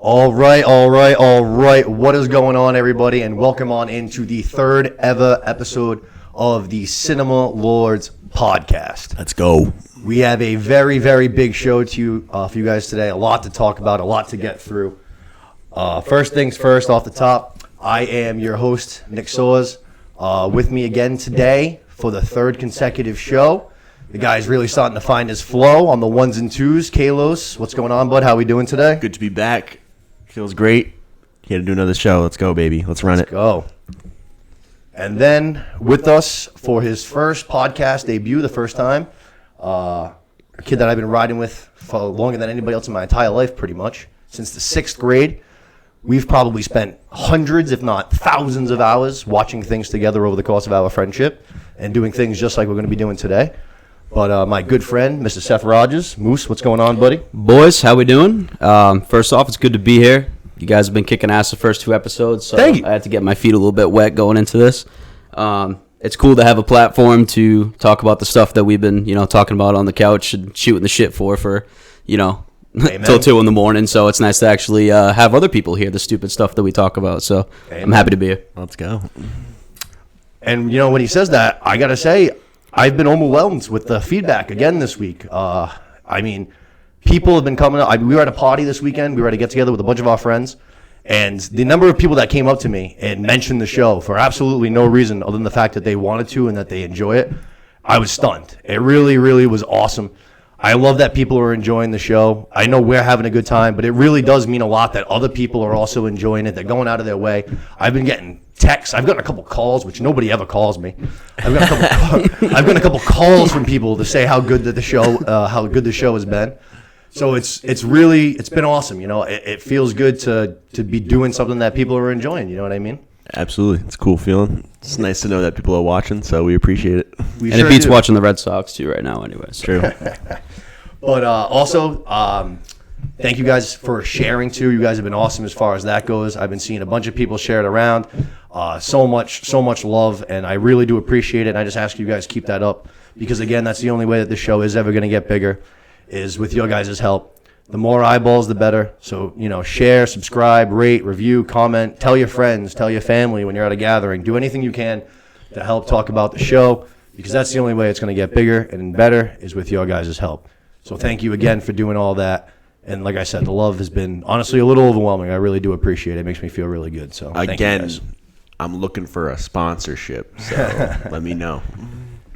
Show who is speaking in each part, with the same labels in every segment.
Speaker 1: All right. What is going on, everybody? And welcome on into the third ever episode of the Cinema Lords podcast.
Speaker 2: Let's go.
Speaker 1: We have a very, very big show for you guys today. A lot to talk about, a lot to get through. First things first, off the top, I am your host, Nick Soers. With me again today for the third consecutive show. The guy's really starting to find his flow on the ones and twos. Kalos, what's going on, bud? How we doing today?
Speaker 2: Good to be back. Feels great. Here to do another show. Let's go, baby. Let's run it.
Speaker 1: Let's go. And then with us for his first podcast debut, the first time, a kid that I've been riding with for longer than anybody else in my entire life, pretty much, since the 6th grade. We've probably spent hundreds, if not thousands of hours watching things together over the course of our friendship and doing things just like we're going to be doing today. But my good friend, Mr. Seth Rogers. Moose, what's going on, buddy?
Speaker 3: Boys, how we doing? First off, it's good to be here. You guys have been kicking ass the first 2 episodes, so
Speaker 1: Thank you.
Speaker 3: I had to get my feet a little bit wet going into this. It's cool to have a platform to talk about the stuff that we've been, talking about on the couch and shooting the shit for till 2 in the morning. So it's nice to actually have other people hear the stupid stuff that we talk about. So
Speaker 1: Amen.
Speaker 3: I'm happy to be here.
Speaker 2: Let's go.
Speaker 1: And, when he says that, I got to say, I've been overwhelmed with the feedback again this week. People have been coming up. We were at a party this weekend. We were at a get-together with a bunch of our friends. And the number of people that came up to me and mentioned the show for absolutely no reason other than the fact that they wanted to and that they enjoy it, I was stunned. It really, really was awesome. I love that people are enjoying the show. I know we're having a good time, but it really does mean a lot that other people are also enjoying it. They're going out of their way. I've been getting texts. I've gotten a couple calls, which nobody ever calls me. I've gotten a couple calls from people to say how good the show has been. So it's been awesome. It feels good to be doing something that people are enjoying. You know what I mean?
Speaker 2: Absolutely. It's a cool feeling. It's nice to know that people are watching, so we appreciate it.
Speaker 3: It beats watching the Red Sox, too, right now anyway. So.
Speaker 2: True.
Speaker 1: But also, thank you guys for sharing, too. You guys have been awesome as far as that goes. I've been seeing a bunch of people share it around. So much love, and I really do appreciate it. And I just ask you guys keep that up because, again, that's the only way that this show is ever going to get bigger is with your guys' help. The more eyeballs, the better. So, share, subscribe, rate, review, comment, tell your friends, tell your family when you're at a gathering. Do anything you can to help talk about the show because that's the only way it's going to get bigger and better is with your guys' help. So thank you again for doing all that. And like I said, the love has been honestly a little overwhelming. I really do appreciate it. It makes me feel really good. So thank you guys.
Speaker 2: I'm looking for a sponsorship, so let me know.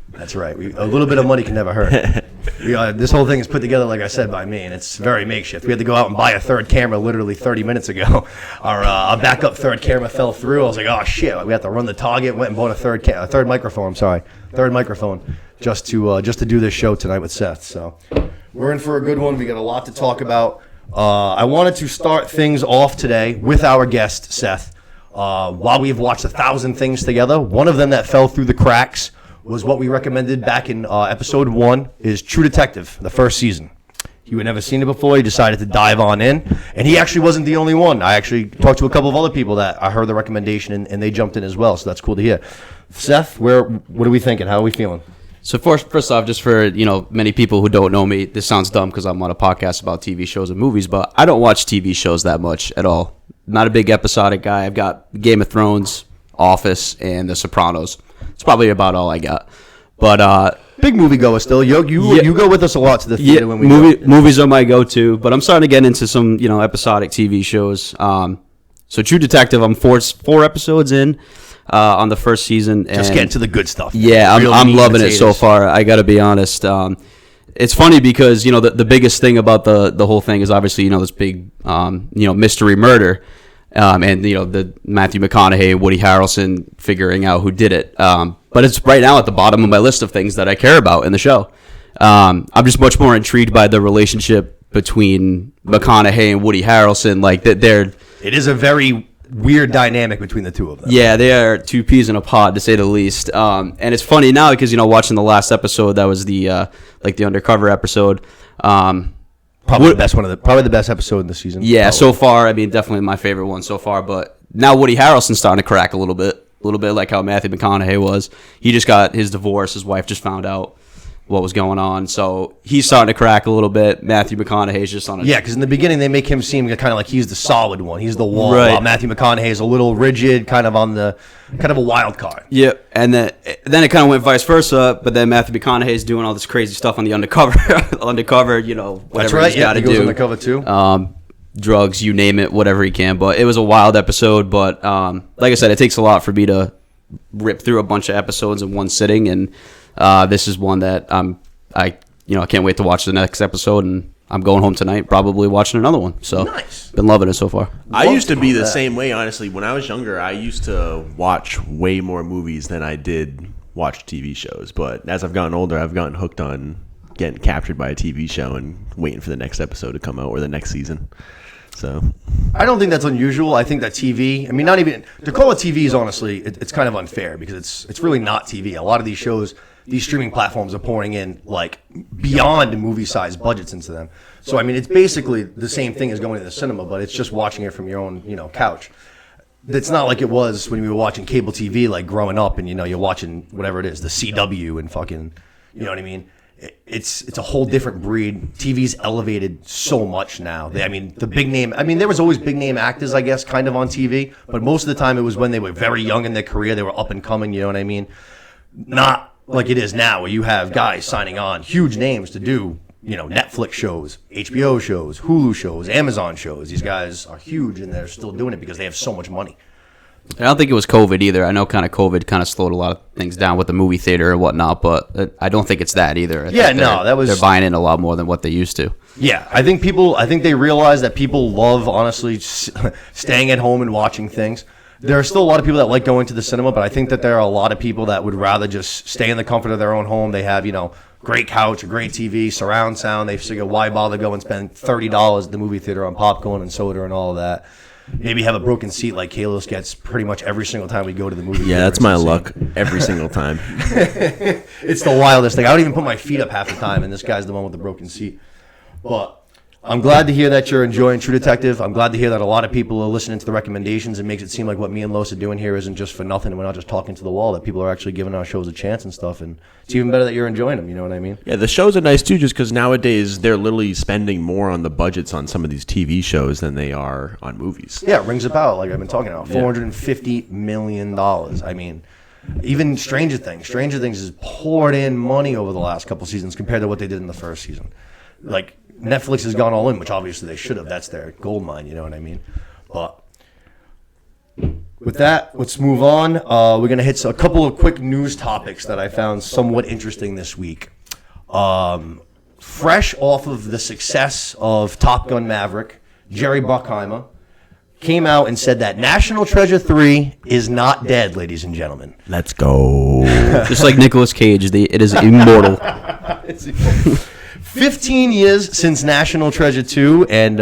Speaker 1: That's right. A little bit of money can never hurt. This whole thing is put together, like I said, by me, and it's very makeshift. We had to go out and buy a third camera literally 30 minutes ago. Our backup third camera fell through. I was like, oh, shit. We had to run the Target, went and bought a third microphone, just to do this show tonight with Seth. So we're in for a good one. We got a lot to talk about. I wanted to start things off today with our guest, Seth. While we've watched 1,000 things together, one of them that fell through the cracks was what we recommended back in episode 1 is True Detective, the first season. You had never seen it before. He decided to dive on in, and he actually wasn't the only one. I actually talked to a couple of other people that I heard the recommendation, and they jumped in as well, so that's cool to hear. Seth, what are we thinking? How are we feeling?
Speaker 3: So first off, just for many people who don't know me, this sounds dumb because I'm on a podcast about TV shows and movies, but I don't watch TV shows that much at all. Not a big episodic guy. I've got Game of Thrones, Office, and The Sopranos. It's probably about all I got. But
Speaker 1: big movie goer still. You go with us a lot to the theater when we go.
Speaker 3: Movies are my go-to, but I'm starting to get into some episodic TV shows. So True Detective, I'm four episodes in on the first season.
Speaker 1: Just getting to the good stuff.
Speaker 3: Yeah, I'm loving it so far. I got to be honest. It's funny because the biggest thing about the whole thing is obviously this big mystery murder. And the Matthew McConaughey, Woody Harrelson figuring out who did it. But it's right now at the bottom of my list of things that I care about in the show. I'm just much more intrigued by the relationship between McConaughey and Woody Harrelson. Like
Speaker 1: it is a very weird dynamic between the two of them.
Speaker 3: Yeah, they are two peas in a pod to say the least. And it's funny now because watching the last episode, that was the undercover episode.
Speaker 1: Probably the best episode in the season.
Speaker 3: Yeah,
Speaker 1: probably.
Speaker 3: So far, definitely my favorite one so far. But now Woody Harrelson's starting to crack a little bit like how Matthew McConaughey was. He just got his divorce. His wife just found out. what was going on. So he's starting to crack a little bit. Matthew McConaughey's just on a...
Speaker 1: Yeah, because in the beginning they make him seem kind of like he's the solid one. He's the wall.
Speaker 3: Right.
Speaker 1: While Matthew McConaughey's a little rigid, kind of a wild card.
Speaker 3: Yeah, and then it kind of went vice versa, but then Matthew McConaughey's doing all this crazy stuff on the undercover, whatever
Speaker 1: That's right.
Speaker 3: he's got to
Speaker 1: he goes
Speaker 3: do.
Speaker 1: undercover too.
Speaker 3: Drugs, you name it, whatever he can. But it was a wild episode. But like I said, it takes a lot for me to rip through a bunch of episodes in one sitting, and this is one that I can't wait to watch the next episode, and I'm going home tonight probably watching another one. So
Speaker 1: nice.
Speaker 3: Been loving it so far.
Speaker 2: I used to be the same way, honestly. When I was younger, I used to watch way more movies than I did watch TV shows. But as I've gotten older, I've gotten hooked on getting captured by a TV show and waiting for the next episode to come out or the next season. So
Speaker 1: I don't think that's unusual. I think that TV, I mean, not even to call it TV is honestly, it's kind of unfair because it's really not TV. A lot of these shows, these streaming platforms are pouring in like beyond movie-sized budgets into them. So I mean, it's basically the same thing as going to the cinema, but it's just watching it from your own, couch. It's not like it was when we were watching cable TV, like growing up, and you're watching whatever it is, the CW and fucking, you know what I mean. It's a whole different breed. TV's elevated so much now. The big name. There was always big name actors, I guess, kind of on TV, but most of the time it was when they were very young in their career. They were up and coming. You know what I mean? Not like it is now, where you have guys signing on huge names to do, Netflix shows, HBO shows, Hulu shows, Amazon shows. These guys are huge, and they're still doing it because they have so much money.
Speaker 3: I don't think it was COVID either. I know COVID kind of slowed a lot of things down with the movie theater and whatnot, but I don't think it's that either. They're buying in a lot more than what they used to.
Speaker 1: Yeah, I think they realize that people love, honestly, staying at home and watching things. There are still a lot of people that like going to the cinema, but I think that there are a lot of people that would rather just stay in the comfort of their own home. They have, great couch, a great TV, surround sound. They figure, why bother go and spend $30 at the movie theater on popcorn and soda and all of that. Maybe have a broken seat like Kalos gets pretty much every single time we go to the movie theater.
Speaker 2: Yeah, that's my luck every single time.
Speaker 1: It's the wildest thing. I don't even put my feet up half the time, and this guy's the one with the broken seat. But I'm glad to hear that you're enjoying True Detective. I'm glad to hear that a lot of people are listening to the recommendations. It makes it seem like what me and Los are doing here isn't just for nothing. We're not just talking to the wall, that people are actually giving our shows a chance and stuff. And it's even better that you're enjoying them, you know what I mean?
Speaker 2: Yeah, the shows are nice too, just because nowadays they're literally spending more on the budgets on some of these TV shows than they are on movies.
Speaker 1: Yeah, it rings a bell, like I've been talking about. $450 million. Even Stranger Things. Stranger Things has poured in money over the last couple seasons compared to what they did in the first season. Like, Netflix has gone all in, which obviously they should have. That's their gold mine, you know what I mean? But with that, let's move on. We're going to hit a couple of quick news topics that I found somewhat interesting this week. Fresh off of the success of Top Gun Maverick, Jerry Bruckheimer came out and said that National Treasure 3 is not dead, ladies and gentlemen.
Speaker 2: Let's go.
Speaker 3: Just like Nicolas Cage, it is immortal.
Speaker 1: 15 years since National Treasure 2, and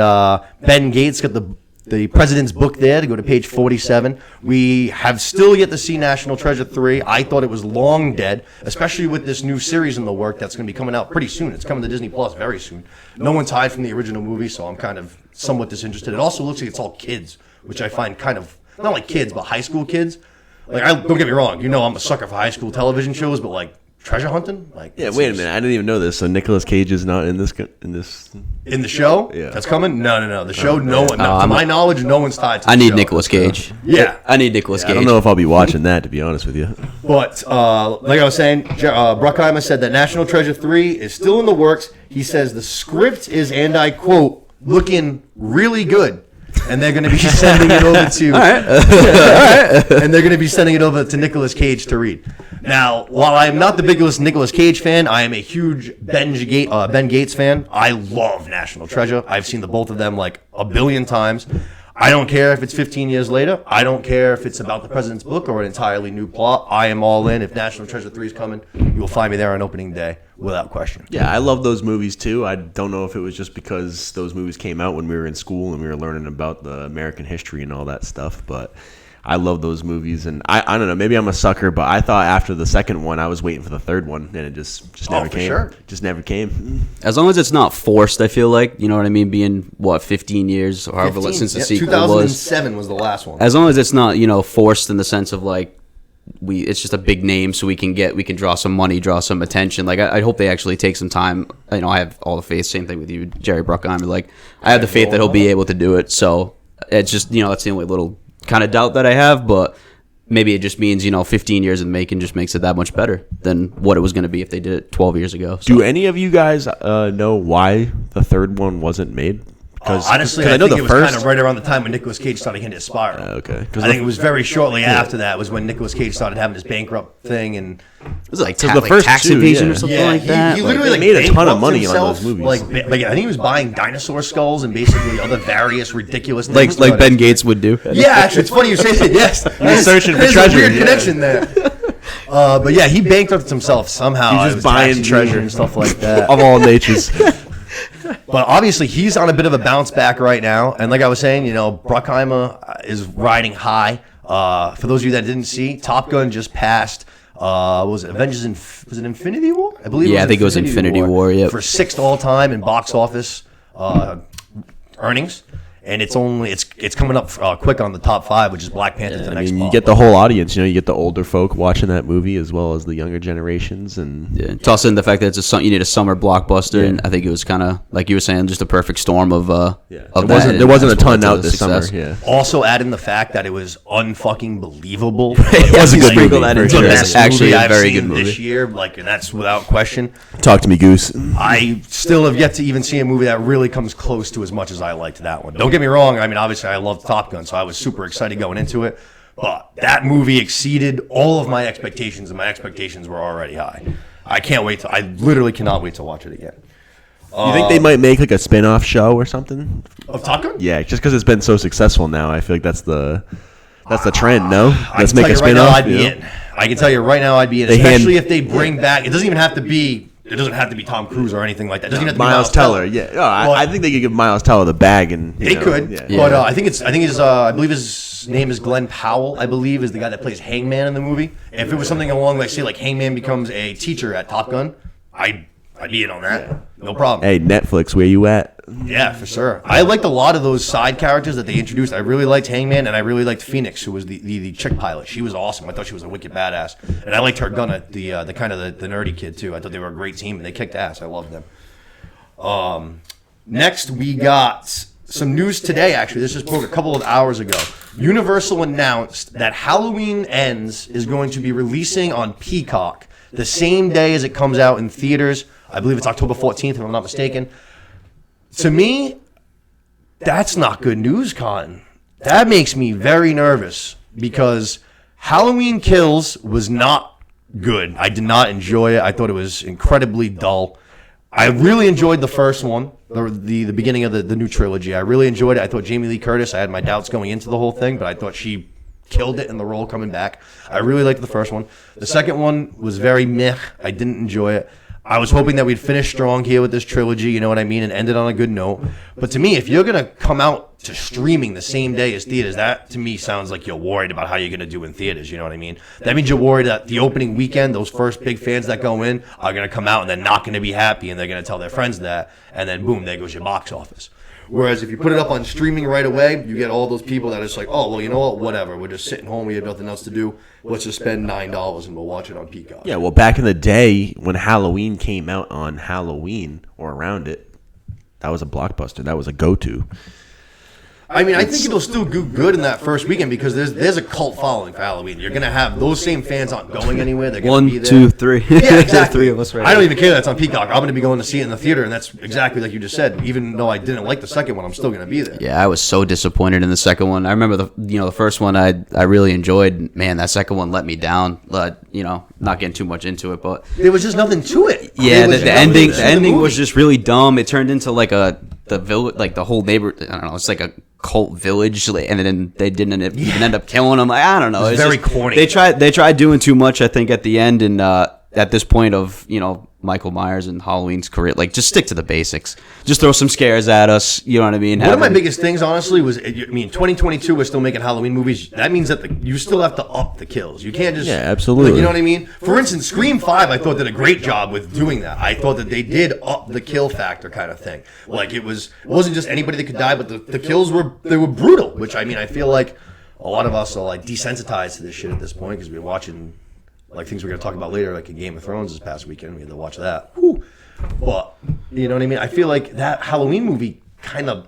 Speaker 1: Ben Gates got the president's book there to go to page 47. We have still yet to see National Treasure 3. I thought it was long dead, especially with this new series in the work that's going to be coming out pretty soon. It's coming to Disney Plus very soon. No one's hide from the original movie, so I'm kind of somewhat disinterested. It also looks like it's all kids, which I find kind of, not like kids, but high school kids. Like, don't get me wrong, I'm a sucker for high school television shows, but like, treasure hunting?
Speaker 2: Yeah, wait a minute. I didn't even know this. So Nicolas Cage is not in this.
Speaker 1: In the show?
Speaker 2: Yeah.
Speaker 1: That's coming? No. The show, no one. To my knowledge, no one's tied to the show.
Speaker 3: I need Nicolas Cage.
Speaker 1: Yeah.
Speaker 3: I need Nicolas Cage.
Speaker 2: I don't know if I'll be watching that, to be honest with you.
Speaker 1: But, like I was saying, Bruckheimer said that National Treasure 3 is still in the works. He says the script is, and I quote, looking really good. And they're going to be sending it over to and they're going to be sending it over to Nicolas Cage to read. Now, while I am not the biggest Nicolas Cage fan, I am a huge Ben Gates fan. I love National Treasure. I've seen the both of them like a billion times. I don't care if it's 15 years later. I don't care if it's about the president's book or an entirely new plot. I am all in. If National Treasure 3 is coming, you will find me there on opening day without question.
Speaker 2: Yeah, I love those movies too. I don't know if it was just because those movies came out when we were in school and we were learning about the American history and all that stuff, but I love those movies, and I don't know, maybe I'm a sucker, but I thought after the second one I was waiting for the third one, and it just never came.
Speaker 1: Sure.
Speaker 2: Just never came.
Speaker 3: As long as it's not forced, I feel like, you know what I mean, being 15 years or however since the sequel
Speaker 1: 2007 was the last one.
Speaker 3: As long as it's not, forced in the sense of like it's just a big name, so we can draw some money, draw some attention. Like I hope they actually take some time. I have all the faith. Same thing with you, Jerry Bruckheimer. Like I have the faith that he'll be able to do it. So it's just that's the only little kind of doubt that I have, but. Maybe it just means 15 years in the making just makes it that much better than what it was going to be if they did it 12 years ago. So.
Speaker 2: Do any of you guys know why the third one wasn't made?
Speaker 1: Honestly, I think it was kind of right around the time when Nicolas Cage started hitting his spiral.
Speaker 2: Okay.
Speaker 1: I think it was very shortly after that was when Nicolas Cage started having his bankrupt thing, and
Speaker 3: it was like tax evasion or something like that.
Speaker 1: He literally
Speaker 2: made a ton of money on those movies.
Speaker 1: I think he was buying dinosaur skulls and basically other various ridiculous things.
Speaker 3: Like Ben Gates would do.
Speaker 1: Yeah, actually, it's funny you say that. Yes,
Speaker 2: he's searching for treasure.
Speaker 1: There's a weird connection there. But yeah, he bankrupted himself somehow.
Speaker 2: He's just buying treasure
Speaker 1: and stuff like that
Speaker 2: of all natures.
Speaker 1: But obviously, he's on a bit of a bounce back right now. And like I was saying, Bruckheimer is riding high. For those of you that didn't see, Top Gun just passed. What was it? Was it Infinity War? I believe.
Speaker 3: Yeah, I think it was Infinity War. Yeah,
Speaker 1: for 6th all time in box office earnings. And it's coming up quick on the top 5, which is Black Panther. The next
Speaker 2: you get the whole audience. You get the older folk watching that movie as well as the younger generations, and
Speaker 3: toss in the fact that you need a summer blockbuster, and I think it was kind of like you were saying, just a perfect storm of
Speaker 2: there wasn't a ton out this summer. Yeah.
Speaker 1: Also, add in the fact that it was unfucking believable.
Speaker 2: It was a good movie.
Speaker 1: It's actually a very good movie this year. And that's without question.
Speaker 2: Talk to me, Goose.
Speaker 1: I still have yet to even see a movie that really comes close to as much as I liked that one. Don't get me wrong. I mean, obviously, I loved Top Gun, so I was super excited going into it. But that movie exceeded all of my expectations, and my expectations were already high. I literally cannot wait to watch it again.
Speaker 2: You think they might make like a spin-off show or something?
Speaker 1: Of Top Gun?
Speaker 2: Yeah, just because it's been so successful now. I feel like that's the trend, no? Let's make a
Speaker 1: spin-off.
Speaker 2: spin-off.
Speaker 1: I'd be in. I can tell you right now I'd be in, especially if they bring back, it doesn't even have to be Tom Cruise or anything like that. It doesn't even have to be Miles
Speaker 2: Teller. Yeah, I think they could give Miles Teller the bag, and
Speaker 1: they could. Yeah. But I believe his name is Glenn Powell. I believe is the guy that plays Hangman in the movie. And if it was something along like Hangman becomes a teacher at Top Gun, I'd be in on that. No problem.
Speaker 2: Hey, Netflix, where you at?
Speaker 1: Yeah, for sure. I liked a lot of those side characters that they introduced. I really liked Hangman, and I really liked Phoenix, who was the chick pilot. She was awesome. I thought she was a wicked badass, and I liked her Gunna, the kind of the nerdy kid too. I thought they were a great team, and they kicked ass. I loved them. Next, we got some news today. Actually, this just broke a couple of hours ago. Universal announced that Halloween Ends is going to be releasing on Peacock the same day as it comes out in theaters. I believe it's October 14th, if I'm not mistaken. To me, that's not good news, Cotton. That makes me very nervous because Halloween Kills was not good. I did not enjoy it. I thought it was incredibly dull. I really enjoyed the first one, the beginning of the new trilogy. I really enjoyed it. I thought Jamie Lee Curtis, I had my doubts going into the whole thing, but I thought she killed it in the role coming back. I really liked the first one. The second one was very meh. I didn't enjoy it. I was hoping that we'd finish strong here with this trilogy, you know what I mean, and end it on a good note. But to me, if you're going to come out to streaming the same day as theaters, that to me sounds like you're worried about how you're going to do in theaters, you know what I mean? That means you're worried that the opening weekend, those first big fans that go in are going to come out and they're not going to be happy and they're going to tell their friends that, and then boom, there goes your box office. Whereas if you put it up on streaming right away, you get all those people that are just like, oh, well, you know what, whatever. We're just sitting home. We have nothing else to do. Let's just spend $9 and we'll watch it on Peacock.
Speaker 2: Yeah, well, back in the day when Halloween came out on Halloween or around it, that was a blockbuster. That was a go-to.
Speaker 1: I mean, I think it'll still do good in that first weekend because there's a cult following for Halloween. You're going to have those same fans aren't going anywhere. They're going to be there.
Speaker 3: 1, 2, 3.
Speaker 1: Yeah, exactly.
Speaker 3: 3 of us right
Speaker 1: I don't even care that's on Peacock. I'm going to be going to see it in the theater, and that's exactly like you just said. Even though I didn't like the second one, I'm still going to be there.
Speaker 3: Yeah, I was so disappointed in the second one. I remember the first one I really enjoyed. Man, that second one let me down. Not getting too much into it, but
Speaker 1: there was just nothing to it.
Speaker 3: Yeah, the ending was just really dumb. It turned into like the village, like the whole neighborhood. I don't know. It's like a cult village, and then they didn't even end up killing him. Like, I don't know.
Speaker 1: It's very corny.
Speaker 3: They tried doing too much, I think, at the end, and at this point of Michael Myers and Halloween's career, like just stick to the basics. Just throw some scares at us. You know what I mean?
Speaker 1: One of my biggest things, honestly, was 2022. We're still making Halloween movies. That means that you still have to up the kills. You can't just
Speaker 2: absolutely.
Speaker 1: You know what I mean? For instance, Scream 5, I thought did a great job with doing that. I thought that they did up the kill factor kind of thing. Like it wasn't just anybody that could die, but the kills were brutal. Which I mean, I feel like a lot of us are like desensitized to this shit at this point because we're watching like things we're going to talk about later, like in Game of Thrones this past weekend. We had to watch that. Whew. But you know what I mean? I feel like that Halloween movie kind of,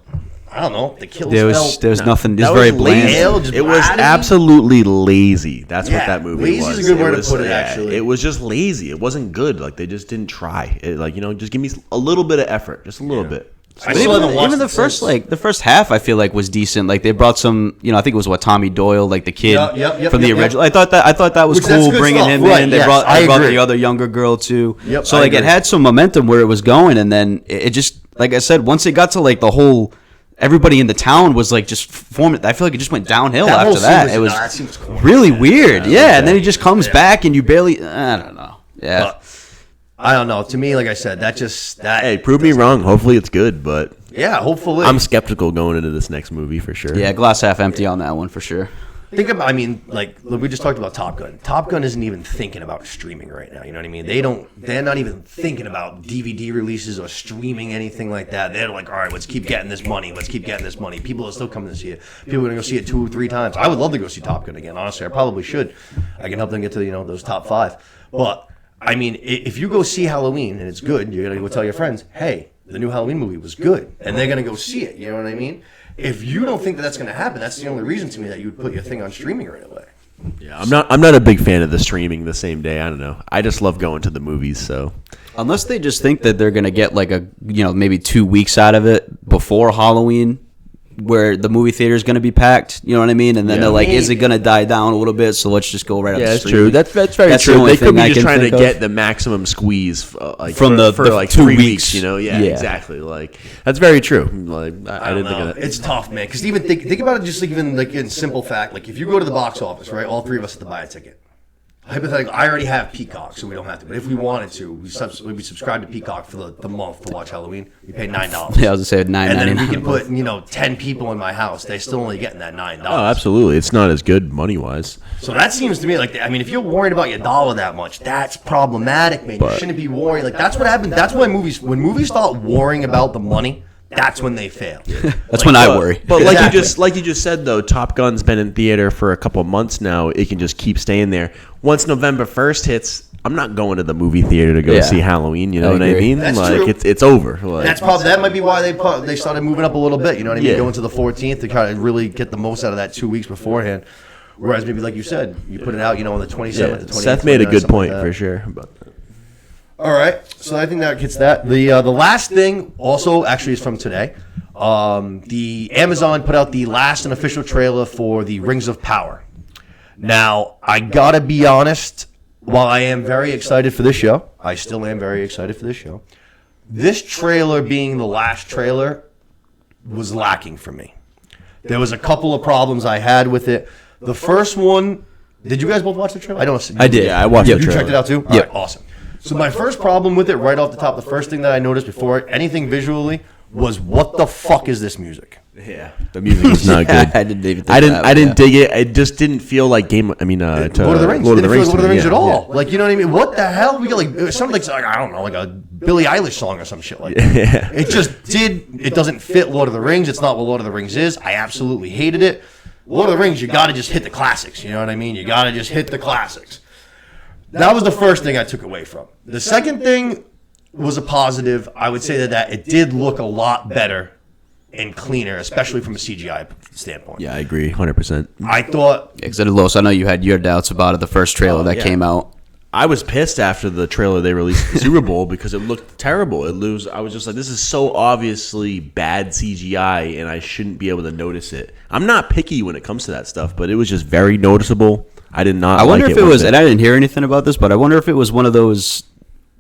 Speaker 1: I don't know, the kills
Speaker 3: there's nothing. It's very bland.
Speaker 2: It was absolutely lazy. That's what that movie was.
Speaker 1: Lazy is a good word to put it. Actually,
Speaker 2: it was just lazy. It wasn't good. Like they just didn't try. Just give me a little bit of effort, just a little bit.
Speaker 3: Even the first half, I feel like was decent. Like they brought some, I think it was Tommy Doyle, like the kid from the original. I thought that was cool bringing him in. They brought the other younger girl too. So like it had some momentum where it was going, and then it just, like I said, once it got to like the whole, everybody in the town was like just forming. I feel like it just went downhill after that. It was really weird. Yeah, and then he just comes back, and you barely. I don't know. Yeah.
Speaker 1: I don't know. To me, like I said,
Speaker 2: Hey, prove me wrong. Hopefully it's good, but
Speaker 1: yeah, hopefully.
Speaker 2: I'm skeptical going into this next movie for sure.
Speaker 3: Yeah, glass half empty on that one for sure.
Speaker 1: Think about, like we just talked about Top Gun. Top Gun isn't even thinking about streaming right now. You know what I mean? They're not even thinking about DVD releases or streaming anything like that. They're like, all right, let's keep getting this money. People are still coming to see it. People are going to go see it 2 or 3 times. I would love to go see Top Gun again. Honestly, I probably should. I can help them get to those top 5. But I mean, if you go see Halloween and it's good, you're going to go tell your friends, hey, the new Halloween movie was good. And they're going to go see it. You know what I mean? If you don't think that's going to happen, that's the only reason to me that you would put your thing on streaming right away.
Speaker 2: Yeah, I'm not a big fan of the streaming the same day. I don't know. I just love going to the movies, so.
Speaker 3: Unless they just think that they're going to get like maybe 2 weeks out of it before Halloween, where the movie theater is going to be packed, you know what I mean? And then they're like, is it going to die down a little bit? So let's just go right up the street.
Speaker 2: Yeah, that's true. That's very true. They could be just trying to get the maximum squeeze for like 2 weeks. Yeah, exactly. Like that's very true. Like I didn't think of that.
Speaker 1: It's tough, man. Because even think about it, just like even like in simple fact, like if you go to the box office, right? All 3 of us have to buy a ticket. Hypothetically, I already have Peacock, so we don't have to. But if we wanted to, we subscribe to Peacock for the month to watch Halloween. We pay $9.
Speaker 3: Yeah, I was gonna say $9.
Speaker 1: And then we can put 10 people in my house. They're still only getting that $9.
Speaker 2: Oh, absolutely. It's not as good money wise.
Speaker 1: So that seems to me like if you're worried about your dollar that much, that's problematic, man. You shouldn't be worried. Like that's what happened. That's why when movies start worrying about the money, that's when they fail.
Speaker 3: That's when I worry.
Speaker 2: But like you just said though, Top Gun's been in theater for a couple months now. It can just keep staying there. Once November 1st hits, I'm not going to the movie theater to go see Halloween. You know what I mean?
Speaker 1: That's
Speaker 2: like
Speaker 1: true.
Speaker 2: it's over. Like,
Speaker 1: that might be why they started moving up a little bit. You know what I mean? Going to the 14th to kind of really get the most out of that 2 weeks beforehand. Whereas maybe like you said, you put it out, on the 27th. The 28th,
Speaker 2: Seth made a good point for sure.
Speaker 1: All right, so I think that gets that. The last thing also actually is from today. The Amazon put out the last and official trailer for the Rings of Power. Now, I gotta be honest, while I am very excited for this show, I still am very excited for this show. This trailer being the last trailer was lacking for me. There was a couple of problems I had with it. The first one, did you guys both watch the trailer?
Speaker 3: I did.
Speaker 2: Yeah, I watched the trailer.
Speaker 1: You checked it out too?
Speaker 3: Yeah.
Speaker 1: Right, awesome. So my first problem with it, right off the top, the first thing that I noticed before anything visually was, what the fuck is this music?
Speaker 2: Yeah, the music was not good.
Speaker 3: I didn't even.
Speaker 2: I didn't dig it. It just didn't feel like Lord of the Rings.
Speaker 1: Lord of the Rings at all. Yeah. Like, you know what I mean? What the hell? We got it sounded like I don't know, like a Billie Eilish song or some shit like that.
Speaker 2: Yeah.
Speaker 1: It doesn't fit Lord of the Rings. It's not what Lord of the Rings is. I absolutely hated it. Lord of the Rings, you got to just hit the classics. You know what I mean? You got to just hit the classics. That was the first thing I took away from. The second thing was a positive. I would say that it did look a lot better and cleaner, especially from a CGI standpoint.
Speaker 2: Yeah, I agree, 100%.
Speaker 1: I thought...
Speaker 3: Because Los, I know you had your doubts about it, the first trailer that came out.
Speaker 2: I was pissed after the trailer they released at the Super Bowl because it looked terrible. I was just like, this is so obviously bad CGI, and I shouldn't be able to notice it. I'm not picky when it comes to that stuff, but it was just very noticeable. I did not.
Speaker 3: I wonder if it was, and I didn't hear anything about this, but I wonder if it was one of those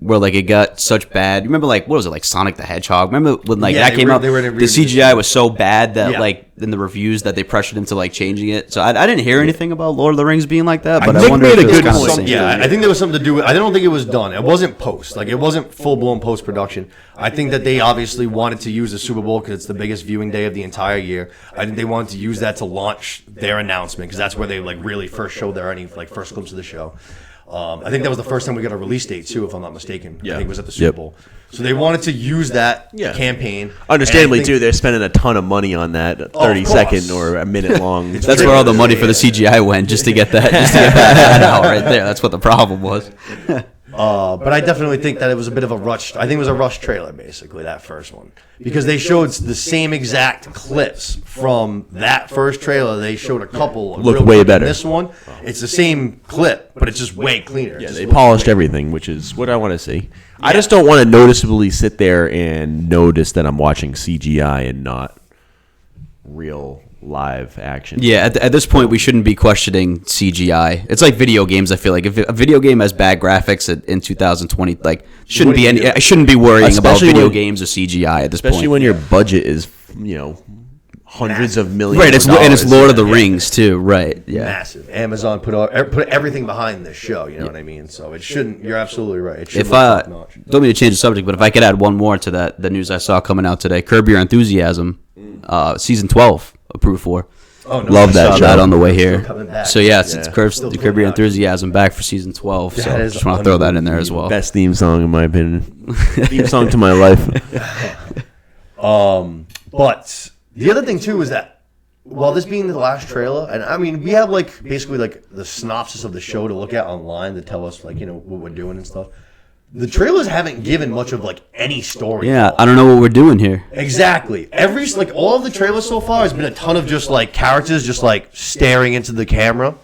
Speaker 3: where like it got such bad. Remember, like what was it, like Sonic the Hedgehog? Remember when like that came out? The CGI was so bad that like in the reviews that they pressured him to like changing it. So I didn't hear anything about Lord of the Rings being like that, but I wonder if it was kind of the same.
Speaker 1: Yeah, I think there was something to do with. I don't think it was done. It wasn't post. Like it wasn't full blown post production. I think that they obviously wanted to use the Super Bowl because it's the biggest viewing day of the entire year. I think they wanted to use that to launch their announcement because that's where they like really first showed their first glimpse of the show. I think that was the first time we got a release date too, if I'm not mistaken.
Speaker 2: Yeah.
Speaker 1: I think it was at the Super Bowl. So they wanted to use that campaign.
Speaker 2: Understandably, too, they're spending a ton of money on that 30-second or a minute long.
Speaker 3: That's where all the money for the CGI went, just to get that out right there. That's what the problem was.
Speaker 1: But I definitely think that it was a bit of a rush. I think it was a rush trailer, basically, that first one. Because they showed the same exact clips from that first trailer. They showed a couple.
Speaker 2: Look way better.
Speaker 1: This one, it's the same clip, but it's just way cleaner.
Speaker 2: Yeah, they polished everything, which is what I want to see. Yeah. I just don't want to noticeably sit there and notice that I'm watching CGI and not real live action.
Speaker 3: Yeah, at this point, we shouldn't be questioning CGI. It's like video games. I feel like if a video game has bad graphics in 2020, like shouldn't be any. I shouldn't be worrying about video games or CGI at this point.
Speaker 2: Especially when your budget is, hundreds of millions.
Speaker 3: Right, it's Lord of the Rings too. Right, yeah,
Speaker 1: massive. Amazon put everything behind this show. You know what I mean? So it shouldn't. You're absolutely right. It should
Speaker 3: if I don't mean to change the subject, but if I could add one more to that, the news I saw coming out today: Curb Your Enthusiasm, season 12 approved for.
Speaker 1: Oh, no,
Speaker 3: love that. That on the way here. So it's Curb Your
Speaker 1: out.
Speaker 3: Enthusiasm back for season 12. So just want to throw that in there as well.
Speaker 2: Best theme song in my opinion. Theme song to my life.
Speaker 1: But the other thing too is that, well, this being the last trailer, and I mean, we have basically the synopsis of the show to look at online to tell us what we're doing and stuff. The trailers haven't given much of any story.
Speaker 3: Yeah, I don't know what we're doing here.
Speaker 1: Exactly. All of the trailers so far has been a ton of just characters just staring into the camera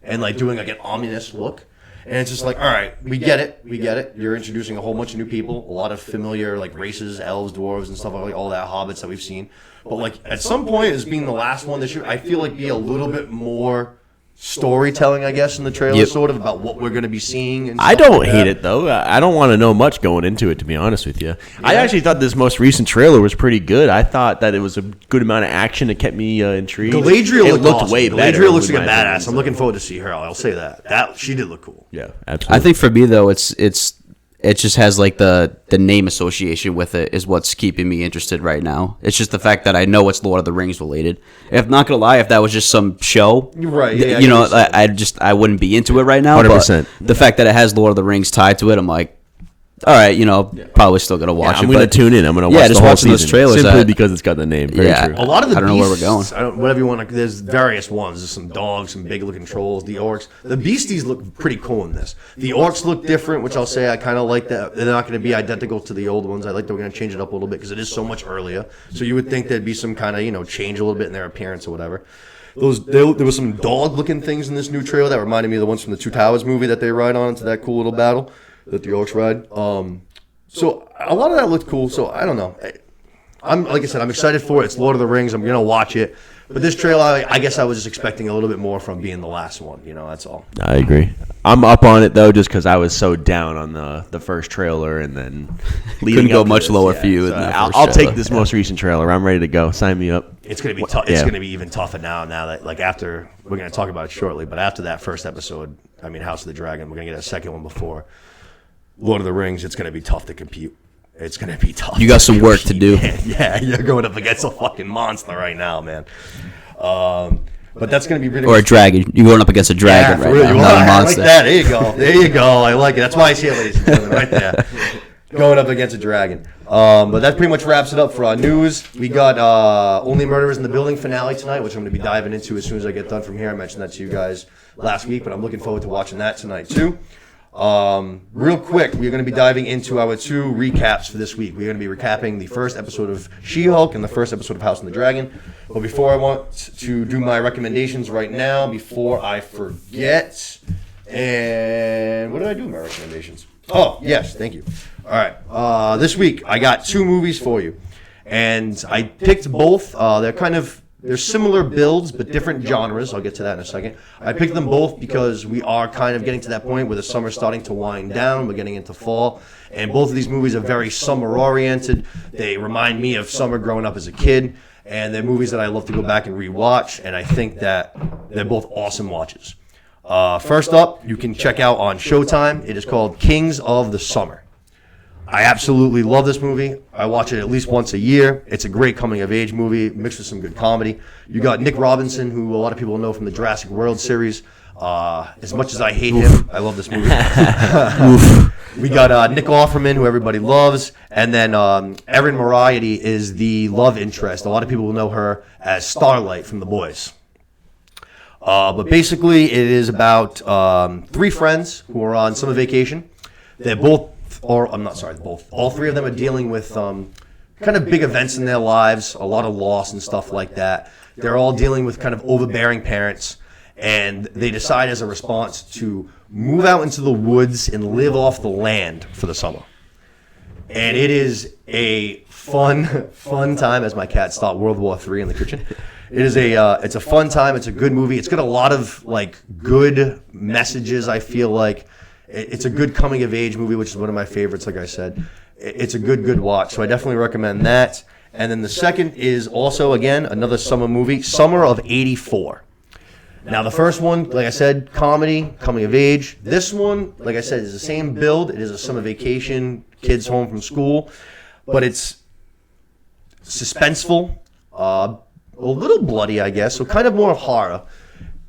Speaker 1: and doing an ominous look. And it's just all right, we get it. You're introducing a whole bunch of new people, a lot of familiar races, elves, dwarves, and stuff all that, hobbits that we've seen. But at some point, as being the last one this year, I feel be a little bit more storytelling, I guess, in the trailer, sort of about what we're going to be seeing. And
Speaker 2: I don't hate it though. I don't want to know much going into it, to be honest with you. Yeah. I actually thought this most recent trailer was pretty good. I thought that it was a good amount of action. It kept me intrigued.
Speaker 1: Galadriel looked awesome.
Speaker 2: Way better.
Speaker 1: Galadriel looks like a badass. I'm looking forward to see her. I'll say that. She did look cool.
Speaker 2: Yeah, absolutely.
Speaker 3: I think for me though, it just has the name association with it is what's keeping me interested right now. It's just the fact that I know it's Lord of the Rings related. If not gonna lie, if that was just some show,
Speaker 1: right? Yeah,
Speaker 3: I wouldn't be into it right now.
Speaker 2: 100%.
Speaker 3: But the fact that it has Lord of the Rings tied to it, I'm like, all right, probably still gonna watch it.
Speaker 2: I'm gonna tune in. I'm gonna watch the whole season
Speaker 3: those trailers
Speaker 2: simply because it's got the name. Very true.
Speaker 1: A lot of the
Speaker 3: I don't know where we're going.
Speaker 1: Whatever you want. There's various ones. There's some dogs, some big looking trolls. The orcs, the beasties look pretty cool in this. The orcs look different, which I'll say I kind of like that. They're not going to be identical to the old ones. I like that we're going to change it up a little bit because it is so much earlier. So you would think there'd be some kind of change a little bit in their appearance or whatever. There was some dog-looking things in this new trailer that reminded me of the ones from the Two Towers movie that they ride on into that cool little battle that the orcs ride. So a lot of that looked cool. So I don't know. Like I said, I'm excited for it. It's Lord of the Rings. I'm gonna watch it. But this trailer, I guess I was just expecting a little bit more from being the last one. That's all.
Speaker 2: I agree. I'm up on it though, just because I was so down on the first trailer, and then
Speaker 3: couldn't go much lower for you.
Speaker 2: So I'll take this most recent trailer. I'm ready to go. Sign me up.
Speaker 1: It's gonna be tough. It's gonna be even tougher now that after we're gonna talk about it shortly. But after that first episode, House of the Dragon, we're gonna get a second one before Lord of the Rings. It's gonna be tough to compete. It's going to be tough.
Speaker 3: You got some work to do.
Speaker 1: Yeah, you're going up against a fucking monster right now, man. But that's going to be really
Speaker 3: or a dragon. You're going up against a dragon right now, not a monster.
Speaker 1: I like that. There you go. I like it. That's why I see it, ladies and gentlemen, right there. Going up against a dragon. But that pretty much wraps it up for our news. We got Only Murderers in the Building finale tonight, which I'm going to be diving into as soon as I get done from here. I mentioned that to you guys last week, but I'm looking forward to watching that tonight, too. Real quick, we're going to be diving into our two recaps for this week. We're going to be recapping the first episode of She-Hulk and the first episode of House of the Dragon. But before I want to do my recommendations right now, before I forget, and what did I do with my recommendations? Oh, yes, thank you. All right, this week I got two movies for you, and I picked both. They're similar builds, but different genres. I'll get to that in a second. I picked them both because we are kind of getting to that point where the summer's starting to wind down. We're getting into fall. And both of these movies are very summer-oriented. They remind me of summer growing up as a kid. And they're movies that I love to go back and rewatch. And I think that they're both awesome watches. First up, you can check out on Showtime. It is called Kings of the Summer. I absolutely love this movie. I watch it at least once a year. It's a great coming-of-age movie mixed with some good comedy. You got Nick Robinson, who a lot of people know from the Jurassic World series. As much as I hate him, I love this movie. We got Nick Offerman, who everybody loves, and then Erin Moriarty is the love interest. A lot of people will know her as Starlight from The Boys. But basically, it is about 3 friends who are on summer vacation. They're both, or I'm not sorry, both. All 3 of them are dealing with kind of big events in their lives, a lot of loss and stuff like that. They're all dealing with kind of overbearing parents, and they decide as a response to move out into the woods and live off the land for the summer. And it is a fun time, as my cats start World War III in the kitchen. It's a fun time. It's a good movie. It's got a lot of like good messages. I feel like it's a good coming of age movie, which is one of my favorites. Like I said, it's a good watch. So I definitely recommend that. And then the second is also again another summer movie, Summer of '84. Now the first one, like I said, comedy, coming of age. This one, like I said, is the same build. It is a summer vacation, kids home from school, but it's suspenseful. A little bloody, I guess, so kind of more horror.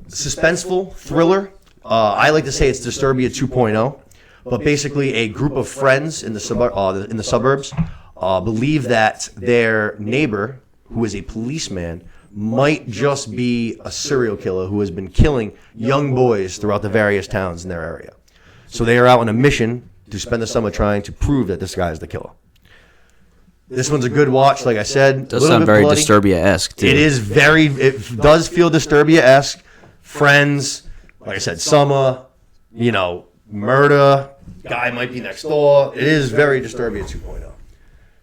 Speaker 1: Suspenseful, thriller. I like to say it's Disturbia 2.0, but basically a group of friends in the suburbs believe that their neighbor, who is a policeman, might just be a serial killer who has been killing young boys throughout the various towns in their area. So they are out on a mission to spend the summer trying to prove that this guy is the killer. This one's a good watch, like I said.
Speaker 3: Does sound very Disturbia-esque, too.
Speaker 1: It does feel Disturbia-esque. Friends, like I said, summer, murder, guy might be next door. It is very Disturbia 2.0.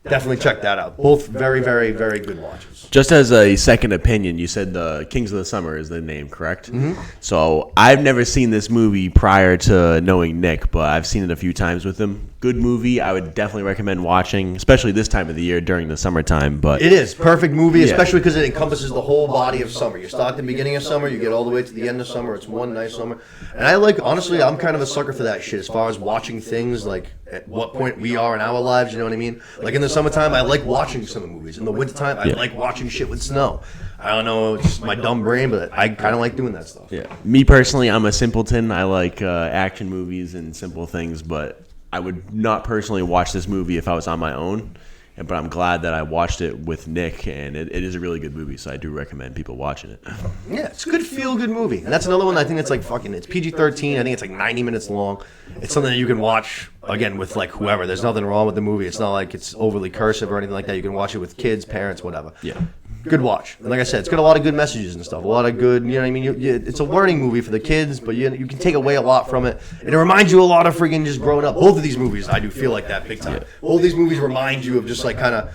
Speaker 1: Definitely check that out. Both very, very, very good watches.
Speaker 2: Just as a second opinion, you said the Kings of the Summer is the name, correct?
Speaker 1: Mm-hmm.
Speaker 2: So I've never seen this movie prior to knowing Nick, but I've seen it a few times with him. Good movie. I would definitely recommend watching, especially this time of the year during the summertime. But
Speaker 1: it is perfect movie,
Speaker 2: Yeah.
Speaker 1: especially because it encompasses the whole body of summer. You start at the beginning of summer, you get all the way to the end of summer. It's one nice summer, and honestly, I'm kind of a sucker for that shit. As far as watching things, like at what point we are in our lives, you know what I mean? Like in the summertime, I like watching summer movies. In the wintertime, I like watching shit with snow. I don't know, it's just my dumb brain, but I kind of like doing that stuff.
Speaker 2: Yeah. Me personally, I'm a simpleton. I like action movies and simple things, but I would not personally watch this movie if I was on my own. But I'm glad that I watched it with Nick, and it is a really good movie, so I do recommend people watching it.
Speaker 1: Yeah, it's a good feel-good movie. And that's another one I think that's it's PG-13. I think it's like 90 minutes long. It's something that you can watch, again, with like whoever. There's nothing wrong with the movie. It's not like it's overly cursive or anything like that. You can watch it with kids, parents, whatever.
Speaker 2: Yeah.
Speaker 1: Good watch. And like I said, it's got a lot of good messages and stuff. A lot of good, you know what I mean? It's a learning movie for the kids, but you can take away a lot from it. And it reminds you a lot of freaking just growing up. Both of these movies, I do feel like that big time. Both of these movies remind you of just like kind of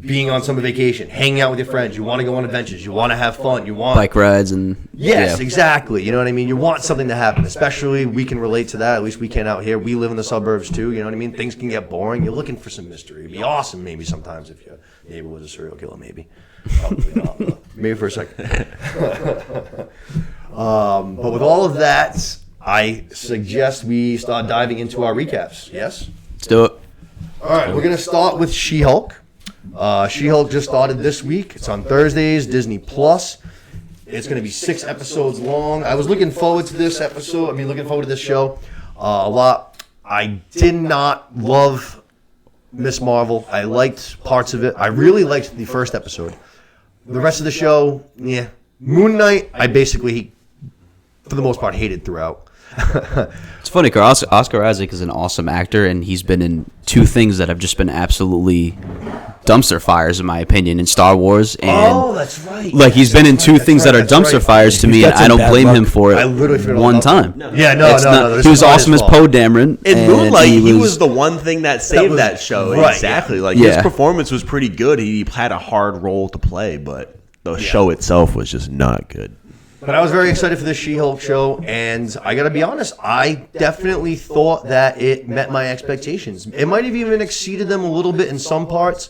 Speaker 1: being on summer vacation, hanging out with your friends. You want to go on adventures. You want to have fun. You want
Speaker 3: bike rides and
Speaker 1: yes, exactly. You know what I mean? You want something to happen. Especially we can relate to that. At least we can out here. We live in the suburbs too. You know what I mean? Things can get boring. You're looking for some mystery. It'd be awesome maybe sometimes if your neighbor was a serial killer. Maybe. Probably not. But maybe for a second. But with all of that, I suggest we start diving into our recaps. Yes?
Speaker 3: Let's do it.
Speaker 1: All right, we're going to start with She-Hulk. She-Hulk just started this week. It's on Thursdays, Disney Plus. It's going to be 6 episodes long. I was looking forward to this episode. Looking forward to this show a lot. I did not love Miss Marvel. I liked parts of it. I really liked the first episode. The rest of the show, yeah. Moon Knight, I basically, for the most part, hated throughout.
Speaker 3: It's funny, because Oscar Isaac is an awesome actor, and he's been in 2 things that have just been absolutely dumpster fires, in my opinion, in Star Wars. And
Speaker 1: that's right.
Speaker 3: Like, he's been in 2 things that are dumpster fires to me, and I don't blame him for
Speaker 1: I
Speaker 3: it
Speaker 1: literally forgot
Speaker 3: one
Speaker 1: about
Speaker 3: time.
Speaker 1: that. Yeah, no.
Speaker 3: He was awesome as Poe Dameron.
Speaker 2: In
Speaker 3: and
Speaker 2: Moonlight, he was the one thing that saved that show.
Speaker 1: right,
Speaker 2: Exactly.
Speaker 1: yeah.
Speaker 2: His performance was pretty good. He had a hard role to play, but the show itself was just not good.
Speaker 1: But I was very excited for this She-Hulk show, and I got to be honest, I definitely thought that it met my expectations. It might have even exceeded them a little bit in some parts.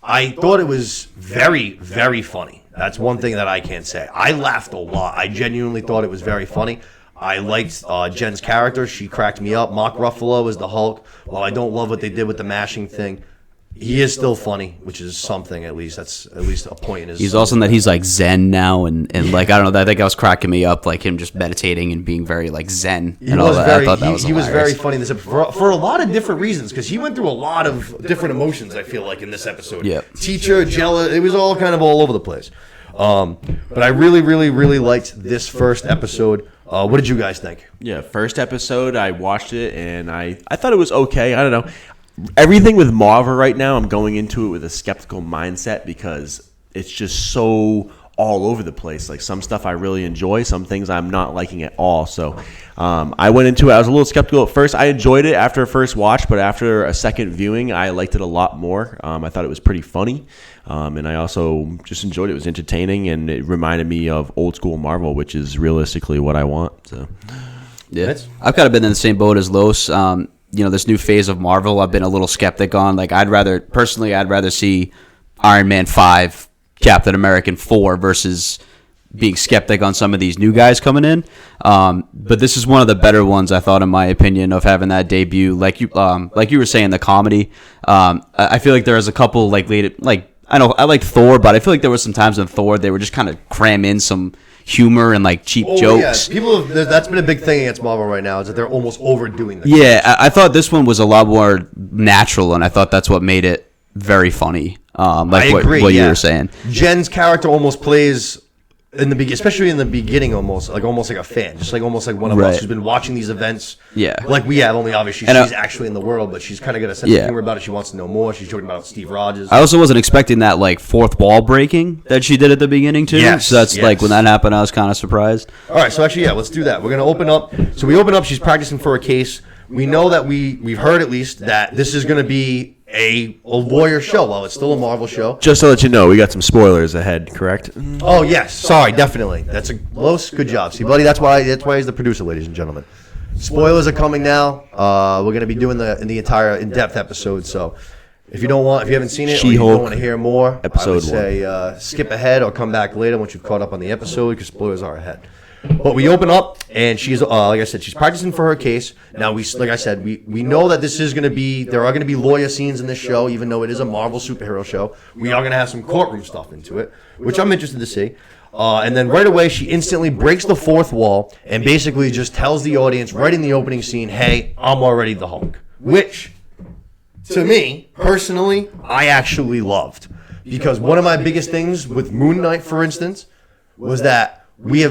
Speaker 1: I thought it was very, very funny. That's one thing that I can't say. I laughed a lot. I genuinely thought it was very funny. I liked Jen's character. She cracked me up. Mark Ruffalo is the Hulk. While I don't love what they did with the mashing thing, he is still funny, which is something at least. That's at least a point in his.
Speaker 3: He's awesome that he's like Zen now, and like I don't know. I think I was cracking me up, like him just meditating and being very like Zen and all that. I thought that was hilarious.
Speaker 1: He was very funny in this episode for a lot of different reasons because he went through a lot of different emotions. I feel like in this episode, teacher, jealous, it was all kind of all over the place. But I really liked this first episode. What did you guys think?
Speaker 2: Yeah, first episode, I watched it, and I thought it was okay. I don't know. Everything with Marvel right now, I'm going into it with a skeptical mindset because it's just so all over the place. Like some stuff I really enjoy, some things I'm not liking at all. So I went into it. I was a little skeptical at first. I enjoyed it after a first watch, but after a second viewing, I liked it a lot more. I thought it was pretty funny, and I also just enjoyed it. It was entertaining, and it reminded me of old school Marvel, which is realistically what I want. So
Speaker 3: yeah, I've kind of been in the same boat as Los. This new phase of Marvel, I've been a little skeptic on. Like, I'd rather see Iron Man 5, Captain America 4 versus being skeptic on some of these new guys coming in. But this is one of the better ones, I thought, in my opinion, of having that debut. Like you were saying, the comedy. I feel like there was a couple I know I liked Thor, but I feel like there was some times in Thor they were just kind of cram in some humor and like cheap jokes.
Speaker 1: Yeah. That's been a big thing against Marvel right now is that they're almost overdoing the
Speaker 3: Yeah, I thought this one was a lot more natural, and I thought that's what made it very funny. I agree, what you were saying.
Speaker 1: Jen's character almost plays especially in the beginning, almost like a fan, just like almost like one of us who's been watching these events.
Speaker 3: Yeah,
Speaker 1: like we have. Only obviously she's actually in the world, but she's kind of got a sense of humor about it. She wants to know more. She's talking about Steve Rogers.
Speaker 3: I also wasn't expecting that like fourth wall breaking that she did at the beginning too.
Speaker 1: Yes,
Speaker 3: so that's like when that happened, I was kind of surprised.
Speaker 1: All right, so actually, let's do that. We're gonna open up. So we open up. She's practicing for a case. We know that we've heard at least that this is gonna be a lawyer show. Well, it's still a Marvel show.
Speaker 2: Just to let you know, we got some spoilers ahead, correct?
Speaker 1: Oh yes, sorry, definitely. That's a Los. Good job, see, buddy. That's why he's the producer, ladies and gentlemen. Spoilers are coming now. We're gonna be doing the entire in-depth episode. So if you haven't seen it, or you don't want to hear more, I would say skip ahead or come back later once you've caught up on the episode because spoilers are ahead. But we open up, and she's like I said, she's practicing for her case. Now we know that this is going to be there are going to be lawyer scenes in this show, even though it is a Marvel superhero show. We are going to have some courtroom stuff into it, which I'm interested to see. And then right away, she instantly breaks the fourth wall and basically just tells the audience right in the opening scene, "Hey, I'm already the Hulk," which to me personally, I actually loved because one of my biggest things with Moon Knight, for instance, was that. We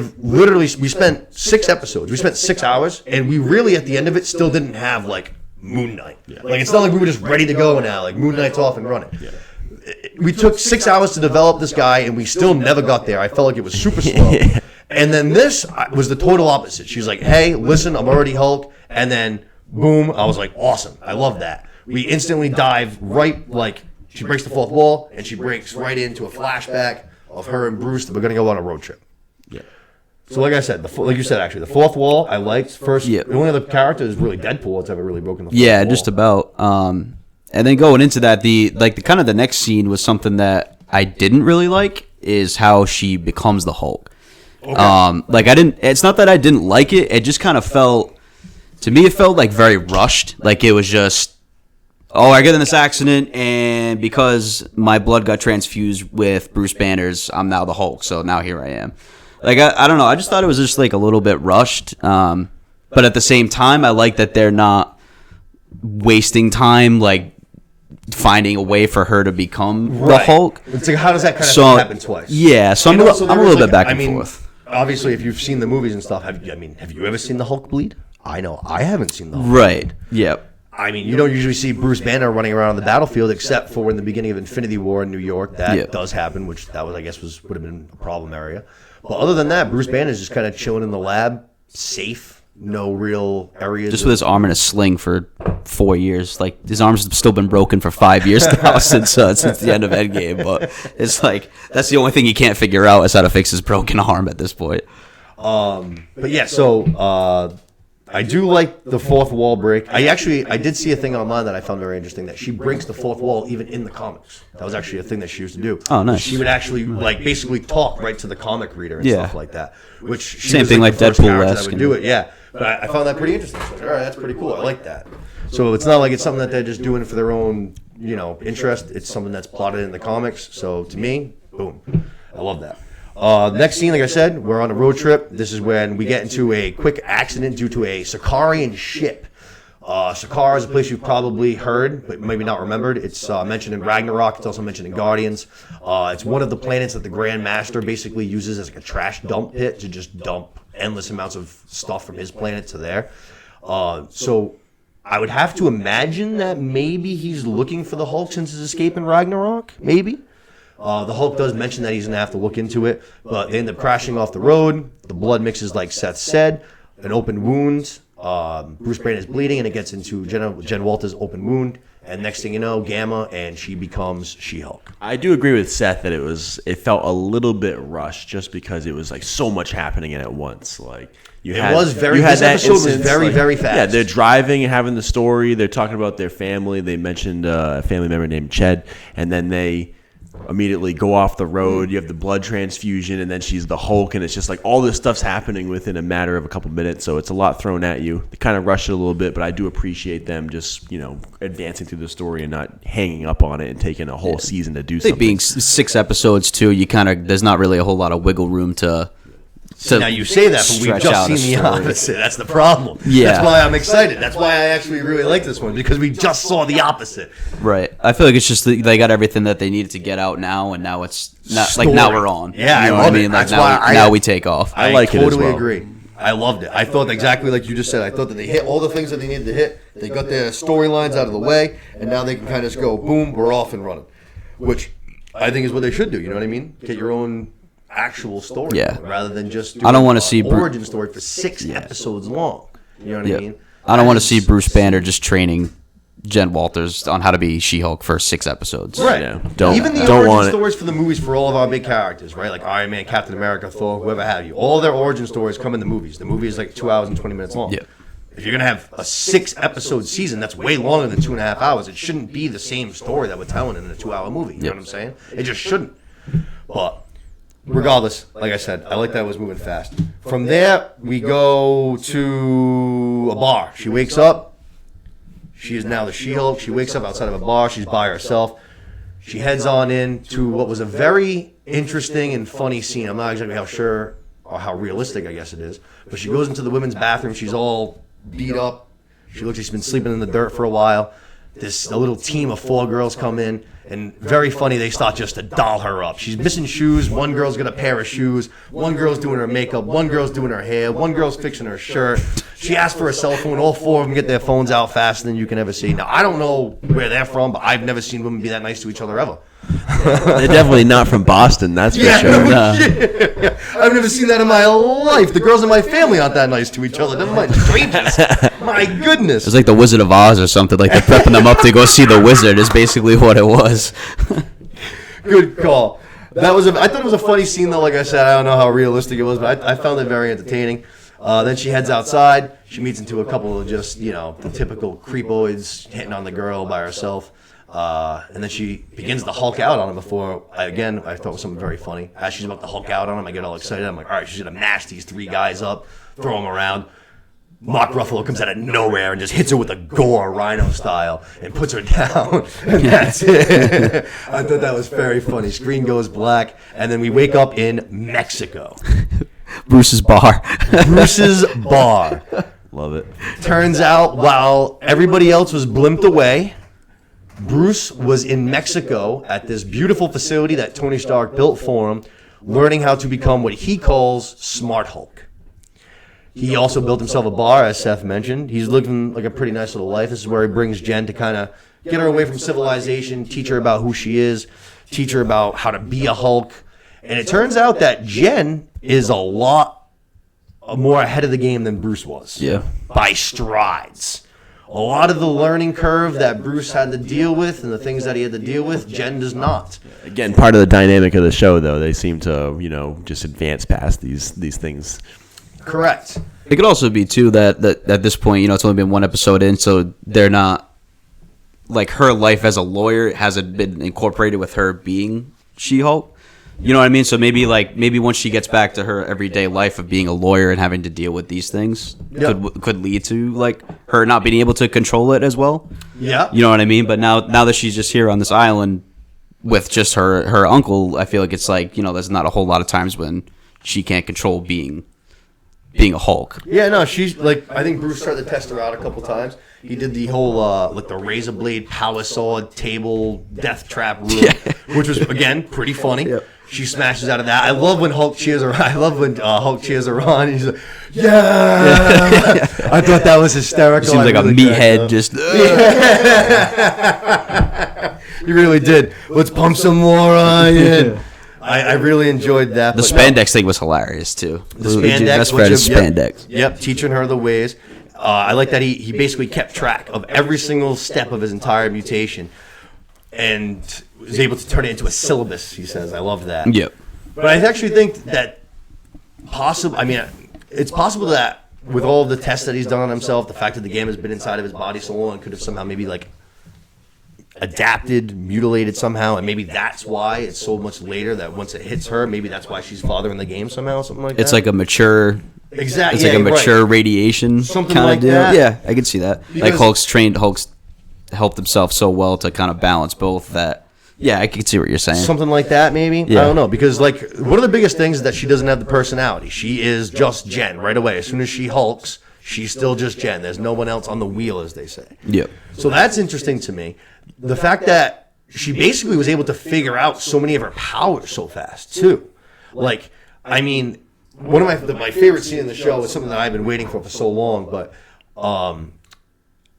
Speaker 1: spent 6 episodes. We spent 6 hours, and we really, at the end of it, still didn't have, like, Moon Knight. Yeah. Like, it's not like we were just ready to go now. Like, Moon Knight's off and running. Yeah. We took 6 hours to develop this guy, and we still never got there. I felt like it was super slow. And then this was the total opposite. She was like, "Hey, listen, I'm already Hulk." And then, boom, I was like, awesome. I love that. We instantly dive right, like, she breaks the fourth wall, and she breaks right into a flashback of her and Bruce that we're going to go on a road trip. Yeah. So like I said, like you said, actually, the fourth wall I liked first. Yeah. The only other character is really Deadpool that's ever really broken the fourth wall.
Speaker 3: Yeah, just about. And then going into that, the kind of the next scene was something that I didn't really like is how she becomes the Hulk. Okay. It's not that I didn't like it. It just kind of felt, to me, it felt like very rushed. Like it was just, I get in this accident, and because my blood got transfused with Bruce Banner's, I'm now the Hulk. So now here I am. Like, I don't know. I just thought it was just, like, a little bit rushed. But at the same time, I like that they're not wasting time, like, finding a way for her to become the Hulk.
Speaker 1: It's like, how does that kind of happen twice?
Speaker 3: Yeah, so I'm a little bit back and forth.
Speaker 1: Obviously, if you've seen the movies and stuff, have you ever seen the Hulk bleed? I know I haven't seen the Hulk
Speaker 3: bleed. Yep.
Speaker 1: I mean, you don't usually see Bruce Banner running around on the battlefield except for in the beginning of Infinity War in New York. That does happen, which that was, I guess, would have been a problem area. But other than that, Bruce Banner is just kind of chilling in the lab, safe, no real areas.
Speaker 3: Just with his arm in a sling for 4 years. Like, his arm's still been broken for 5 years now since the end of Endgame. But it's like, that's the only thing he can't figure out is how to fix his broken arm at this point.
Speaker 1: But yeah, so I do like the fourth wall break. I did see a thing online that I found very interesting that she breaks the fourth wall even in the comics. That was actually a thing that she used to do.
Speaker 3: Oh, nice.
Speaker 1: She would actually basically talk right to the comic reader and stuff like that. Which she
Speaker 3: same
Speaker 1: was
Speaker 3: thing like
Speaker 1: the first
Speaker 3: Deadpool-esque.
Speaker 1: that would do it. Yeah, but I found that pretty interesting. So, all right, that's pretty cool. I like that. So it's not like it's something that they're just doing for their own, interest. It's something that's plotted in the comics. So to me, boom, I love that. Next scene, like I said, we're on a road trip. This is when we get into a quick accident due to a Sakarian ship. Sakar is a place you've probably heard, but maybe not remembered. It's mentioned in Ragnarok. It's also mentioned in Guardians. It's one of the planets that the Grand Master basically uses as like a trash dump pit to just dump endless amounts of stuff from his planet to there. So I would have to imagine that maybe he's looking for the Hulk since his escape in Ragnarok. Maybe. The Hulk does mention that he's going to have to look into it, but they end up crashing off the road. The blood mixes, like Seth said, an open wound. Bruce Banner is bleeding, and it gets into Jen Walter's open wound. And next thing you know, Gamma, and she becomes She-Hulk.
Speaker 2: I do agree with Seth that it felt a little bit rushed, just because it was like so much happening at once. Like this episode was very fast. Yeah, they're driving and having the story. They're talking about their family. They mentioned a family member named Ched, and then they immediately go off the road. You have the blood transfusion, and then she's the Hulk, and it's just like all this stuff's happening within a matter of a couple minutes. So it's a lot thrown at you. They kind of rush it a little bit, but I do appreciate them just advancing through the story and not hanging up on it and taking a whole season to do something.
Speaker 3: I think being 6 episodes too, there's not really a whole lot of wiggle room to.
Speaker 1: Now you say that, but we've just seen the opposite. That's the problem.
Speaker 3: Yeah.
Speaker 1: That's why I'm excited. That's why I actually really like this one, because we just saw the opposite.
Speaker 3: Right. I feel like it's just they got everything that they needed to get out now, and now it's not like now we're on.
Speaker 1: Yeah,
Speaker 3: I
Speaker 1: love it.
Speaker 3: Like now we take off.
Speaker 1: I
Speaker 2: like it as well.
Speaker 1: Totally agree. I loved it. I thought exactly like you just said. I thought that they hit all the things that they needed to hit. They got their storylines out of the way, and now they can kind of just go, boom, we're off and running. Which I think is what they should do. You know what I mean? Get your own actual story, rather than just doing
Speaker 3: I don't want to see
Speaker 1: origin story for 6 episodes long. You know what I mean?
Speaker 3: I don't want to see Bruce Banner just training Jen Walters on how to be She-Hulk for 6 episodes.
Speaker 1: Right.
Speaker 2: Yeah.
Speaker 1: Even the origin stories for the movies for all of our big characters, right? Like Iron Man, Captain America, Thor, whoever have you. All their origin stories come in the movies. The movie is like 2 hours and 20 minutes long.
Speaker 3: Yeah.
Speaker 1: If you're going to have a 6-episode season, that's way longer than 2.5 hours. It shouldn't be the same story that we're telling in a 2-hour movie. You know what I'm saying? It just shouldn't. But regardless, like I said, I like that it was moving fast. From there, we go to a bar. She wakes up. She is now the She-Hulk. She wakes up outside of a bar. She's by herself. She heads on in to what was a very interesting and funny scene. I'm not exactly how sure or how realistic, I guess it is. But she goes into the women's bathroom. She's all beat up. She looks like she's been sleeping in the dirt for a while. A little team of 4 girls come in, and very funny, they start just to doll her up. She's missing shoes. One girl's got a pair of shoes. One girl's doing her makeup. One girl's doing her hair. One girl's fixing her shirt. She asks for a cell phone. All 4 of them get their phones out faster than you can ever see. Now, I don't know where they're from, but I've never seen women be that nice to each other ever.
Speaker 2: They're definitely not from Boston, that's for sure.
Speaker 1: No shit. I've never seen that in my life. The girls in my family aren't that nice to each other. Never mind strangers. My goodness.
Speaker 3: It's like the Wizard of Oz or something. Like they're prepping them up to go see the wizard is basically what it was.
Speaker 1: Good call. I thought it was a funny scene, though. Like I said, I don't know how realistic it was, but I found it very entertaining. Then she heads outside. She meets into a couple of just, the typical creepoids hitting on the girl by herself. And then she begins to Hulk out on him before, I thought it was something very funny. As she's about to Hulk out on him, I get all excited. I'm like, all right, she's going to mash these 3 guys up, throw them around. Mark Ruffalo comes out of nowhere and just hits her with a gore rhino style and puts her down. And that's it. I thought that was very funny. Screen goes black, and then we wake up in Mexico.
Speaker 3: Bruce's bar.
Speaker 1: Bruce's bar.
Speaker 2: Love it.
Speaker 1: Turns out, while everybody else was blimped away, Bruce was in Mexico at this beautiful facility that Tony Stark built for him, learning how to become what he calls Smart Hulk. He also built himself a bar, as Seth mentioned. He's living like a pretty nice little life. This is where he brings Jen to kind of get her away from civilization, teach her about who she is, teach her about how to be a Hulk. And it turns out that Jen is a lot more ahead of the game than Bruce was.
Speaker 3: Yeah.
Speaker 1: By strides. A lot of the learning curve that Bruce had to deal with and the things that he had to deal with, Jen does not.
Speaker 2: Again, part of the dynamic of the show, though, they seem to, just advance past these things.
Speaker 1: Correct.
Speaker 3: It could also be, too, that at this point, it's only been 1 episode in, so they're not, like, her life as a lawyer hasn't been incorporated with her being She-Hulk. You know what I mean? So maybe once she gets back to her everyday life of being a lawyer and having to deal with these things, could lead to like her not being able to control it as well.
Speaker 1: Yeah.
Speaker 3: You know what I mean? But now that she's just here on this island with just her uncle, I feel like it's like, you know, there's not a whole lot of times when she can't control being a Hulk.
Speaker 1: Yeah, no, she's like, I think Bruce tried to test her out a couple times. He did the whole like the razor blade power sword table death trap rule, which was again pretty funny. Yep. She smashes out of that. I love when Hulk cheers her. I love when Hulk cheers her on. He's like, yeah. I thought that was hysterical.
Speaker 3: Seems like really a meathead just.
Speaker 1: He really did. Let's pump some more on you. I really enjoyed that.
Speaker 3: The spandex thing was hilarious too.
Speaker 1: The spandex.
Speaker 3: Best friend is spandex.
Speaker 1: Yep, teaching her the ways. I like that he basically kept track of every single step of his entire mutation and was able to turn it into a syllabus, he says. I love that.
Speaker 3: Yep.
Speaker 1: But I actually think that it's possible that with all of the tests that he's done on himself, the fact that the game has been inside of his body so long, could have somehow maybe like adapted, mutilated somehow, and maybe that's why it's so much later that once it hits her, maybe that's why she's fathering the game somehow, something like that.
Speaker 3: It's like a mature...
Speaker 1: Exactly.
Speaker 3: It's like a mature radiation
Speaker 1: something
Speaker 3: kind
Speaker 1: like
Speaker 3: of deal.
Speaker 1: that.
Speaker 3: Yeah, I can see that. Because like Hulk's helped himself so well to kind of balance both that. Yeah, I can see what you're saying.
Speaker 1: Something like that, maybe.
Speaker 3: Yeah.
Speaker 1: I don't know, because like one of the biggest things is that she doesn't have the personality. She is just Jen right away. As soon as she hulks, she's still just Jen. There's no one else on the wheel, as they say.
Speaker 3: Yep.
Speaker 1: So that's interesting to me. The fact that she basically was able to figure out so many of her powers so fast too. Like, I mean. One of my favorite scene in the show is something that I've been waiting for so long, but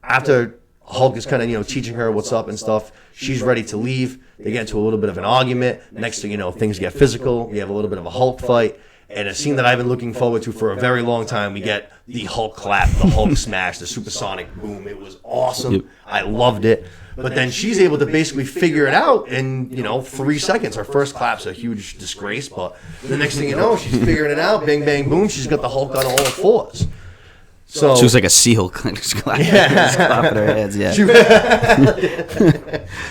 Speaker 1: after Hulk is kind of teaching her what's up and stuff, she's ready to leave. They get into a little bit of an argument. Next thing you know, things get physical. We have a little bit of a Hulk fight, and a scene that I've been looking forward to for a very long time. We get the Hulk clap, the Hulk smash, the supersonic boom. It was awesome. Yep. I loved it. But then she's able to basically figure it out in, 3 seconds. Her first clap's a huge disgrace, but the next thing you know, she's figuring it out. Bang, bang, boom. She's got the Hulk on all fours. So
Speaker 3: she was like a seal just clapping her hands. Yeah.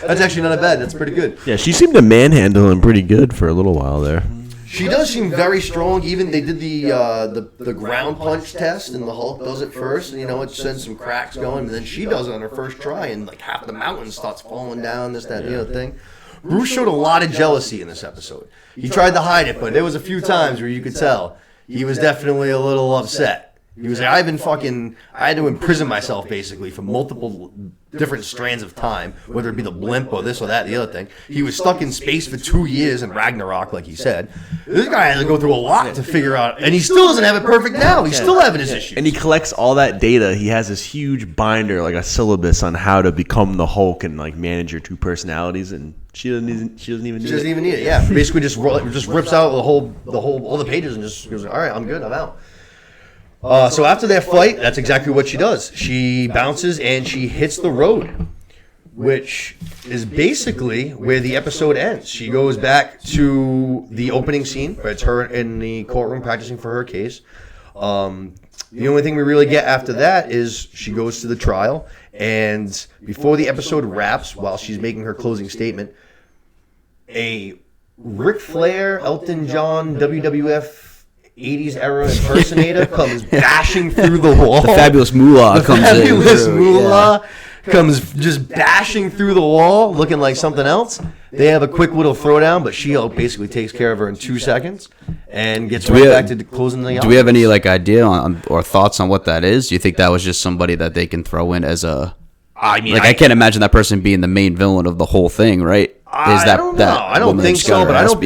Speaker 1: That's actually not bad. That's pretty good.
Speaker 2: Yeah, she seemed to manhandle him pretty good for a little while there.
Speaker 1: She does seem very strong. Even they did the ground punch test, and the Hulk does it first, and it sends some cracks going. And then she does it on her first try, and like half the mountain starts falling down. This, that, the other thing. Bruce showed a lot of jealousy in this episode. He tried to hide it, but there was a few times where you could tell he was definitely a little upset. He was like, I had to imprison myself basically for multiple different strands of time, whether it be the blimp or this or that, the other thing. He was stuck in space for 2 years in Ragnarok, like he said. This guy had to go through a lot to figure out, and he still doesn't have it perfect now. He's still having his issues.
Speaker 2: And he collects all that data. He has this huge binder, like a syllabus on how to become the Hulk and like manage your two personalities, and she doesn't even need it.
Speaker 1: Yeah, basically just rips out all the pages and just goes, all right, I'm good, I'm out. So after their fight, that's exactly what she does. She bounces and she hits the road, which is basically where the episode ends. She goes back to the opening scene, where it's her in the courtroom practicing for her case. The only thing we really get after that is she goes to the trial, and before the episode wraps, while she's making her closing statement, a Ric Flair, Elton John, WWF 80s era impersonator comes bashing through the wall.
Speaker 3: The fabulous Moolah comes in. The fabulous
Speaker 1: Moolah comes just bashing through the wall, looking like something else. They have a quick little throwdown, but She-Hulk basically takes care of her in 2 seconds and gets back to closing the
Speaker 3: audience. Do we have any idea on or thoughts on what that is? Do you think that was just somebody that they can throw in as a... I can't imagine that person being the main villain of the whole thing, right?
Speaker 1: I don't know. I don't think so, but I also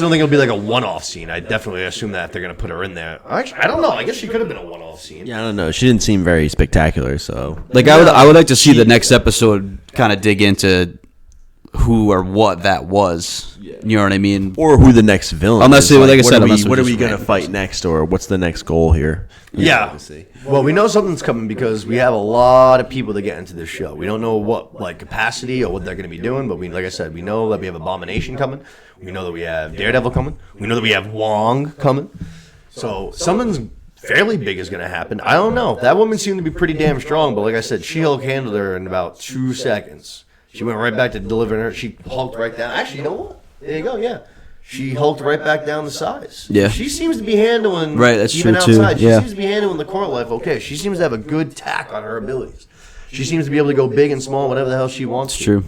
Speaker 1: don't think it'll be like a one-off scene. I definitely assume that they're going to put her in there. Actually, I don't know. I guess she could have been a one-off scene.
Speaker 2: Yeah, I don't know. She didn't seem very spectacular, so...
Speaker 3: I would like to see the next episode kind of dig into who or what that was. You know what I mean?
Speaker 2: Or who the next villain
Speaker 3: is. Like I said,
Speaker 2: what are we going to fight next, or what's the next goal here?
Speaker 1: Yeah. Well, we know something's coming because we have a lot of people that get into this show. We don't know what capacity or what they're going to be doing, but like I said, we know that we have Abomination coming. We know that we have Daredevil coming. We know that we have Wong coming. So something's fairly big is going to happen. I don't know. That woman seemed to be pretty damn strong, but like I said, She-Hulk handled her in about 2 seconds. She went right back to delivering her. She hulked right down. Actually, you know what? There you go, yeah. she hulked right back down to size.
Speaker 3: Yeah.
Speaker 1: She seems to be handling,
Speaker 3: right, that's
Speaker 1: even
Speaker 3: true
Speaker 1: outside,
Speaker 3: too. Yeah.
Speaker 1: she seems to be handling the court life okay. She seems to have a good tack on her abilities. She seems to be able to go big and small, whatever the hell she wants to.
Speaker 3: True.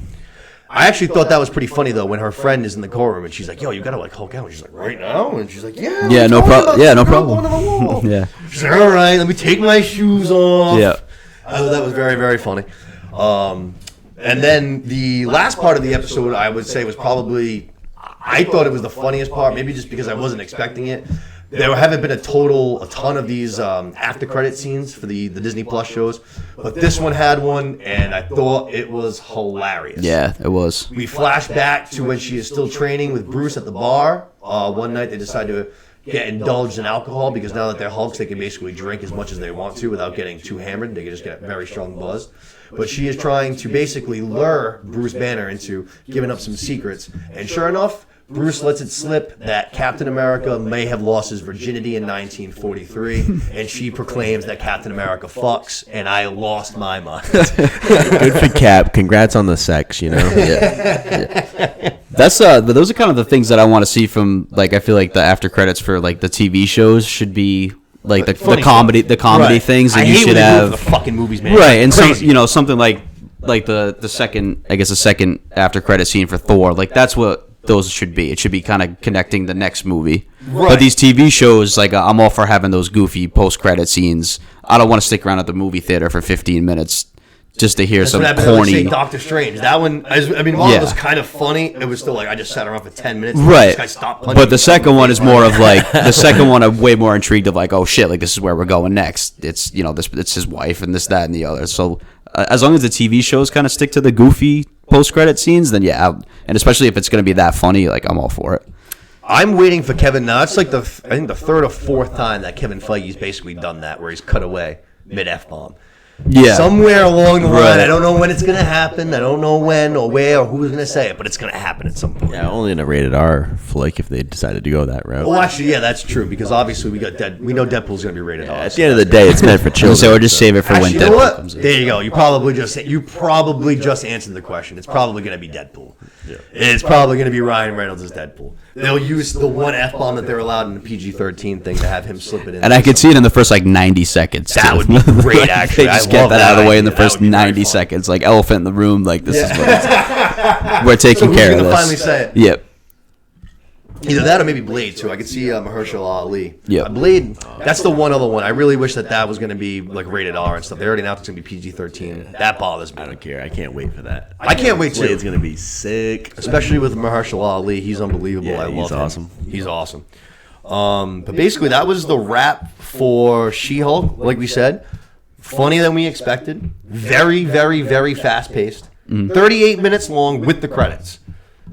Speaker 1: I actually thought that was pretty funny though when her friend is in the courtroom and she's like, "Yo, you gotta like Hulk out." And she's like, "Right now?" And she's like, "Yeah,
Speaker 3: no problem. Yeah, no problem."
Speaker 1: Going to the wall.
Speaker 3: Yeah.
Speaker 1: She's like, "All right, let me take my shoes off."
Speaker 3: Yeah.
Speaker 1: I thought that was very, very funny. And then the last part of the episode, I would say, was probably, I thought it was the funniest part, maybe just because I wasn't expecting it. There haven't been a ton of these after credit scenes for the Disney Plus shows, but this one had one, and I thought it was hilarious.
Speaker 3: Yeah, it was.
Speaker 1: We flash back to when she is still training with Bruce at the bar. One night they decide to get indulged in alcohol because now that they're Hulks, they can basically drink as much as they want to without getting too hammered. They can just get very strong buzzed. But she is trying to basically lure Bruce Banner into giving up some secrets. And sure enough, Bruce lets it slip that Captain America may have lost his virginity in 1943, and she proclaims that Captain America fucks, and I lost my mind.
Speaker 2: Good for Cap. Congrats on the sex, you know.
Speaker 3: Yeah. That's those are kind of the things that I want to see from, like, I feel like the after credits for like the TV shows should be like the comedy
Speaker 1: right.
Speaker 3: things that
Speaker 1: I
Speaker 3: you
Speaker 1: hate
Speaker 3: should
Speaker 1: when they
Speaker 3: have
Speaker 1: do the fucking movies, man.
Speaker 3: right, and some,
Speaker 1: Crazy.
Speaker 3: you know, something like the second, I guess, the second after credit scene for Thor, like that's what those should be. It should be kind of connecting the next movie.
Speaker 1: Right.
Speaker 3: But these TV shows, like, I'm all for having those goofy post-credit scenes. I don't want to stick around at the movie theater for 15 minutes just to hear
Speaker 1: That's
Speaker 3: some
Speaker 1: what happened
Speaker 3: corny.
Speaker 1: to Doctor Strange. That one, I mean, while
Speaker 3: Yeah.
Speaker 1: it was kind of funny, it was still like I just sat around for 10 minutes.
Speaker 3: Right.
Speaker 1: This guy stopped punching
Speaker 3: But the
Speaker 1: me.
Speaker 3: second one is more of like, the second one I'm way more intrigued of like, oh shit, like this is where we're going next. It's, you know, this, it's his wife and this, that, and the other. So as long as the TV shows kind of stick to the goofy post-credit scenes, then yeah, and especially if it's going to be that funny, like I'm all for it.
Speaker 1: I'm waiting for Kevin. Now it's like I think the third or fourth time that Kevin Feige's basically done that, where he's cut away mid F-bomb.
Speaker 3: Yeah.
Speaker 1: Somewhere along the line,
Speaker 3: Right.
Speaker 1: I don't know when it's going to happen. I don't know when or where or who's going to say it, but it's going to happen at some point.
Speaker 2: Yeah, only in a rated R flick if they decided to go that route.
Speaker 1: Well, actually, yeah, that's true because obviously we know Deadpool's going to be rated R.
Speaker 2: At the end of the day, it's meant for children.
Speaker 3: So or just save it for
Speaker 1: Actually,
Speaker 3: when
Speaker 1: you know
Speaker 3: Deadpool
Speaker 1: what?
Speaker 3: comes in.
Speaker 1: There you go. You probably just answered the question. It's probably going to be Deadpool. Yeah. It's probably going to be Ryan Reynolds as Deadpool. They'll use the one F-bomb that they're allowed in the PG-13 thing to have him slip it in.
Speaker 3: And I could see it in the first like 90 seconds.
Speaker 1: That
Speaker 3: too.
Speaker 1: would be great, actually.
Speaker 3: They just
Speaker 1: I
Speaker 3: get
Speaker 1: love
Speaker 3: that out of the way in the
Speaker 1: idea. That
Speaker 3: first
Speaker 1: would be very
Speaker 3: 90
Speaker 1: fun.
Speaker 3: seconds. Like elephant in the room. Like this is what it's, we're taking
Speaker 1: who's
Speaker 3: care of
Speaker 1: gonna
Speaker 3: this.
Speaker 1: finally say it?
Speaker 3: Yep.
Speaker 1: Either that or maybe Blade, too. I could see Mahershala Ali.
Speaker 3: Yeah.
Speaker 1: Blade, that's the one other one. I really wish that was going to be like rated R and stuff. They already announced it's going to be PG-13. That bothers me.
Speaker 2: I don't care. I can't wait for that.
Speaker 1: I can't wait, too.
Speaker 2: Blade's going to be sick.
Speaker 1: Especially with Mahershala Ali. He's unbelievable.
Speaker 2: Yeah,
Speaker 1: I love
Speaker 2: he's
Speaker 1: him.
Speaker 2: awesome.
Speaker 1: He's awesome. But basically, that was the wrap for She-Hulk, like we said. Funnier than we expected. Very, very, very fast-paced. 38 minutes long with the credits.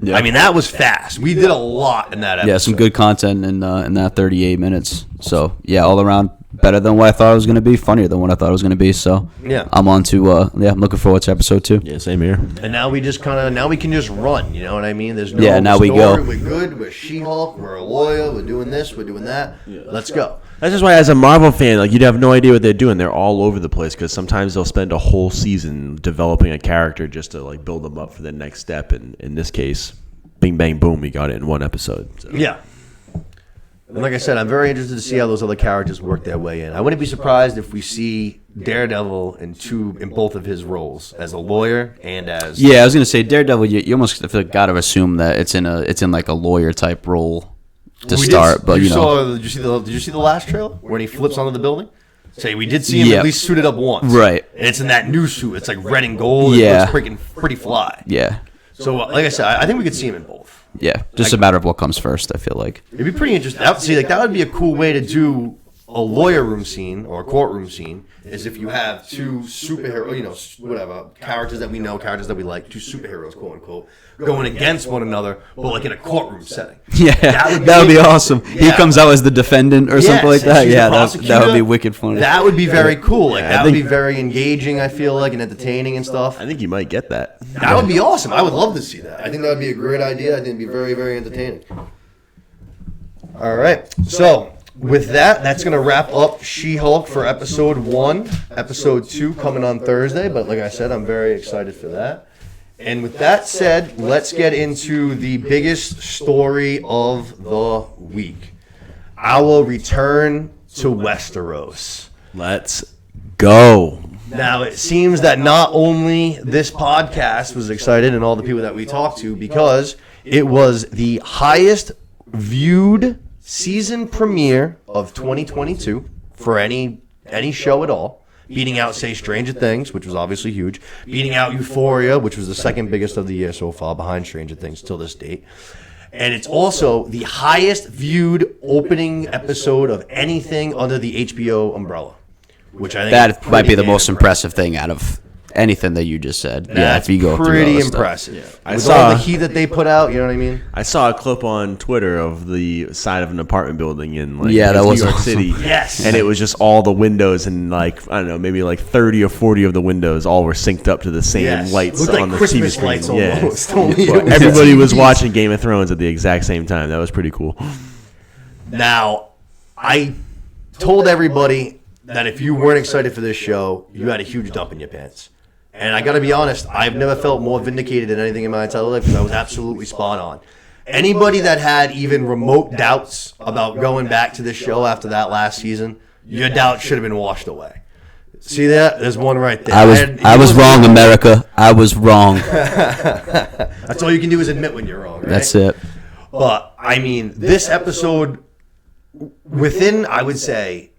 Speaker 3: Yeah.
Speaker 1: I mean, that was fast. We did a lot in that episode.
Speaker 3: Yeah, some good content in that 38 minutes. So yeah, all around better than what I thought it was going to be. Funnier than what I thought it was going to be. So
Speaker 1: Yeah.
Speaker 3: I'm on to I'm looking forward to episode 2.
Speaker 2: Yeah, same here.
Speaker 1: And now we just we can just run, you know what I mean? There's no
Speaker 3: Yeah, now we
Speaker 1: story.
Speaker 3: go.
Speaker 1: We're good. We're She-Hulk. We're a lawyer. We're doing this. We're doing that. Let's go.
Speaker 2: That's just why, as a Marvel fan, like you'd have no idea what they're doing. They're all over the place because sometimes they'll spend a whole season developing a character just to like build them up for the next step. And in this case, bing bang boom, we got it in one episode. So.
Speaker 1: Yeah. And like I said, I'm very interested to see how those other characters work their way in. I wouldn't be surprised if we see Daredevil in both of his roles as a lawyer and as
Speaker 3: Yeah, I was going to say Daredevil. You almost got to assume that it's in like a lawyer type role to start. But you know,
Speaker 1: did you see the last trailer when he flips onto the building? Say we did see him
Speaker 3: Yep.
Speaker 1: at least suited up once,
Speaker 3: Right.
Speaker 1: And it's in that new suit. It's like red and gold.
Speaker 3: Yeah.
Speaker 1: It looks pretty fly.
Speaker 3: yeah,
Speaker 1: So like I said, I think we could see him in both.
Speaker 3: yeah. Just a matter of what comes first. I feel like.
Speaker 1: It'd be pretty interesting. That would be a cool way to do a lawyer room scene or a courtroom scene. Is if you have two superhero, whatever characters that we know, characters that we like, two superheroes, quote unquote, going against one another, but like in a courtroom setting.
Speaker 3: Yeah, that would be awesome. He
Speaker 1: Yeah.
Speaker 3: comes out as the defendant or something like
Speaker 1: Yes, and
Speaker 3: that.
Speaker 1: she's the
Speaker 3: Yeah, that
Speaker 1: prosecutor.
Speaker 3: would be wicked funny.
Speaker 1: That would be very cool. Like
Speaker 2: Yeah, I
Speaker 1: that would be
Speaker 2: think-
Speaker 1: very engaging. I feel like and entertaining and stuff.
Speaker 2: I think you might get that.
Speaker 1: That would be awesome. I would love to see that. I think that would be a great idea. I think it'd be very, very entertaining. All right. So with that, that's going to wrap up She-Hulk for episode 1. Episode 2 coming on Thursday. But like I said, I'm very excited for that. And with that said, let's get into the biggest story of the week. Our return to Westeros.
Speaker 2: Let's go.
Speaker 1: Now, it seems that not only this podcast was excited and all the people that we talked to, because it was the highest viewed season premiere of 2022 for any show at all, beating out, say, Stranger Things, which was obviously huge, beating out Euphoria, which was the second biggest of the year so far, behind Stranger Things till this date. And it's also the highest viewed opening episode of anything under the HBO umbrella, which I think
Speaker 3: that might be the most impressive thing out of anything that you just said.
Speaker 1: That's
Speaker 3: if you go
Speaker 1: pretty
Speaker 3: through all
Speaker 1: impressive.
Speaker 3: stuff.
Speaker 2: I
Speaker 1: With
Speaker 2: saw
Speaker 1: all the heat that they put out, you know what I mean?
Speaker 2: I saw a clip on Twitter of the side of an apartment building in that
Speaker 3: was
Speaker 2: New York
Speaker 3: awesome.
Speaker 2: City.
Speaker 1: Yes.
Speaker 2: And it was just all the windows and I don't know, maybe 30 or 40 of the windows all were synced up to the same lights
Speaker 1: Looked like
Speaker 2: on the
Speaker 1: Christmas
Speaker 2: TV screen.
Speaker 1: lights almost. Only
Speaker 2: But
Speaker 1: it was
Speaker 2: everybody was
Speaker 1: TVs.
Speaker 2: watching Game of Thrones at the exact same time. That was pretty cool.
Speaker 1: Now, I told everybody that if you weren't excited for this show, you had a huge dump in your pants. And I got to be honest, I've never felt more vindicated than anything in my entire life because I was absolutely spot on. Anybody that had even remote doubts about going back to this show after that last season, your doubt should have been washed away. See that? There's one right there.
Speaker 3: I was wrong, America. I was wrong.
Speaker 1: That's all you can do is admit when you're wrong, right?
Speaker 3: That's it.
Speaker 1: But, I mean, this episode, within, I would say,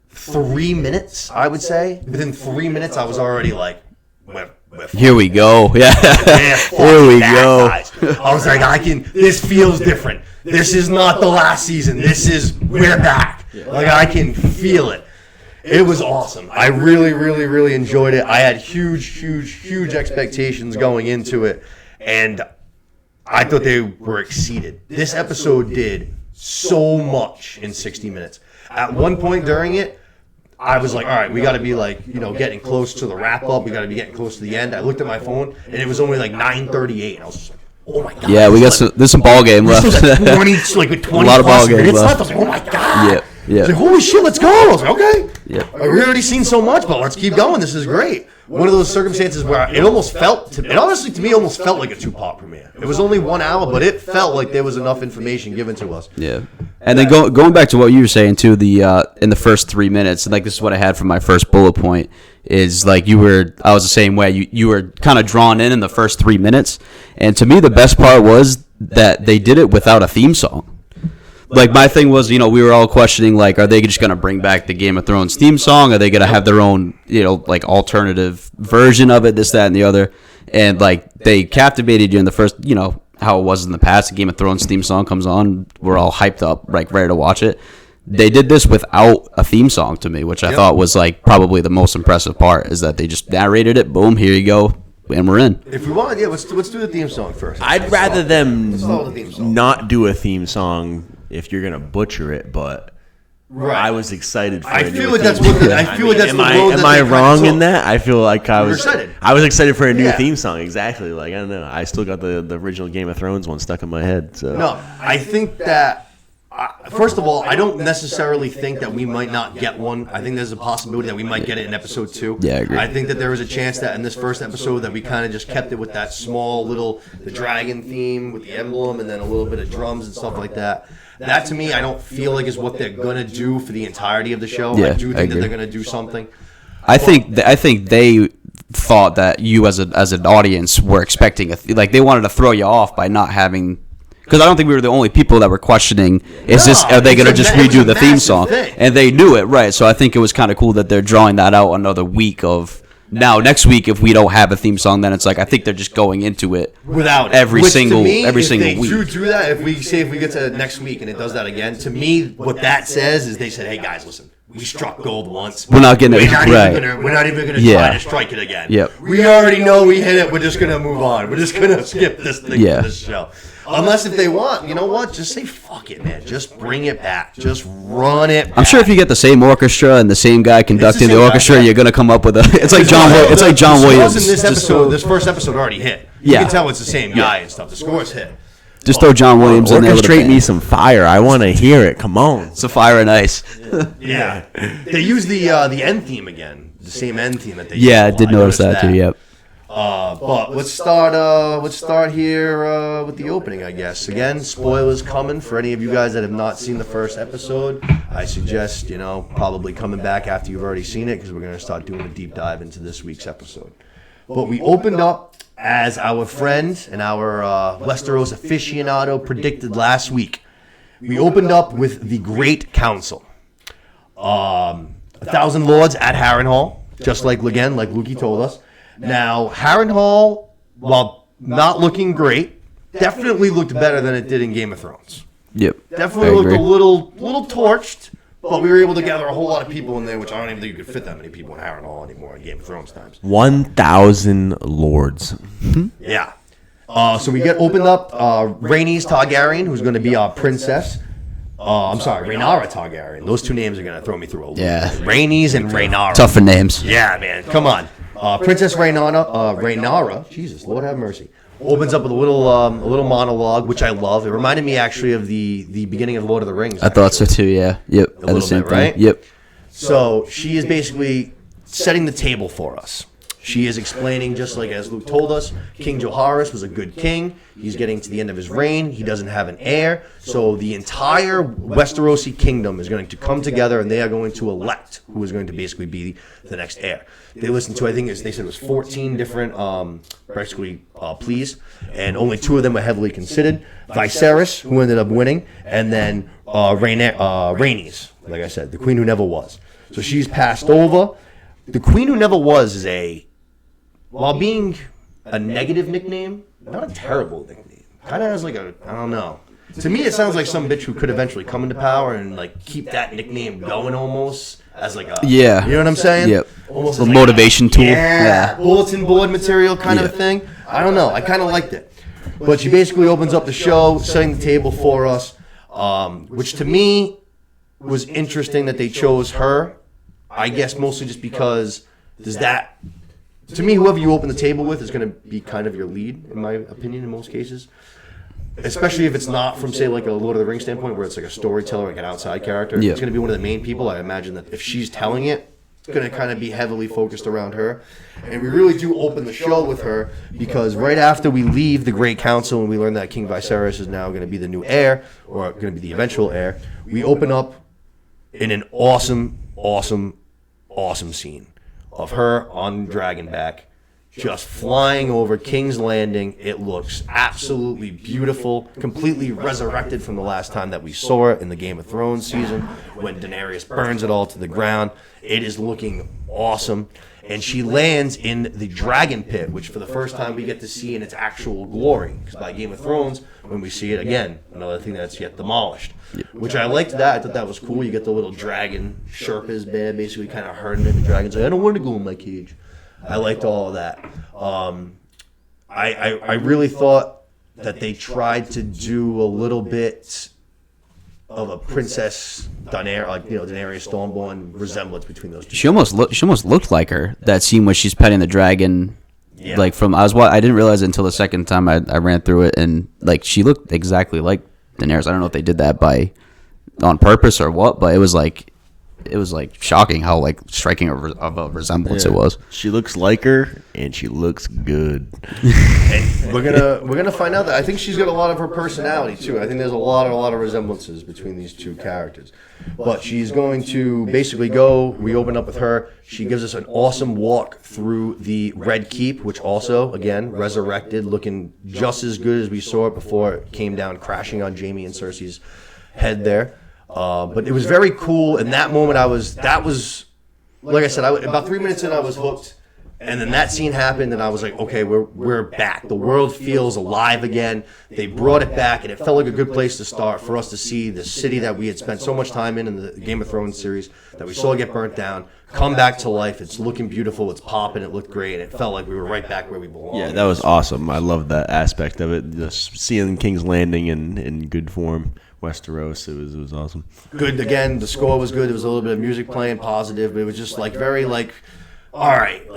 Speaker 1: 3 minutes, within 3 minutes, I was already like,
Speaker 3: Here we go. Yeah. Here we go.
Speaker 1: I was like, this feels different. This is not the last season. We're back. Like, I can feel it. It was awesome. I really, really, really enjoyed it. I had huge expectations going into it, and I thought they were exceeded. This episode did so much in 60 minutes. At one point during it, I was like, all right, we got to be getting close to the wrap up. We got to be getting close to the end. I looked at my phone, and it was only 9:38. And I was just like, oh my god.
Speaker 3: Yeah, there's some ball game left.
Speaker 1: This was 20
Speaker 3: a lot of ball game left.
Speaker 1: I was like, oh my god.
Speaker 3: Yeah.
Speaker 1: I was like, holy shit, let's go. I was like, okay.
Speaker 3: Yeah.
Speaker 1: We already seen so much, but let's keep going. This is great. One of those circumstances where it honestly to me almost felt like a two-part premiere. It was only 1 hour, but it felt like there was enough information given to us.
Speaker 3: Yeah. And then going back to what you were saying too, in the first 3 minutes, and this is what I had for my first bullet point, is I was the same way. You were kind of drawn in the first 3 minutes, and to me the best part was that they did it without a theme song. My thing was, we were all questioning, are they just going to bring back the Game of Thrones theme song? Are they going to have their own, alternative version of it, this, that, and the other? And, they captivated you in the first, how it was in the past. The Game of Thrones theme song comes on. We're all hyped up, ready to watch it. They did this without a theme song to me, which I thought was, probably the most impressive part, is that they just narrated it. Boom, here you go. And we're in.
Speaker 1: If we want, let's do the theme song first.
Speaker 2: I'd rather them
Speaker 1: start with the theme song.
Speaker 2: not do a theme song if you're going to butcher it, but
Speaker 1: Right.
Speaker 2: I was excited for
Speaker 1: I
Speaker 2: a
Speaker 1: feel
Speaker 2: new
Speaker 1: like that's
Speaker 2: theme
Speaker 1: what
Speaker 2: song.
Speaker 1: the- I feel like that's
Speaker 2: am
Speaker 1: the
Speaker 2: I,
Speaker 1: road
Speaker 2: am
Speaker 1: that
Speaker 2: I
Speaker 1: they kinda
Speaker 2: wrong in
Speaker 1: took.
Speaker 2: that? I feel like I was
Speaker 1: excited.
Speaker 2: I was excited for a new
Speaker 1: Yeah.
Speaker 2: theme song, exactly. I don't know. I still got the original Game of Thrones one stuck in my head. So
Speaker 1: No, I think that, first of all, I don't necessarily think that we might not get one. I think there's a possibility that we might get it in episode 2.
Speaker 3: Yeah, I agree.
Speaker 1: I think that there was a chance that in this first episode that we kind of just kept it with that small the dragon theme with the emblem and then a little bit of drums and stuff like that. That to me, I don't feel like is what they're going to do for the entirety of the show.
Speaker 3: Yeah,
Speaker 1: I do
Speaker 3: I
Speaker 1: think that
Speaker 3: agree.
Speaker 1: they're going to do something.
Speaker 3: I think they thought that you as an audience were expecting they wanted to throw you off by not having, because I don't think we were the only people that were questioning, are they going to just redo the theme song?
Speaker 1: thing.
Speaker 3: And they knew it, right? So I think it was kind of cool that they're drawing that out another week of. Now next week, if we don't have a theme song, then it's I think they're just going into it
Speaker 1: Without it.
Speaker 3: every
Speaker 1: Which,
Speaker 3: single
Speaker 1: to me,
Speaker 3: every
Speaker 1: if
Speaker 3: single
Speaker 1: they
Speaker 3: week.
Speaker 1: do that, if we get to next week and it does that again, to me, what that says is they said, "Hey guys, listen, we struck gold once.
Speaker 3: We're not getting it right.
Speaker 1: We're not even gonna
Speaker 3: Yeah.
Speaker 1: try to strike it again.
Speaker 3: Yep.
Speaker 1: We already know we hit it. We're just gonna move on. We're just gonna skip this thing
Speaker 3: Yeah.
Speaker 1: for this show." Unless if they want, you know what? Just say fuck it, man. Just bring it back. Just run it back.
Speaker 3: I'm sure if you get the same orchestra and the same guy conducting the
Speaker 1: same guy,
Speaker 3: orchestra,
Speaker 1: yeah.
Speaker 3: you're gonna come up with a. It's like John
Speaker 1: The
Speaker 3: Williams.
Speaker 1: scores in this
Speaker 3: Just
Speaker 1: episode, this first episode already hit.
Speaker 3: Yeah.
Speaker 1: You can tell it's the same guy and stuff. The scores hit.
Speaker 3: Just throw John Williams in there with a
Speaker 2: orchestrate
Speaker 3: band.
Speaker 2: me some fire. I want to hear it. Come on.
Speaker 3: It's a fire and ice.
Speaker 1: Yeah, they use the end theme again, the same end theme that they.
Speaker 3: Yeah, I
Speaker 1: used.
Speaker 3: did notice that too. Yep.
Speaker 1: But let's start here with the opening, I guess. Again, spoilers coming for any of you guys that have not seen the first episode. I suggest, probably coming back after you've already seen it, because we're going to start doing a deep dive into this week's episode. But we opened up, as our friend and our Westeros aficionado predicted last week. We opened up with the Great Council. 1,000 lords at Harrenhal, just like Lukey told us. Now, Harrenhal, while not looking great, definitely looked better than it did in Game of Thrones.
Speaker 3: Yep.
Speaker 1: Definitely looked a little torched, but we were able to gather a whole lot of people in there, which I don't even think you could fit that many people in Harrenhal anymore in Game of Thrones times.
Speaker 2: 1,000 lords.
Speaker 1: Yeah. So we get opened up, Rhaenys Targaryen, who's going to be our princess. Rhaenyra Targaryen. Those two names are going to throw me through a loop.
Speaker 3: Yeah.
Speaker 1: Rhaenys and Rhaenyra.
Speaker 3: Tougher names.
Speaker 1: Yeah, man. Come on. Princess Rhaenyra, Jesus, Lord have mercy, opens up with a little monologue, which I love. It reminded me actually of the beginning of Lord of the Rings.
Speaker 3: I thought so too, yeah. Yep.
Speaker 1: A little bit, right?
Speaker 3: Yep.
Speaker 1: So she is basically setting the table for us. She is explaining, just like as Luke told us, King Jaehaerys was a good king. He's getting to the end of his reign. He doesn't have an heir. So the entire Westerosi kingdom is going to come together, and they are going to elect who is going to basically be the next heir. They listened to, I think they said it was 14 different pleas, and only 2 of them were heavily considered. Viserys, who ended up winning, and then Rhaenys, like I said, the queen who never was. So she's passed over. The queen who never was is while being a negative nickname, not a terrible nickname. Kind of has I don't know. To me, it sounds like some bitch who could eventually come into power and keep that nickname going almost as
Speaker 3: yeah.
Speaker 1: You know what I'm saying?
Speaker 3: Yep.
Speaker 1: Almost
Speaker 3: a
Speaker 1: as
Speaker 3: motivation tool.
Speaker 1: Yeah. Bulletin board material kind of a thing. I don't know. I kind of liked it. But she basically opens up the show, setting the table for us, which to me was interesting that they chose her. I guess mostly just because to me, whoever you open the table with is going to be kind of your lead, in my opinion, in most cases. Especially if it's not from, say, a Lord of the Rings standpoint, where it's a storyteller, an outside character.
Speaker 3: Yeah.
Speaker 1: It's going to be one of the main people. I imagine that if she's telling it, it's going to kind of be heavily focused around her. And we really do open the show with her, because right after we leave the Great Council and we learn that King Viserys is now going to be the new heir, or going to be the eventual heir, we open up in an awesome scene of her on Dragonback, just flying over King's Landing. It looks absolutely beautiful, completely resurrected from the last time that we saw it in the Game of Thrones season, when Daenerys burns it all to the ground. It is looking awesome. And she lands in the Dragon Pit, which for the first time we get to see in its actual glory. Because by Game of Thrones, when we see it again, another thing that's yet demolished. Which I liked that. I thought that was cool. You get the little dragon Sherpas there, basically kind of herding it. The dragon's like, I don't want to go in my cage. I liked all of that. I really thought that they tried to do a little bit of a Princess Daenerys, Daenerys Stormborn resemblance between those two.
Speaker 3: She almost looked like her. That scene where she's petting the dragon.
Speaker 1: Yeah.
Speaker 3: I didn't realize it until the second time I ran through it, and she looked exactly like Daenerys. I don't know if they did that on purpose or what, but it was shocking how striking of a resemblance it was.
Speaker 2: She looks like her, and she looks good.
Speaker 1: And we're gonna find out that I think she's got a lot of her personality too. I think there's a lot of resemblances between these two characters. But she's going to basically go. We open up with her. She gives us an awesome walk through the Red Keep, which also, again, resurrected, looking just as good as we saw it before it came down crashing on Jaime and Cersei's head there. But it was very cool. In that moment, that was like I said, about 3 minutes in, I was hooked. And then that scene happened, and I was like, okay, we're back. The world feels alive again. They brought it back, and it felt like a good place to start for us to see the city that we had spent so much time in the Game of Thrones series, that we saw get burnt down, come back to life. It's looking beautiful. It's popping. It looked great, and it felt like we were right back where we belong.
Speaker 2: Yeah, that was awesome. I love that aspect of it. Just seeing King's Landing in good form. Westeros, it was awesome.
Speaker 1: Good again. The score was good. There was a little bit of music playing, positive, but it was just very all right,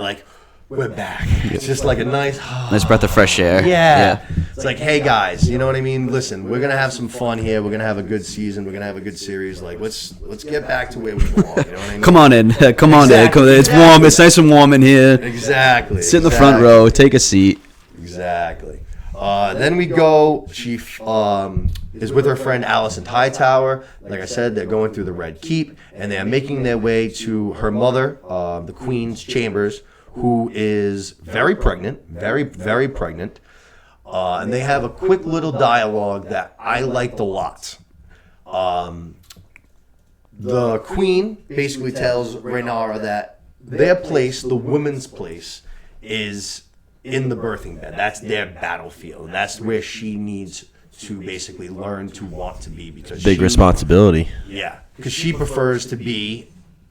Speaker 1: we're back. It's just like a nice
Speaker 3: breath of fresh air.
Speaker 1: Yeah. It's like, hey guys, you know what I mean? Listen, we're gonna have some fun here. We're gonna have a good season. We're gonna have a good series. Like, let's get back to where we belong. You know what I mean?
Speaker 3: Come on in. Come on in. It's warm. It's nice and warm in here.
Speaker 1: Exactly.
Speaker 3: Sit in the front row. Take a seat.
Speaker 1: Exactly. Then we go. She is with her friend Allison Hightower. Like I said, they're going through the Red Keep, and they're making their way to her mother, the Queen's chambers, who is very pregnant, very, very pregnant. And they have a quick little dialogue that I liked a lot. The Queen basically tells Rhaenyra that their place, the woman's place, is in the birthing bed. That's their battlefield. That's where she needs to basically learn to want to be, because
Speaker 2: Big responsibility.
Speaker 1: Yeah, because she prefers to be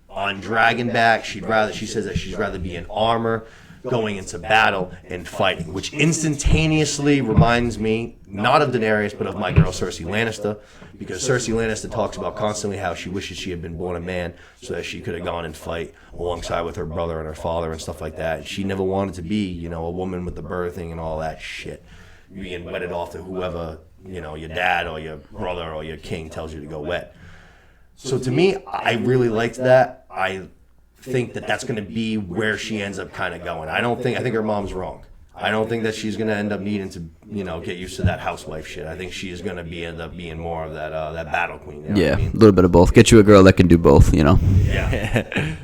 Speaker 1: on Dragonback. She says that she'd rather be in armor, going into battle and fighting, which instantaneously reminds me not of Daenerys but of my girl Cersei Lannister, because Cersei Lannister talks about constantly how she wishes she had been born a man so that she could have gone and fight alongside with her brother and her father and stuff like that. She never wanted to be, you know, a woman with the birthing and all that shit, being wedded off to whoever, you know, your dad or your brother or your king tells you to go wed. So to me, I really liked that. I think that that's going to be where she ends up kind of going. I think her mom's wrong. I don't think that she's going to end up needing to, you know, get used to that housewife shit. I think she is going to end up being more of that that battle queen. You know what I mean?
Speaker 3: A little bit of both. Get you a girl that can do both, you know.
Speaker 1: Yeah.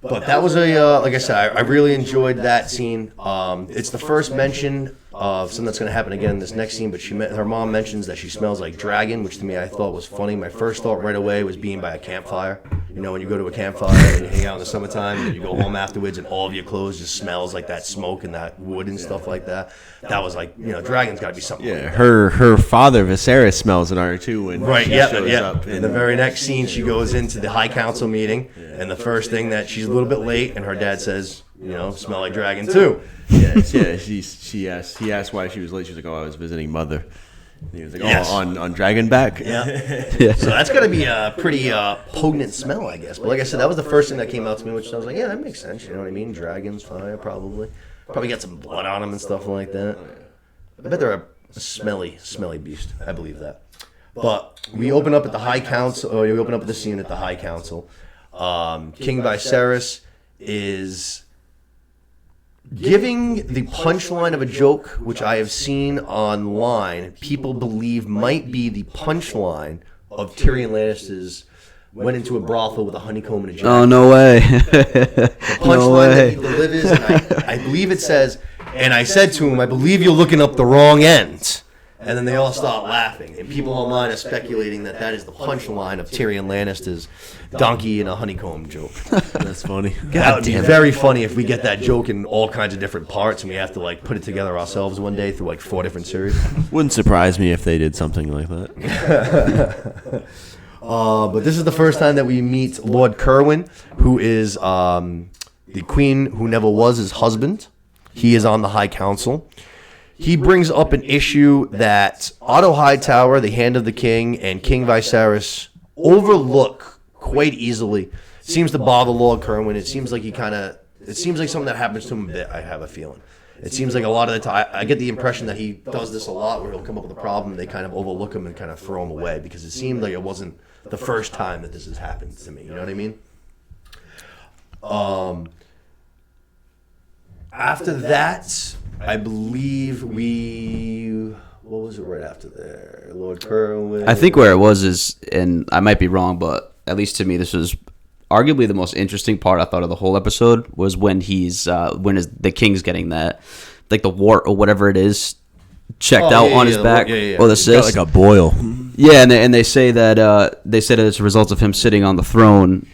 Speaker 1: But that was like I said, I really enjoyed that scene. It's the first mention of something that's going to happen again in this next scene, but her mom mentions that she smells like dragon, which to me I thought was funny. My first thought right away was being by a campfire. You know, when you go to a campfire and you hang out in the summertime and you go home afterwards and all of your clothes just smells like that smoke and that wood and stuff like that. That was like, you know, dragon's got to be something.
Speaker 2: Yeah, like her father Viserys smells it on her too when
Speaker 1: right,
Speaker 2: she
Speaker 1: shows
Speaker 2: up.
Speaker 1: In the very next scene, she goes into the High Council meeting, and the first thing that she's a little bit late, and her dad says, you know, smell like dragon too.
Speaker 2: Yeah. He asked why she was late. She was like, "Oh, I was visiting mother." And he was like,
Speaker 1: Yes.
Speaker 2: "Oh, on Dragonback."
Speaker 1: Yeah. So that's got to be a pretty potent smell, I guess. But like I said, that was the first thing that came out to me, which I was like, yeah, that makes sense. You know what I mean? Dragons, fire, probably got some blood on them and stuff like that. I bet they're a smelly beast. I believe that. But we open up at the High Council. Or we open up at the scene at the High Council. King Viserys is giving the punchline of a joke, which I have seen online, people believe might be the punchline of Tyrion Lannister's went into a brothel with a honeycomb and a jacket.
Speaker 3: Oh, no way.
Speaker 1: The punchline that he delivers, and I believe it says, and I said to him, I believe you're looking up the wrong end. And then they all start laughing, and people online are speculating that that is the punchline of Tyrion Lannister's donkey and a honeycomb joke.
Speaker 2: That's funny.
Speaker 1: That would be very funny if we get that joke in all kinds of different parts, and we have to like put it together ourselves one day through like 4 different series.
Speaker 2: Wouldn't surprise me if they did something like that.
Speaker 1: But this is the first time that we meet Lord Kirwin, who is the queen who never was his husband. He is on the High Council. He brings up an issue that Otto Hightower, the Hand of the King, and King Viserys overlook quite easily. Seems to bother Lord Kirwin. It seems like it seems like something that happens to him a bit, I have a feeling. It seems like a lot of the time, I get the impression that he does this a lot, where he'll come up with a problem, and they kind of overlook him and kind of throw him away, because it seemed like it wasn't the first time that this has happened to me. You know what I mean? After that, I believe what was it right after there? Lord Kirwin.
Speaker 3: I think where it was is, and I might be wrong, but at least to me, this was arguably the most interesting part I thought of the whole episode, was when the king's getting that, like the wart or whatever it is, checked out on his back, or the cyst,
Speaker 2: like a boil.
Speaker 3: Yeah, and they say that it's a result of him sitting on the throne,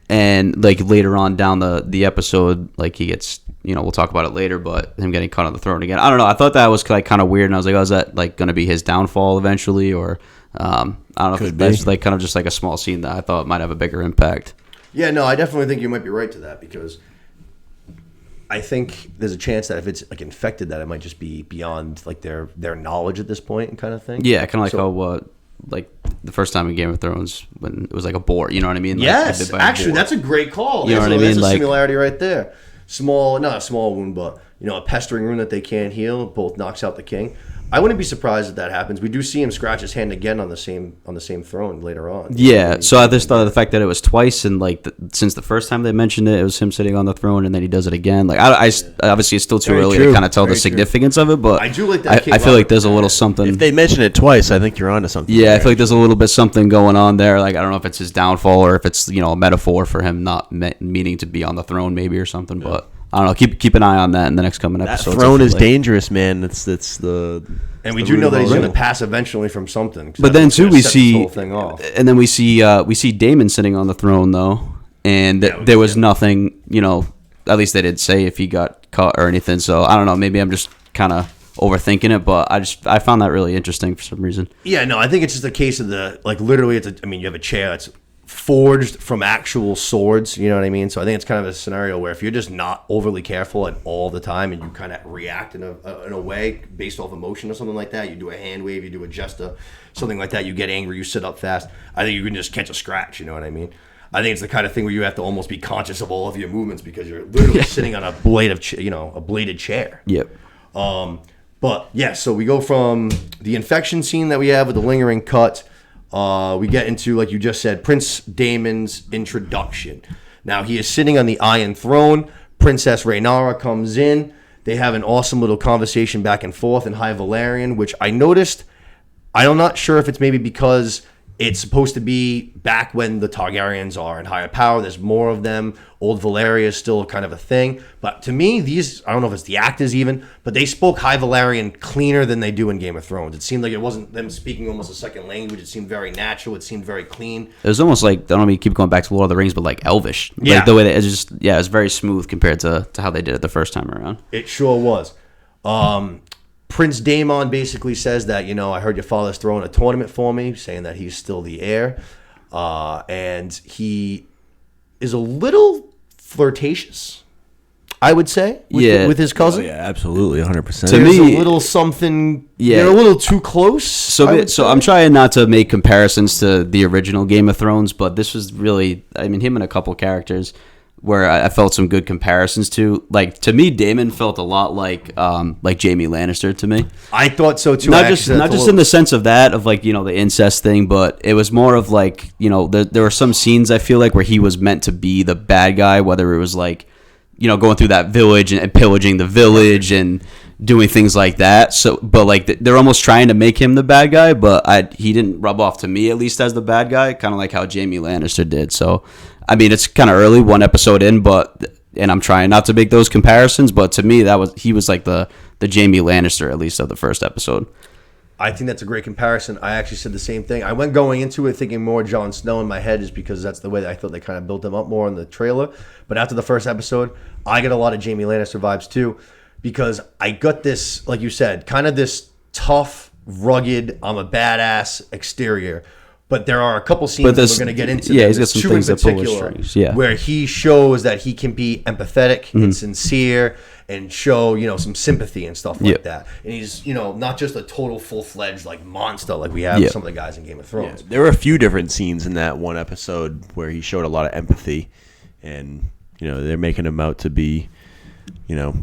Speaker 3: and like later on down the episode, like he gets, you know, we'll talk about it later, but him getting caught on the throne again. I don't know. I thought that was like kind of weird, and I was like, oh, is that like going to be his downfall eventually, or I don't know if that's like kind of just like a small scene that I thought might have a bigger impact.
Speaker 1: Yeah, no, I definitely think you might be right to that, because I think there's a chance that if it's like infected, that it might just be beyond like their knowledge at this point, and kind of thing.
Speaker 3: Yeah, kind of like how like the first time in Game of Thrones when it was like a boar. You know what I mean? Like,
Speaker 1: yes, actually, that's a great call.
Speaker 3: You know what I mean?
Speaker 1: There's a
Speaker 3: like,
Speaker 1: similarity right there. not a small wound, but a pestering wound that they can't heal, both knocks out the king. I wouldn't be surprised if that happens. We do see him scratch his hand again on the same throne later on.
Speaker 3: Yeah, so I just thought of the fact that it was twice, and since the first time they mentioned it, it was him sitting on the throne, and then he does it again. Like I obviously it's still too early to kind of tell the significance of it, but
Speaker 1: I do like that.
Speaker 3: I feel like there's a little something.
Speaker 2: If they mention it twice, I think you're onto something.
Speaker 3: Yeah, I feel like there's a little bit something going on there. Like I don't know if it's his downfall or if it's a metaphor for him not meaning to be on the throne, maybe or something, but. I don't know. Keep an eye on that in the next coming episodes.
Speaker 2: That throne is dangerous, man. It's the.
Speaker 1: And we do know that he's going to pass eventually from something.
Speaker 3: But then too, we see, and then we see Daemon sitting on the throne though, and there was nothing. At least they didn't say if he got caught or anything. So I don't know. Maybe I'm just kind of overthinking it, but I found that really interesting for some reason.
Speaker 1: Yeah, no, I think it's just a case of literally. You have a chair that's forged from actual swords, you know what I mean? So I think it's kind of a scenario where if you're just not overly careful at all the time and you kind of react in a way based off emotion or something like that, you do a hand wave, you do a gesture, something like that, you get angry, you sit up fast, I think you can just catch a scratch, you know what I mean? I think it's the kind of thing where you have to almost be conscious of all of your movements because you're literally sitting on a blade of a bladed chair.
Speaker 3: Yep.
Speaker 1: But yeah, so we go from the infection scene that we have with the lingering cut. We get into, like you just said, Prince Daemon's introduction. Now, he is sitting on the Iron Throne. Princess Rhaenyra comes in. They have an awesome little conversation back and forth in High Valyrian, which I noticed. I'm not sure if it's maybe because it's supposed to be back when the Targaryens are in higher power. There's more of them. Old Valyria is still kind of a thing. But to me, I don't know if it's the actors even, but they spoke High Valyrian cleaner than they do in Game of Thrones. It seemed like it wasn't them speaking almost a second language. It seemed very natural. It seemed very clean.
Speaker 3: It was almost like, I don't know if you keep going back to Lord of the Rings, but like Elvish.
Speaker 1: Yeah.
Speaker 3: Like the way that it was very smooth compared to how they did it the first time around.
Speaker 1: It sure was. Prince Daemon basically says that, I heard your father's throwing a tournament for me, saying that he's still the heir. And he is a little flirtatious, I would say, with his cousin.
Speaker 2: Oh, yeah, absolutely, 100%.
Speaker 1: To me, a little something, they're a little too close.
Speaker 3: So I'm trying not to make comparisons to the original Game of Thrones, but this was really, him and a couple characters where I felt some good comparisons to. Like, to me, Daemon felt a lot like Jaime Lannister to me.
Speaker 1: I thought so too.
Speaker 3: Not just in the sense of that, of the incest thing, but it was more of there were some scenes I feel like where he was meant to be the bad guy, whether it was going through that village and pillaging the village and doing things like that. So, but they're almost trying to make him the bad guy, but he didn't rub off to me at least as the bad guy, kind of like how Jaime Lannister did. So, it's kind of early, one episode in, and I'm trying not to make those comparisons, but to me he was like the Jaime Lannister at least of the first episode.
Speaker 1: I think that's a great comparison. I actually said the same thing. I went going into it thinking more Jon Snow in my head just because that's the way that I thought they kind of built him up more in the trailer. But after the first episode, I get a lot of Jaime Lannister vibes too, because I got this, like you said, kind of this tough, rugged, I'm a badass exterior. But there are a couple scenes that we're going to get into.
Speaker 3: Yeah, he's got some things that pull his strings. Yeah,
Speaker 1: where he shows that he can be empathetic and sincere and show some sympathy and stuff like that. And he's not just a total full-fledged monster like we have with some of the guys in Game of Thrones.
Speaker 2: Yeah, there were a few different scenes in that one episode where he showed a lot of empathy, and they're making him out to be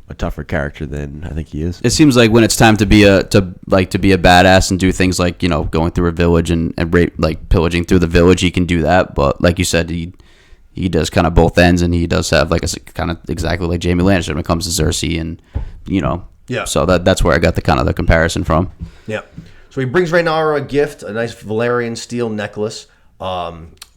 Speaker 2: a tougher character than I think he is. It
Speaker 3: seems like when it's time to be a badass and do things like going through a village and rape, pillaging through the village, he can do that. But like you said, he does kind of both ends, and he does have a kind of exactly like Jaime Lannister when it comes to Cersei, and So that's where I got the comparison from.
Speaker 1: Yeah. So he brings Rhaenyra a gift, a nice Valyrian steel necklace.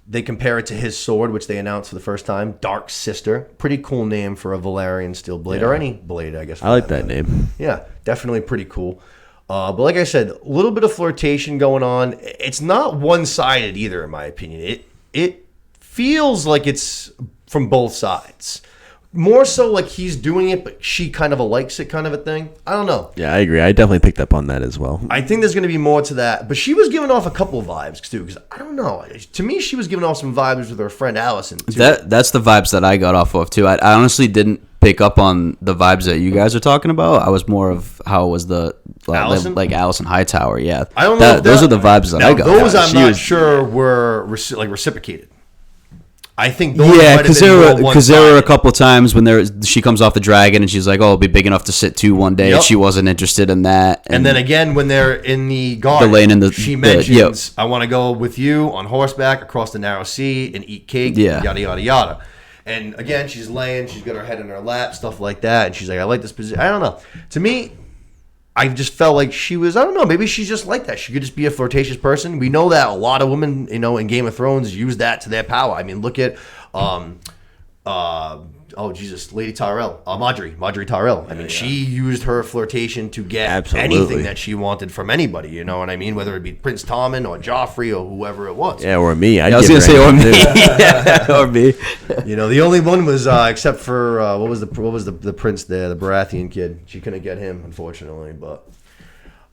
Speaker 1: They compare it to his sword, which they announced for the first time, Dark Sister. Pretty cool name for a Valyrian steel blade, or any blade, I guess.
Speaker 2: I like that name.
Speaker 1: Yeah, definitely pretty cool. But like I said, a little bit of flirtation going on. It's not one-sided either, in my opinion. It feels like it's from both sides. More so like he's doing it, but she kind of likes it kind of a thing. I don't know.
Speaker 2: Yeah, I agree. I definitely picked up on that as well.
Speaker 1: I think there's going to be more to that. But she was giving off a couple of vibes, too, because I don't know. To me, she was giving off some vibes with her friend Allison, too.
Speaker 3: That's the vibes that I got off of, too. I honestly didn't pick up on the vibes that you guys are talking about. I was more of how it was the
Speaker 1: Allison?
Speaker 3: like Allison Hightower, yeah.
Speaker 1: I don't know.
Speaker 3: Those are the vibes that I got.
Speaker 1: Those I'm not sure were reciprocated. I think those
Speaker 3: Yeah,
Speaker 1: because
Speaker 3: there were a couple of times when she comes off the dragon and she's like, "Oh, it'll be big enough to sit two one day."
Speaker 1: Yep.
Speaker 3: She wasn't interested in that.
Speaker 1: And then again, when they're in the garden, she mentions, "I want to go with you on horseback across the narrow sea and eat cake."
Speaker 3: Yeah.
Speaker 1: Yada yada yada. And again, she's got her head in her lap, stuff like that, and she's like, "I like this position." I don't know. To me, I just felt like she was, I don't know, maybe she's just like that. She could just be a flirtatious person. We know that a lot of women, in Game of Thrones use that to their power. I mean, look at, Lady Tyrell, Marjorie Tyrell. I mean, she used her flirtation to get anything that she wanted from anybody, you know what I mean? Whether it be Prince Tommen or Joffrey or whoever it was.
Speaker 2: Yeah, or me.
Speaker 3: I was going to say or me. Yeah, or me.
Speaker 1: The only one was, except for, what was the prince there, the Baratheon kid. She couldn't get him, unfortunately, but,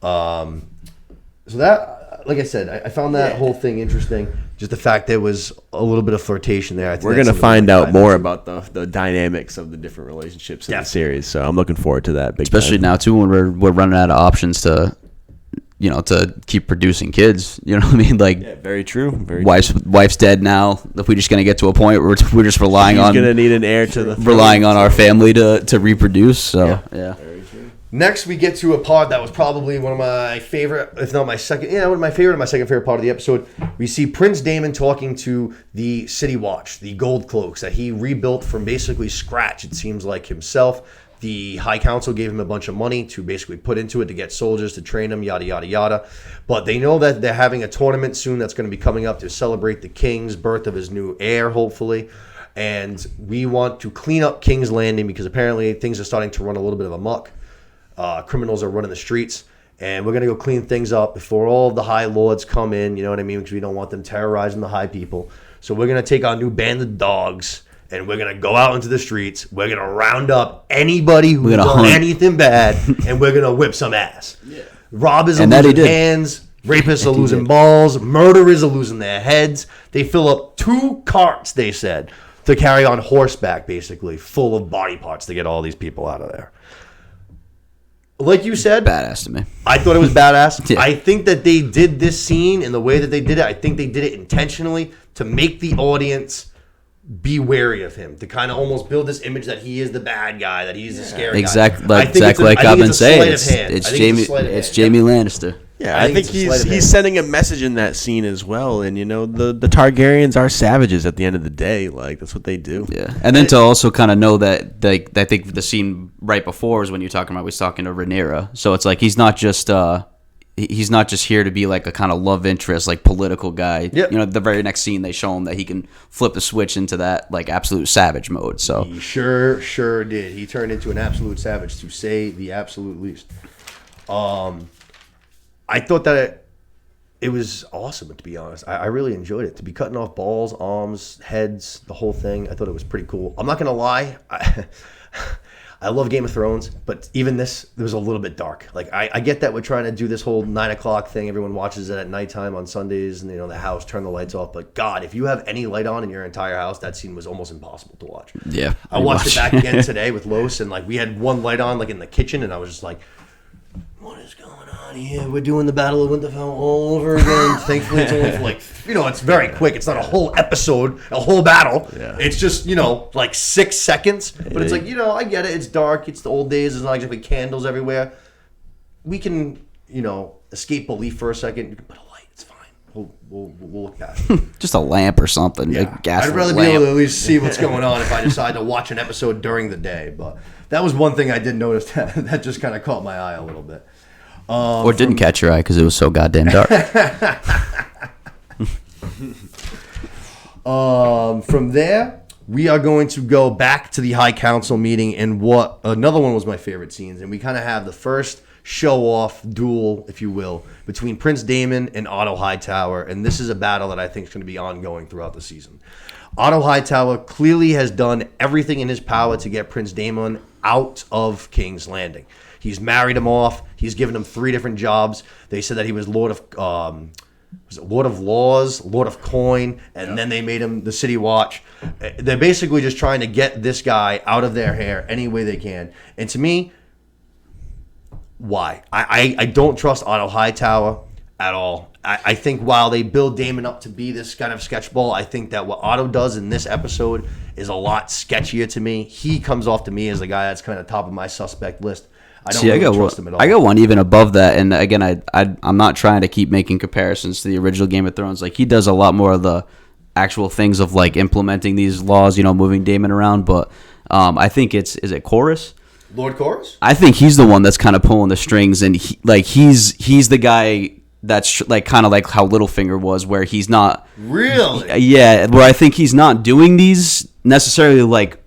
Speaker 1: so that, like I said, I found that whole thing interesting. Just the fact there was a little bit of flirtation there.
Speaker 2: We're going to find out more about the dynamics of the different relationships in the series. So I'm looking forward to that.
Speaker 3: Especially now, too, when we're running out of options to keep producing kids. You know what I mean? Like,
Speaker 2: very true.
Speaker 3: Wife's dead now. If we're just going to get to a point where we're just relying on...
Speaker 2: He's going to need an heir to the throne.
Speaker 3: Relying on our family to reproduce. So, yeah.
Speaker 2: Very true.
Speaker 1: Next, we get to a part that was probably one of my favorite, if not my second, one of my second favorite part of the episode. We see Prince Daemon talking to the City Watch, the Gold Cloaks, that he rebuilt from basically scratch, it seems like, himself. The High Council gave him a bunch of money to basically put into it to get soldiers, to train them, yada, yada, yada. But they know that they're having a tournament soon that's going to be coming up to celebrate the king's birth of his new heir, hopefully. And we want to clean up King's Landing because apparently things are starting to run a little bit of amok. Criminals are running the streets, and we're going to go clean things up before all of the High Lords come in, you know what I mean, because we don't want them terrorizing the High people. So we're going to take our new band of dogs, and we're going to go out into the streets. We're going to round up anybody who's done anything bad, and we're going to whip some ass. Yeah. Robbers are losing hands, rapists are losing balls, murderers are losing their heads. They fill up 2 carts, they said, to carry on horseback, basically, full of body parts to get all these people out of there. Like you said,
Speaker 3: badass to me.
Speaker 1: I thought it was badass.
Speaker 3: Yeah.
Speaker 1: I think that they did this scene in the way that they did it. I think they did it intentionally to make the audience be wary of him, to kind of almost build this image that he is the bad guy, that he's the scary guy.
Speaker 3: Exactly like I've been saying. It's Jamie Lannister.
Speaker 2: Yeah, I think he's sending a message in that scene as well. And, the Targaryens are savages at the end of the day. Like, that's what they do.
Speaker 3: Yeah. And then to also kind of know that, like, I think the scene right before is when you're talking about, he's talking to Rhaenyra. So it's like he's not just here to be like a kind of love interest, like political guy. Yep. The very next scene they show him that he can flip the switch into that like absolute savage mode. So
Speaker 1: he sure did. He turned into an absolute savage, to say the absolute least. I thought that it was awesome, to be honest. I really enjoyed it. To be cutting off balls, arms, heads, the whole thing, I thought it was pretty cool. I'm not going to lie. I love Game of Thrones, but even this, it was a little bit dark. Like, I get that we're trying to do this whole 9 o'clock thing. Everyone watches it at nighttime on Sundays, and, the house, turn the lights off. But, God, if you have any light on in your entire house, that scene was almost impossible to watch.
Speaker 3: Yeah.
Speaker 1: I watched it back again today with Los, and, like, we had one light on, like, in the kitchen, and I was just like, what is going on here? We're doing the Battle of Winterfell all over again. Thankfully, it's only for like, it's very quick. It's not a whole episode, a whole battle. Yeah. It's just, like 6 seconds. But it's like, I get it. It's dark. It's the old days. There's not exactly candles everywhere. We can, escape belief for a second. You can put a light. It's fine. We'll look past it.
Speaker 3: Just a lamp or something.
Speaker 1: Yeah. I'd rather be able to at least see what's going on if I decide to watch an episode during the day. But that was one thing I did notice that just kind of caught my eye a little bit.
Speaker 3: Or didn't catch your eye because it was so goddamn dark.
Speaker 1: From there, we are going to go back to the High Council meeting, and what another one was my favorite scenes, and we kind of have the first show-off duel, if you will, between Prince Daemon and Otto Hightower, and this is a battle that I think is going to be ongoing throughout the season. Otto Hightower clearly has done everything in his power to get Prince Daemon out of King's Landing. He's married him off. He's given him 3 different jobs. They said that he was Lord of Laws, Lord of Coin, and then they made him the City Watch. They're basically just trying to get this guy out of their hair any way they can. And to me, why? I don't trust Otto Hightower. at all. I think while they build Daemon up to be this kind of sketchball, I think that what Otto does in this episode is a lot sketchier to me. He comes off to me as the guy that's kind of top of my suspect list. I don't really trust him at all.
Speaker 3: I got one even above that, and again, I'm not trying to keep making comparisons to the original Game of Thrones. Like, he does a lot more of the actual things of like implementing these laws, moving Daemon around. But I think is it Corus?
Speaker 1: Lord Corus?
Speaker 3: I think he's the one that's kind of pulling the strings, and he's the guy that's like kind of like how Littlefinger was, where he's not
Speaker 1: really.
Speaker 3: Yeah, where I think he's not doing these necessarily like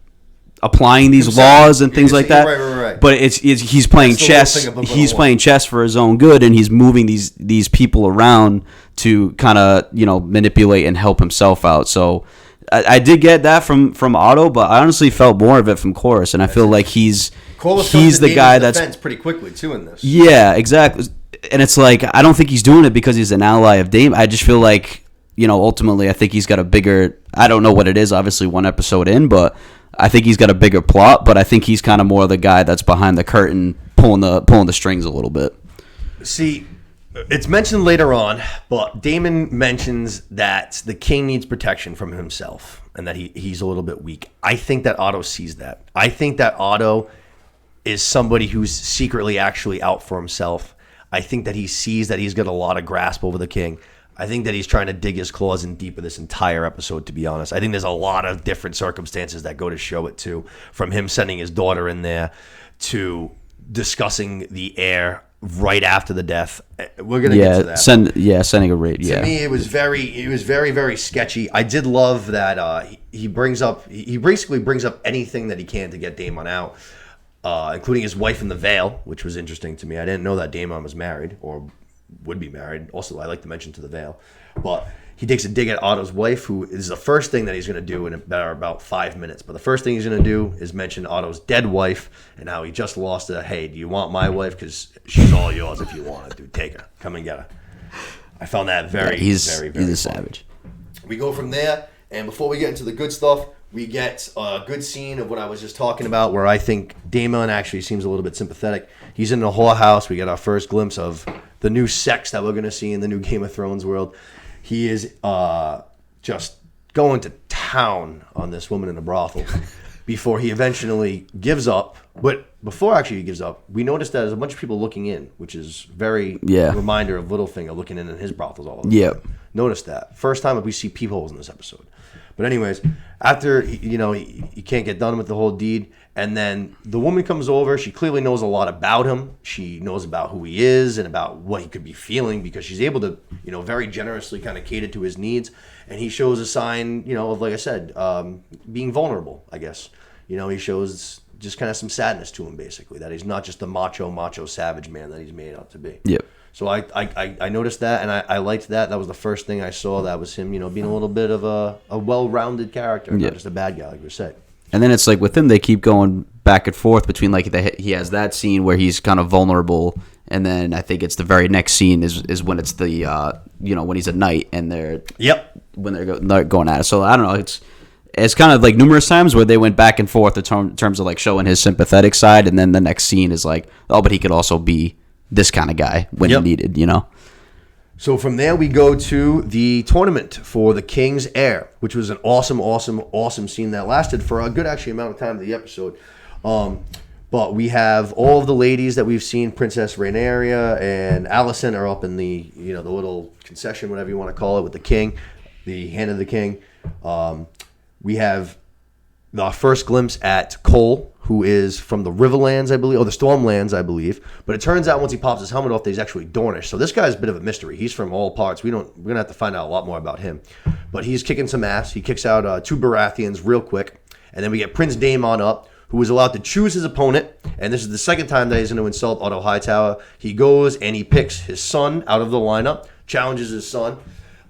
Speaker 3: applying these laws and things like that.
Speaker 1: Right.
Speaker 3: But it's he's playing chess. He's playing chess for his own good, and he's moving these people around to kind of manipulate and help himself out. So I did get that from Otto, but I honestly felt more of it from Corus, and I feel like he's the guy that's
Speaker 1: pretty quickly too in this.
Speaker 3: Yeah, exactly. And it's like, I don't think he's doing it because he's an ally of Daemon. I just feel like, ultimately, I think he's got a bigger, I don't know what it is, obviously one episode in, but I think he's got a bigger plot, but I think he's kind of more the guy that's behind the curtain, pulling the strings a little bit.
Speaker 1: See, it's mentioned later on, but Daemon mentions that the king needs protection from himself and that he's a little bit weak. I think that Otto sees that. I think that Otto is somebody who's secretly actually out for himself. I think that he sees that he's got a lot of grasp over the king. I think that he's trying to dig his claws in deep of this entire episode, to be honest. I think there's a lot of different circumstances that go to show it, too. From him sending his daughter in there to discussing the heir right after the death. We're going to get to that.
Speaker 3: Sending a raid,
Speaker 1: To me, it was very, very sketchy. I did love that he basically brings up anything that he can to get Daemon out. Including his wife in the Vale, which was interesting to me. I didn't know that Daemon was married or would be married. Also, I like to mention to the Vale. But he takes a dig at Otto's wife, who is the first thing that he's going to do in about 5 minutes. But the first thing he's going to do is mention Otto's dead wife and how he just lost her. Hey, do you want my wife? Because she's all yours if you want her, dude. Take her. Come and get her. I found that very,
Speaker 3: he's
Speaker 1: very
Speaker 3: a
Speaker 1: funny.
Speaker 3: savage.
Speaker 1: We go from there, and before we get into the good stuff, we get a good scene of what I was just talking about, where I think Daemon actually seems a little bit sympathetic. He's in the whorehouse. We get our first glimpse of the new sex that we're going to see in the new Game of Thrones world. He is just going to town on this woman in the brothel before he eventually gives up. But before actually he gives up, we notice that there's a bunch of people looking in, which is very reminder of Littlefinger looking in his brothels all the time.
Speaker 3: Yep.
Speaker 1: Notice that. First time we see peepholes in this episode. But anyways, after, he can't get done with the whole deed, and then the woman comes over. She clearly knows a lot about him. She knows about who he is and about what he could be feeling, because she's able to, very generously kind of cater to his needs. And he shows a sign, of, like I said, being vulnerable, I guess. He shows just kind of some sadness to him, basically, that he's not just the macho savage man that he's made out to be.
Speaker 3: Yep.
Speaker 1: So I noticed that, and I liked that. That was the first thing I saw. That was him, being a little bit of a well-rounded character, not just a bad guy, like we said.
Speaker 3: And then it's like with him, they keep going back and forth between he has that scene where he's kind of vulnerable, and then I think it's the very next scene is when it's the when he's a knight and they're when they're going at it. So I don't know. It's kind of like numerous times where they went back and forth in terms of like showing his sympathetic side, and then the next scene is like, oh, but he could also be this kind of guy when needed,
Speaker 1: So from there we go to the tournament for the King's Heir, which was an awesome scene that lasted for a good actually amount of time of the episode. But we have all of the ladies that we've seen, Princess Rhaenyra and Alicent, are up in the the little concession, whatever you want to call it, with the king, the hand of the king. We have the first glimpse at Cole, who is from the Riverlands, I believe, or the Stormlands, I believe. But it turns out once he pops his helmet off that he's actually Dornish. So this guy's a bit of a mystery. He's from all parts. We're gonna have to find out a lot more about him. But he's kicking some ass. He kicks out 2 Baratheons real quick, and then we get Prince Daemon up, who is allowed to choose his opponent. And this is the second time that he's going to insult Otto Hightower. He goes and he picks his son out of the lineup, challenges his son.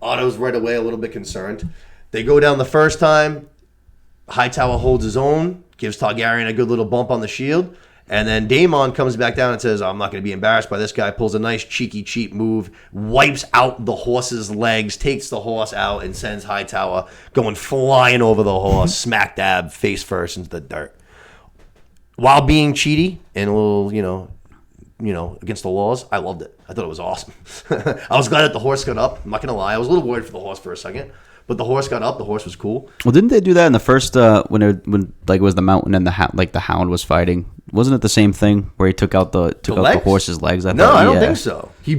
Speaker 1: Otto's right away a little bit concerned. They go down the first time. Hightower holds his own, gives Targaryen a good little bump on the shield, and then Daemon comes back down and says, I'm not going to be embarrassed by this guy, pulls a nice cheeky cheap move, wipes out the horse's legs, takes the horse out, and sends Hightower going flying over the horse, smack dab, face first into the dirt. While being cheaty and a little, against the laws. I loved it. I thought it was awesome. I was glad that the horse got up. I'm not gonna lie. I was a little worried for the horse for a second, but the horse got up. The horse was cool.
Speaker 3: Well, didn't they do that in the first when it was the mountain and the hound was fighting? Wasn't it the same thing where he took out the horse's legs?
Speaker 1: I don't think so. He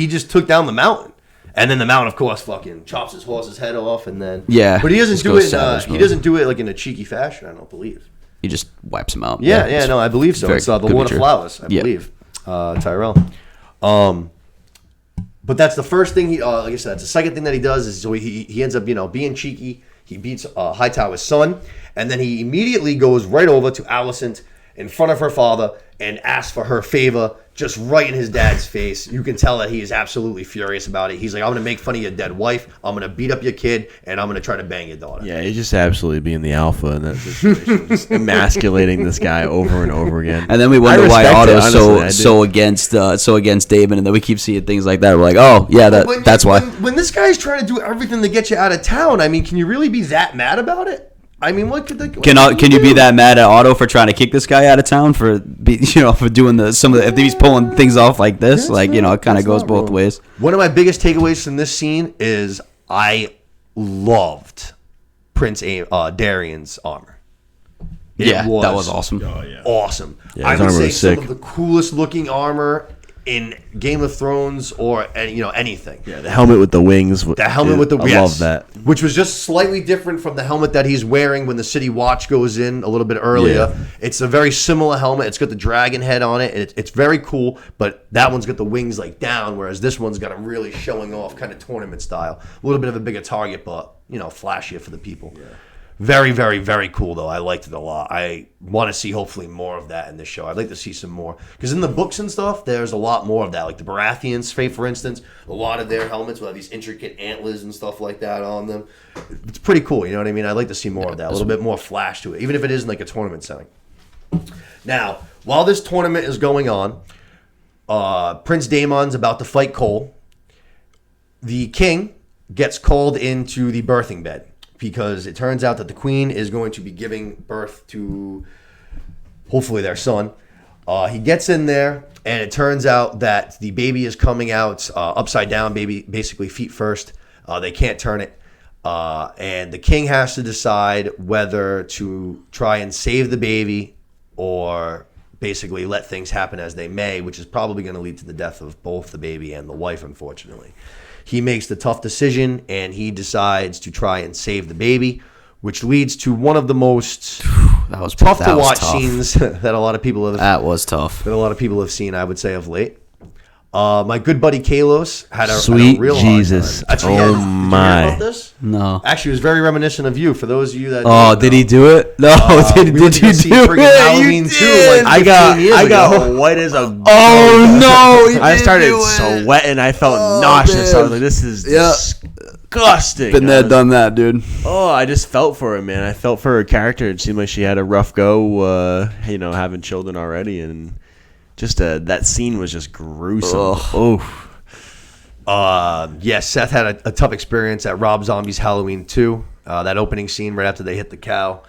Speaker 1: just took down the mountain. And then the mountain, of course, fucking chops his horse's head off, and then but he doesn't do it. He doesn't do it like in a cheeky fashion. I don't believe.
Speaker 3: He just wipes him out.
Speaker 1: Yeah, no, I believe so. It's the Lord of Flowers, I believe. Tyrell. But that's the first thing he. Like I said, that's the second thing that he does is so he ends up being cheeky. He beats Hightower's son, and then he immediately goes right over to Alicent in front of her father and asks for her favor, just right in his dad's face. You can tell that he is absolutely furious about it. He's like, I'm going to make fun of your dead wife. I'm going to beat up your kid, and I'm going to try to bang your daughter.
Speaker 2: Yeah, he's just absolutely being the alpha in that situation. Just emasculating this guy over and over again.
Speaker 3: And then we wonder why Otto's so against Daemon, and then we keep seeing things like that. We're like, oh, yeah, that's why.
Speaker 1: When this guy's trying to do everything to get you out of town, I mean, can you really be that mad about it? I mean, what could
Speaker 3: can you be that mad at Otto for trying to kick this guy out of town for doing if he's pulling things off like this? It kind of goes both ways.
Speaker 1: One of my biggest takeaways from this scene is I loved Prince Darien's armor.
Speaker 3: That was awesome.
Speaker 2: Oh, yeah.
Speaker 1: Awesome.
Speaker 2: Yeah,
Speaker 1: I would say
Speaker 2: sick.
Speaker 1: some of the coolest looking armor in Game of Thrones or anything.
Speaker 2: Yeah, the helmet with the wings.
Speaker 1: The helmet with the wings.
Speaker 2: I love that.
Speaker 1: Which was just slightly different from the helmet that he's wearing when the City Watch goes in a little bit earlier. Yeah. It's a very similar helmet. It's got the dragon head on it. And it's very cool, but that one's got the wings down, whereas this one's got them really showing off, kind of tournament style. A little bit of a bigger target, but flashier for the people. Yeah. Very, very, very cool, though. I liked it a lot. I want to see, hopefully, more of that in this show. I'd like to see some more. Because in the books and stuff, there's a lot more of that. Like the Baratheons, for instance, a lot of their helmets will have these intricate antlers and stuff like that on them. It's pretty cool, you know what I mean? I'd like to see more of that. A little bit more flash to it, even if it isn't like a tournament setting. Now, while this tournament is going on, Prince Daemon's about to fight Cole. The king gets called into the birthing bed, because it turns out that the queen is going to be giving birth to, hopefully, their son. He gets in there, and it turns out that the baby is coming out upside down, basically feet first. They can't turn it. And the king has to decide whether to try and save the baby or basically let things happen as they may, which is probably going to lead to the death of both the baby and the wife, unfortunately. He makes the tough decision, and he decides to try and save the baby, which leads to one of the most tough to watch scenes that a lot of people have.
Speaker 3: That was tough.
Speaker 1: That a lot of people have seen, I would say, of late. My good buddy Kalos had a real
Speaker 2: Jesus.
Speaker 1: Hard time. Actually,
Speaker 2: oh my!
Speaker 1: Did you hear about this?
Speaker 3: No.
Speaker 1: Actually, it was very reminiscent of you. For those of you that.
Speaker 3: Oh, did he do it? No. Did you do it?
Speaker 1: Halloween too. Like
Speaker 2: I got white as a.
Speaker 3: Oh no!
Speaker 2: I started sweating. I felt nauseous. Man. I was like, "This is disgusting."
Speaker 3: Been there, done that, dude.
Speaker 2: Oh, I just felt for her, man. I felt for her character. It seemed like she had a rough go. Having children already, and just that scene was just gruesome.
Speaker 1: Seth had a tough experience at Rob Zombie's Halloween 2. That opening scene right after they hit the cow.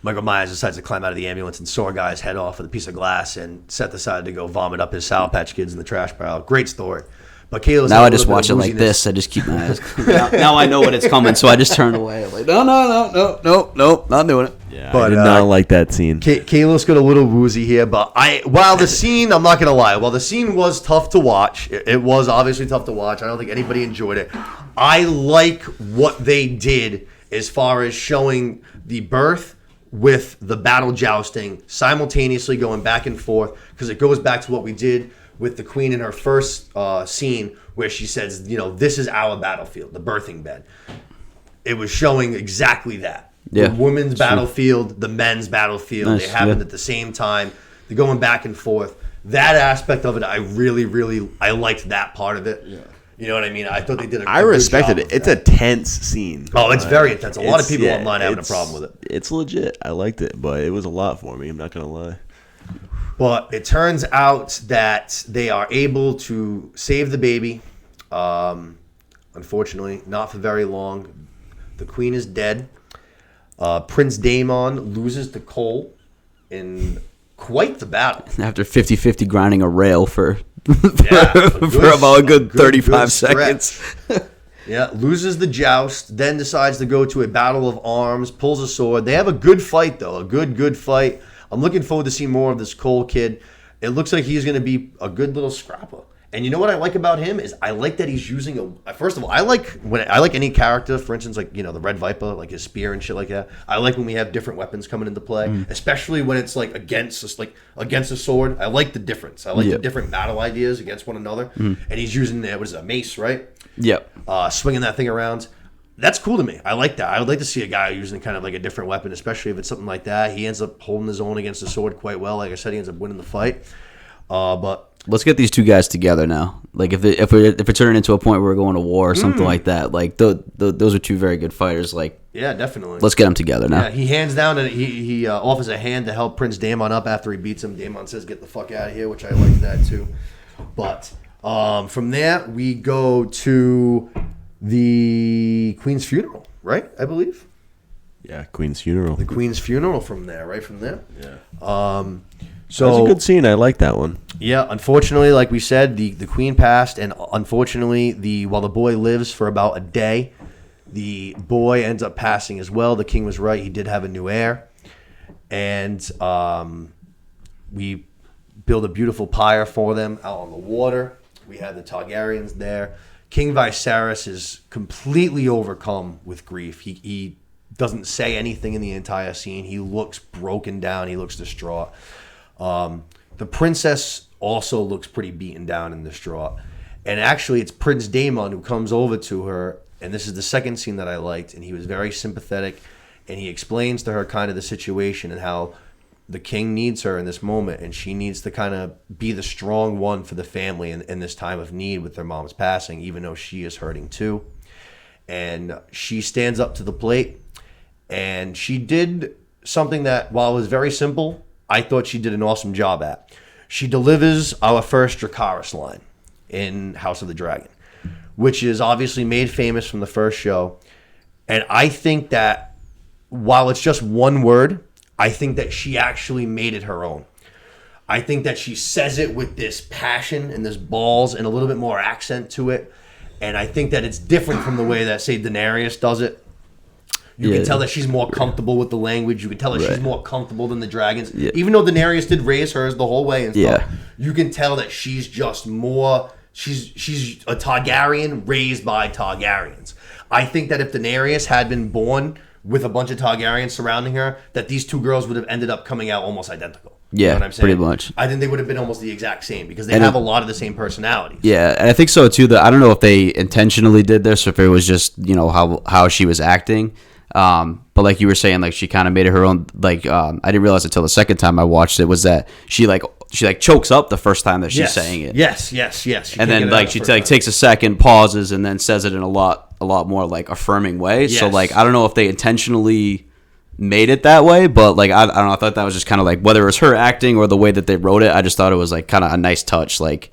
Speaker 1: Michael Myers decides to climb out of the ambulance and saw a guy's head off with a piece of glass, and Seth decided to go vomit up his Sour Patch Kids in the trash pile. Great story. But Kayla's
Speaker 3: now I just watch it like this. I just keep my eyes. now I know when it's coming, so I just turn away. I'm like, no, not doing it.
Speaker 2: Yeah, but I did not like that scene.
Speaker 1: Kayla's got a little woozy here, but while the scene, I'm not gonna lie, while the scene was tough to watch, it was obviously tough to watch. I don't think anybody enjoyed it. I like what they did as far as showing the birth with the battle jousting simultaneously going back and forth, because it goes back to what we did with the queen in her first scene where she says, this is our battlefield, the birthing bed. It was showing exactly that.
Speaker 3: Yeah,
Speaker 1: the women's battlefield, the men's battlefield, nice. They happened at the same time. They're going back and forth. That aspect of it, I really, really, I liked that part of it. Yeah. You know what I mean? I thought they did a good job.
Speaker 2: I respected it. It's a tense scene.
Speaker 1: Oh, it's very intense. A lot of people online having a problem with it.
Speaker 2: It's legit. I liked it, but it was a lot for me. I'm not going to lie.
Speaker 1: But it turns out that they are able to save the baby. Unfortunately, not for very long. The queen is dead. Prince Daemon loses to Cole in quite the battle.
Speaker 3: After 50-50 grinding a rail for
Speaker 1: for
Speaker 3: about a good 35 seconds.
Speaker 1: Yeah, loses the joust, then decides to go to a battle of arms, pulls a sword. They have a good fight, though, a good fight. I'm looking forward to see more of this Cole kid. It looks like he's going to be a good little scrapper. And you know what I like about him is I like that he's using first of all, I like any character, for instance, like, you know, the Red Viper, like his spear and shit like that. I like when we have different weapons coming into play, especially when it's like against a sword. I like the difference. I like the different battle ideas against one another. And he's using a mace, right?
Speaker 3: Yep.
Speaker 1: Swinging that thing around. That's cool to me. I like that. I would like to see a guy using kind of like a different weapon, especially if it's something like that. He ends up holding his own against the sword quite well. Like I said, he ends up winning the fight. But
Speaker 3: let's get these two guys together now. Like if we're turning into a point where we're going to war or something like that, like those are two very good fighters. Like,
Speaker 1: yeah, definitely.
Speaker 3: Let's get them together now.
Speaker 1: Yeah, he hands down and he offers a hand to help Prince Daemon up after he beats him. Daemon says, "Get the fuck out of here," which I like that too. But from there we go to the Queen's funeral, right? I believe.
Speaker 2: Yeah, Queen's funeral.
Speaker 1: The Queen's funeral from there, right from there.
Speaker 2: Yeah.
Speaker 1: So
Speaker 2: that was a good scene. I like that one.
Speaker 1: Yeah, unfortunately, like we said, the queen passed, and unfortunately, while the boy lives for about a day, the boy ends up passing as well. The king was right; he did have a new heir, and we build a beautiful pyre for them out on the water. We have the Targaryens there. King Viserys is completely overcome with grief. He doesn't say anything in the entire scene. He looks broken down. He looks distraught. The princess also looks pretty beaten down and distraught. And actually, it's Prince Daemon who comes over to her, and this is the second scene that I liked, and he was very sympathetic, and he explains to her kind of the situation and how the king needs her in this moment, and she needs to kind of be the strong one for the family in this time of need with their mom's passing, even though she is hurting too. And she stands up to the plate, and she did something that, while it was very simple, I thought she did an awesome job at. She delivers our first Dracarys line in House of the Dragon, which is obviously made famous from the first show. And I think that while it's just one word, I think that she actually made it her own. I think that she says it with this passion and this balls and a little bit more accent to it. And I think that it's different from the way that, say, Daenerys does it. You can tell that she's more comfortable with the language. You can tell that she's more comfortable than the dragons. Yeah. Even though Daenerys did raise hers the whole way and stuff, you can tell that she's just more... She's a Targaryen raised by Targaryens. I think that if Daenerys had been born with a bunch of Targaryens surrounding her, that these two girls would have ended up coming out almost identical.
Speaker 3: Yeah,
Speaker 1: you know what I'm saying?
Speaker 3: Pretty much.
Speaker 1: I think they would have been almost the exact same because they have a lot of the same personalities.
Speaker 3: Yeah, and I think so too. I don't know if they intentionally did this or if it was just, you know, how she was acting. But like you were saying, like she kind of made it her own. Like I didn't realize until the second time I watched it was that she chokes up the first time that she's saying it.
Speaker 1: Yes.
Speaker 3: And then like she takes a second, pauses, and then says it in a lot more like affirming way. Yes. So like I don't know if they intentionally made it that way, but like I don't know. I thought that was just kind of like whether it was her acting or the way that they wrote it. I just thought it was like kind of a nice touch, like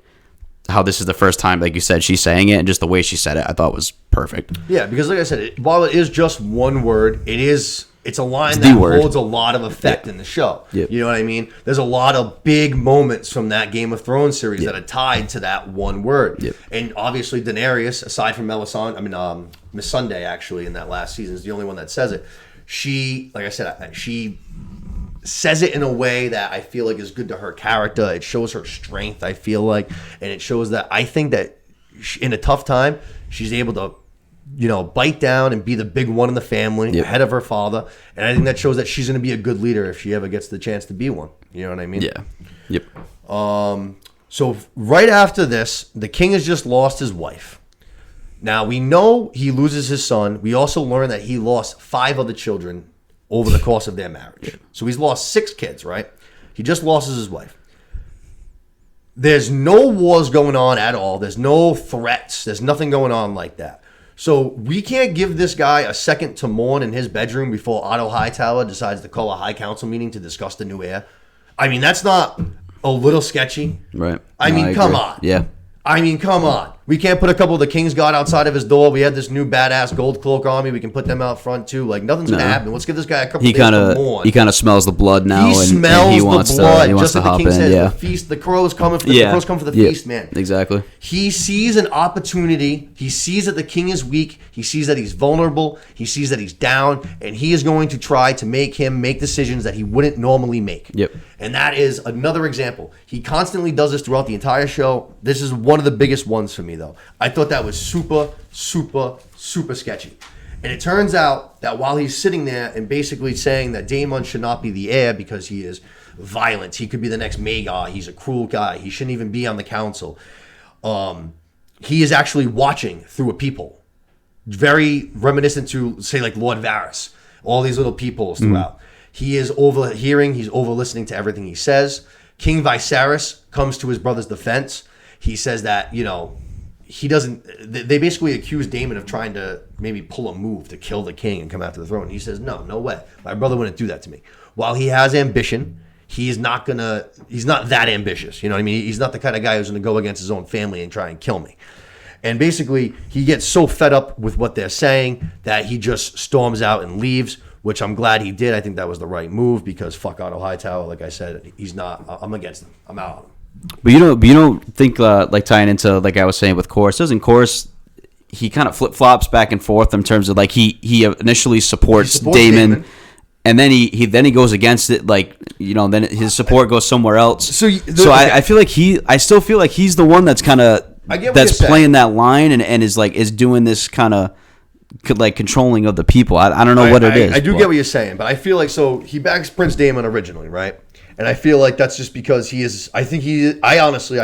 Speaker 3: how this is the first time, like you said, she's saying it, and just the way she said it, I thought was perfect.
Speaker 1: Yeah, because like I said, while it is just one word, it's a line that holds a lot of effect in the show. Yep. You know what I mean? There's a lot of big moments from that Game of Thrones series that are tied to that one word. Yep. And obviously Daenerys, aside from Miss Sunday, actually, in that last season, is the only one that says it. She, like I said, she says it in a way that I feel like is good to her character. It shows her strength, I feel like, and it shows that I think that in a tough time, she's able to, you know, bite down and be the big one in the family, ahead of her father. And I think that shows that she's going to be a good leader if she ever gets the chance to be one. You know what I mean?
Speaker 3: Yeah. Yep.
Speaker 1: So right after this, the king has just lost his wife. Now, we know he loses his son. We also learn that he lost 5 other children over the course of their marriage. So he's lost 6 kids, right? He just lost his wife. There's no wars going on at all. There's no threats. There's nothing going on like that. So we can't give this guy a second to mourn in his bedroom before Otto Hightower decides to call a high council meeting to discuss the new heir. I mean, that's not a little sketchy.
Speaker 3: Right.
Speaker 1: I mean, come on.
Speaker 3: Yeah.
Speaker 1: I mean, come on. We can't put a couple of the King's Guard outside of his door. We had this new badass gold cloak army. We can put them out front too. Like nothing's gonna happen. Let's give this guy a couple. He kind
Speaker 3: of smells the blood now.
Speaker 1: He smells
Speaker 3: he
Speaker 1: the
Speaker 3: wants
Speaker 1: blood.
Speaker 3: To, he wants
Speaker 1: just
Speaker 3: to
Speaker 1: like the
Speaker 3: hop
Speaker 1: king
Speaker 3: in.
Speaker 1: said,
Speaker 3: Yeah.
Speaker 1: the feast. The crows coming. The crows come for the feast, man.
Speaker 3: Exactly.
Speaker 1: He sees an opportunity. He sees that the king is weak. He sees that he's vulnerable. He sees that he's down, and he is going to try to make him make decisions that he wouldn't normally make.
Speaker 3: Yep.
Speaker 1: And that is another example. He constantly does this throughout the entire show. This is one of the biggest ones for me, though. I thought that was super, super, super sketchy. And it turns out that while he's sitting there and basically saying that Daemon should not be the heir because he is violent, he could be the next Maegor, he's a cruel guy, he shouldn't even be on the council, he is actually watching through a peephole. Very reminiscent to, say, like Lord Varys. All these little peepholes throughout. He is overhearing, he's over-listening to everything he says. King Viserys comes to his brother's defense. He says that, he doesn't, they basically accuse Daemon of trying to maybe pull a move to kill the king and come after the throne. And he says, no way. My brother wouldn't do that to me. While he has ambition, he's not that ambitious. You know what I mean? He's not the kind of guy who's going to go against his own family and try and kill me. And basically, he gets so fed up with what they're saying that he just storms out and leaves, which I'm glad he did. I think that was the right move because fuck Otto Hightower. Like I said, he's not. I'm against him. I'm out on him.
Speaker 3: But you don't think like tying into like I was saying with Corus, doesn't Corus? He kind of flip flops back and forth in terms of like he initially supports Daemon. And then he goes against it, like then his support goes somewhere else. So I feel like I still feel like he's the one that's kind of that's playing that line and is doing this kind of like controlling of the people. I don't know what it is.
Speaker 1: I do get what you're saying, but I feel like he backs Prince Daemon originally, right? And I feel like that's just because he is. I think he actually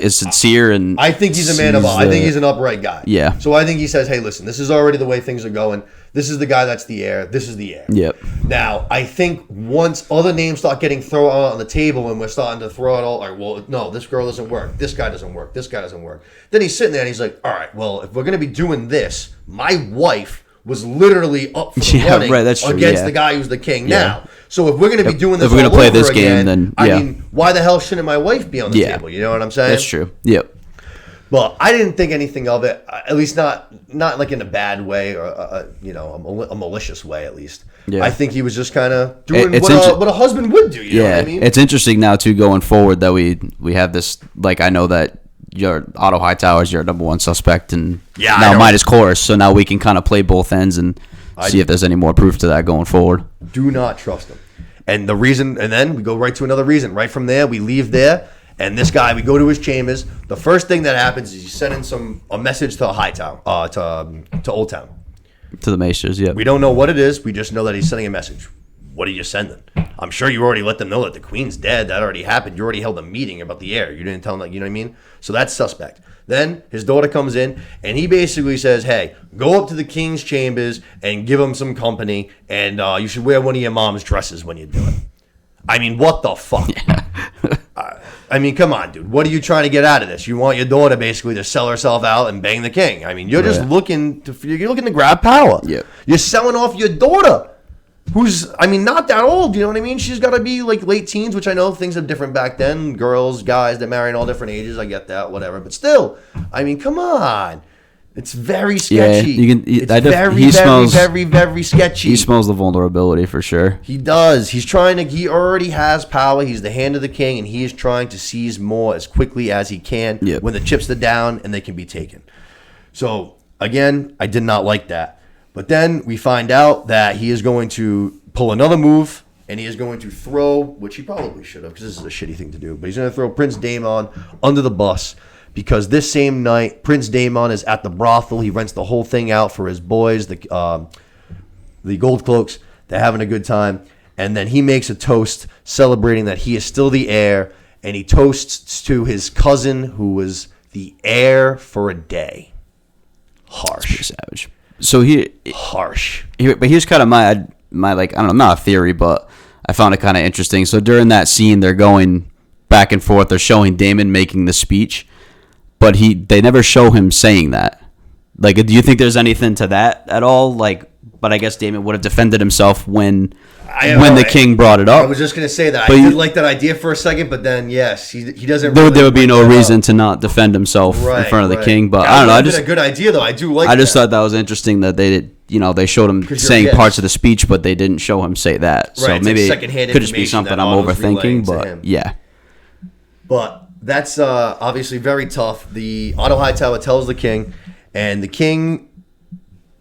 Speaker 3: is sincere and
Speaker 1: I think he's a man of. I think he's an upright guy.
Speaker 3: Yeah.
Speaker 1: So I think he says, "Hey, listen, this is already the way things are going. This is the guy that's the heir. This is the heir."
Speaker 3: Yep.
Speaker 1: Now I think once other names start getting thrown out on the table and we're starting to throw out all, like, well, no, this girl doesn't work. This guy doesn't work. This guy doesn't work. Then he's sitting there and he's like, "All right, well, if we're gonna be doing this, my wife was literally up for the running against the guy who's the king now. So if we're going to be doing this,
Speaker 3: if we're going to play this game,
Speaker 1: again,
Speaker 3: then
Speaker 1: I mean, why the hell shouldn't my wife be on the table? You know what I'm saying?
Speaker 3: That's true. Yep.
Speaker 1: But I didn't think anything of it, at least not like in a bad way or a malicious way. At least I think he was just kind of doing what a husband would do. You know what I mean?
Speaker 3: It's interesting now too going forward that we have this. Like I know that your Otto Hightower is your number one suspect, and now mine is Corus. So now we can kind of play both ends and see if there's any more proof to that going forward.
Speaker 1: Do not trust him. And the reason, and then we go right to another reason. Right from there, we leave there, and this guy, we go to his chambers. The first thing that happens is he's sending a message to Hightown, to Old Town,
Speaker 3: to the Maesters. Yeah,
Speaker 1: we don't know what it is. We just know that he's sending a message. What are you sending? I'm sure you already let them know that the queen's dead. That already happened. You already held a meeting about the heir. You didn't tell them that. You know what I mean? So that's suspect. Then his daughter comes in, and he basically says, hey, go up to the king's chambers and give him some company, and you should wear one of your mom's dresses when you do it. I mean, what the fuck? Yeah. I mean, come on, dude. What are you trying to get out of this? You want your daughter basically to sell herself out and bang the king. I mean, you're just looking to grab power.
Speaker 3: Yep.
Speaker 1: You're selling off your daughter, who's, I mean, not that old, you know what I mean? She's got to be like late teens, which I know things are different back then. Girls, guys, they're marrying all different ages. I get that, whatever. But still, I mean, come on. It's very sketchy. It's very sketchy.
Speaker 3: He smells the vulnerability for sure.
Speaker 1: He does. He already has power. He's the hand of the king, and he is trying to seize more as quickly as he can when the chips are down and they can be taken. So, again, I did not like that. But then we find out that he is going to pull another move, and he is going to throw, which he probably should have, because this is a shitty thing to do, but he's going to throw Prince Daemon under the bus, because this same night, Prince Daemon is at the brothel. He rents the whole thing out for his boys, the Gold Cloaks. They're having a good time. And then he makes a toast celebrating that he is still the heir, and he toasts to his cousin who was the heir for a day. Harsh.
Speaker 3: Pretty savage. So
Speaker 1: harsh.
Speaker 3: But here's kind of my like, I don't know, not a theory, but I found it kind of interesting. So during that scene, they're going back and forth. They're showing Daemon making the speech, but they never show him saying that. Like, do you think there's anything to that at all? Like but I guess Daemon would have defended himself when
Speaker 1: the
Speaker 3: king brought it up.
Speaker 1: I was just going to say that.
Speaker 3: But
Speaker 1: I did like that idea for a second, but then, yes, he doesn't
Speaker 3: there would be no
Speaker 1: bring that
Speaker 3: reason
Speaker 1: up.
Speaker 3: to not defend himself in front of the king. But I don't know.
Speaker 1: It's a good idea, though. I do like
Speaker 3: I just thought that was interesting that they did. They showed him saying parts of the speech, but they didn't show him say that. So maybe it could just be something I'm overthinking. But yeah.
Speaker 1: But that's obviously very tough. The Otto Hightower tells the king, and the king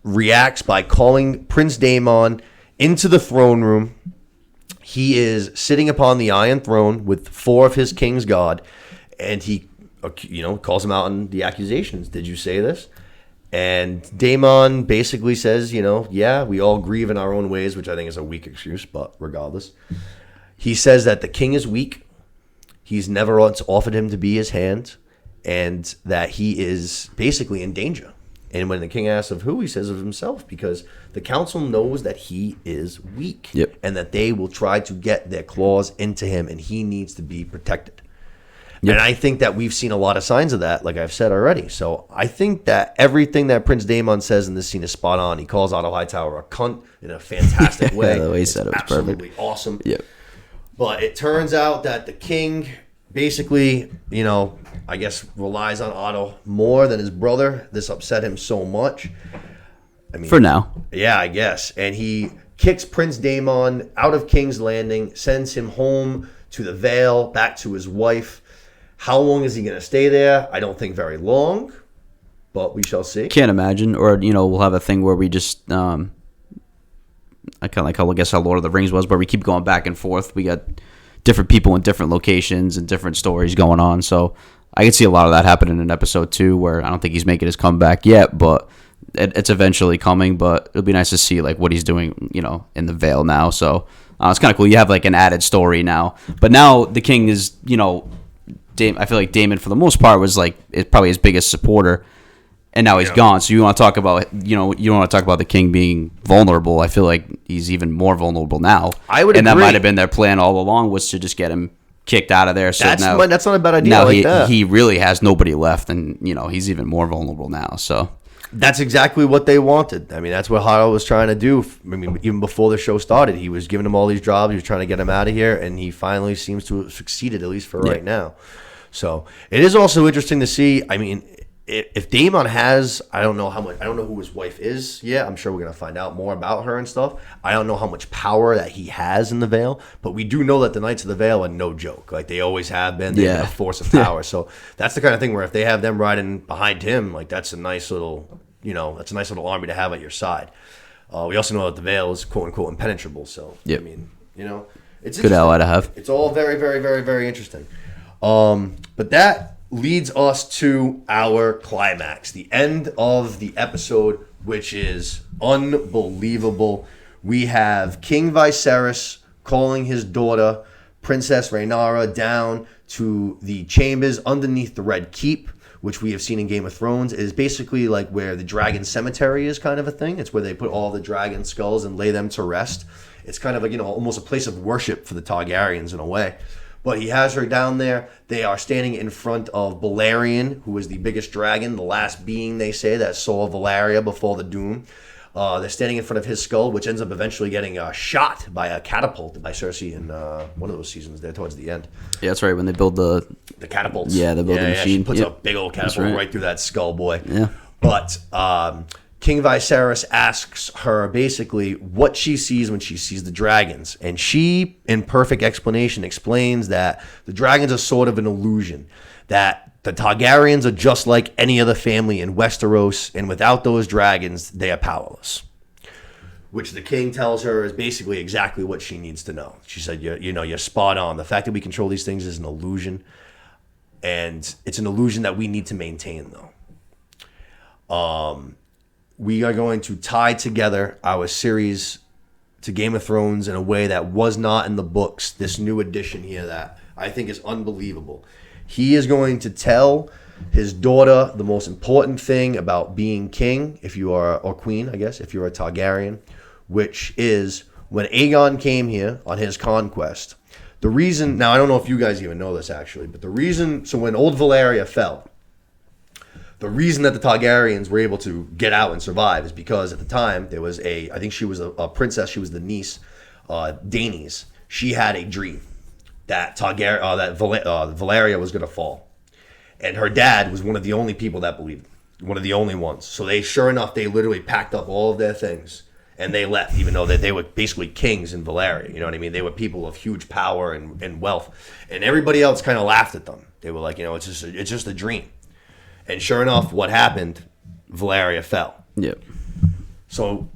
Speaker 1: reacts by calling Prince Daemon into the throne room. He is sitting upon the Iron Throne with 4 of his king's guard, and he, calls him out on the accusations. Did you say this? And Daemon basically says, yeah, we all grieve in our own ways, which I think is a weak excuse, but regardless. He says that the king is weak. He's never once offered him to be his hand, and that he is basically in danger. And when the king asks of who, he says of himself, because the council knows that he is weak, and that they will try to get their claws into him, and he needs to be protected. Yep. And I think that we've seen a lot of signs of that, like I've said already. So I think that everything that Prince Daemon says in this scene is spot on. He calls Otto Hightower a cunt in a fantastic way.
Speaker 3: The way he said it was
Speaker 1: absolutely
Speaker 3: perfect.
Speaker 1: Awesome.
Speaker 3: Yep.
Speaker 1: But it turns out that the king basically, I guess relies on Otto more than his brother. This upset him so much. I mean,
Speaker 3: for now.
Speaker 1: Yeah, I guess. And he kicks Prince Daemon out of King's Landing, sends him home to the Vale, back to his wife. How long is he going to stay there? I don't think very long, but we shall see.
Speaker 3: Can't imagine. Or, we'll have a thing where we just, I kind of like how Lord of the Rings was, where we keep going back and forth. We got different people in different locations and different stories going on. So I could see a lot of that happening in episode 2, where I don't think he's making his comeback yet, but it's eventually coming. But it'll be nice to see like what he's doing, in the Vale now. So it's kind of cool. You have like an added story now. But now the king is, I feel like Daemon, for the most part, was like probably his biggest supporter, and now he's gone. So you want to talk about, you don't want to talk about the king being vulnerable. I feel like he's even more vulnerable now.
Speaker 1: I would
Speaker 3: and
Speaker 1: agree.
Speaker 3: That might have been their plan all along, was to just get him kicked out of there. So
Speaker 1: that's not a bad idea.
Speaker 3: Now he really has nobody left, and he's even more vulnerable now. So
Speaker 1: that's exactly what they wanted. I mean, that's what Otto was trying to do. I mean, even before the show started, he was giving him all these jobs. He was trying to get him out of here, and he finally seems to have succeeded, at least for right now. So it is also interesting to see. I mean, if Daemon has, I don't know who his wife is yet. I'm sure we're going to find out more about her and stuff. I don't know how much power that he has in the Vale, but we do know that the Knights of the Vale are no joke. Like they always have been. They're a force of power. So that's the kind of thing where if they have them riding behind him, like that's a nice little, army to have at your side. We also know that the Vale is quote unquote impenetrable. So I mean, it's
Speaker 3: good ally to have.
Speaker 1: It's all very, very, very, very interesting. But that leads us to our climax, the end of the episode, which is unbelievable. We have King Viserys calling his daughter, Princess Rhaenyra, down to the chambers underneath the Red Keep, which we have seen in Game of Thrones. It is basically like where the dragon cemetery is, kind of a thing. It's where they put all the dragon skulls and lay them to rest. It's kind of like, almost a place of worship for the Targaryens in a way. But he has her down there. They are standing in front of Balerion, who is the biggest dragon, the last being, they say, that saw Valeria before the Doom. They're standing in front of his skull, which ends up eventually getting shot by a catapult by Cersei in one of those seasons there towards the end.
Speaker 3: Yeah, that's right. When they build the
Speaker 1: catapults.
Speaker 3: Yeah, they build the machine.
Speaker 1: She puts a big old catapult right through that skull, boy.
Speaker 3: Yeah.
Speaker 1: But King Viserys asks her basically what she sees when she sees the dragons. And she, in perfect explanation, explains that the dragons are sort of an illusion, that the Targaryens are just like any other family in Westeros, and without those dragons, they are powerless. Which the king tells her is basically exactly what she needs to know. She said, you're spot on. The fact that we control these things is an illusion, and it's an illusion that we need to maintain, though. We are going to tie together our series to Game of Thrones in a way that was not in the books. This new edition here that I think is unbelievable. He is going to tell his daughter the most important thing about being king, or queen, I guess, if you're a Targaryen, which is when Aegon came here on his conquest. The reason, now I don't know if you guys even know this actually, but so when old Valyria fell, the reason that the Targaryens were able to get out and survive is because at the time there was I think she was a princess. She was the niece, Daenerys. She had a dream that Valeria was going to fall, and her dad was one of the only people that believed it, one of the only ones. So they literally packed up all of their things and they left, even though that they were basically kings in Valeria. You know what I mean? They were people of huge power and wealth, and everybody else kind of laughed at them. They were like, it's just a dream. And sure enough, what happened? Valeria fell.
Speaker 3: Yep.
Speaker 1: So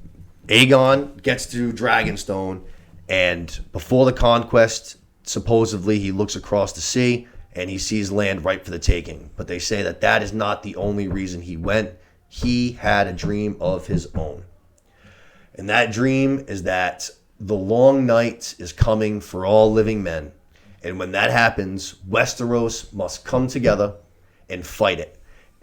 Speaker 1: Aegon gets to Dragonstone, and before the conquest, supposedly he looks across the sea and he sees land ripe for the taking. But they say that is not the only reason he went. He had a dream of his own. And that dream is that the long night is coming for all living men. And when that happens, Westeros must come together and fight it.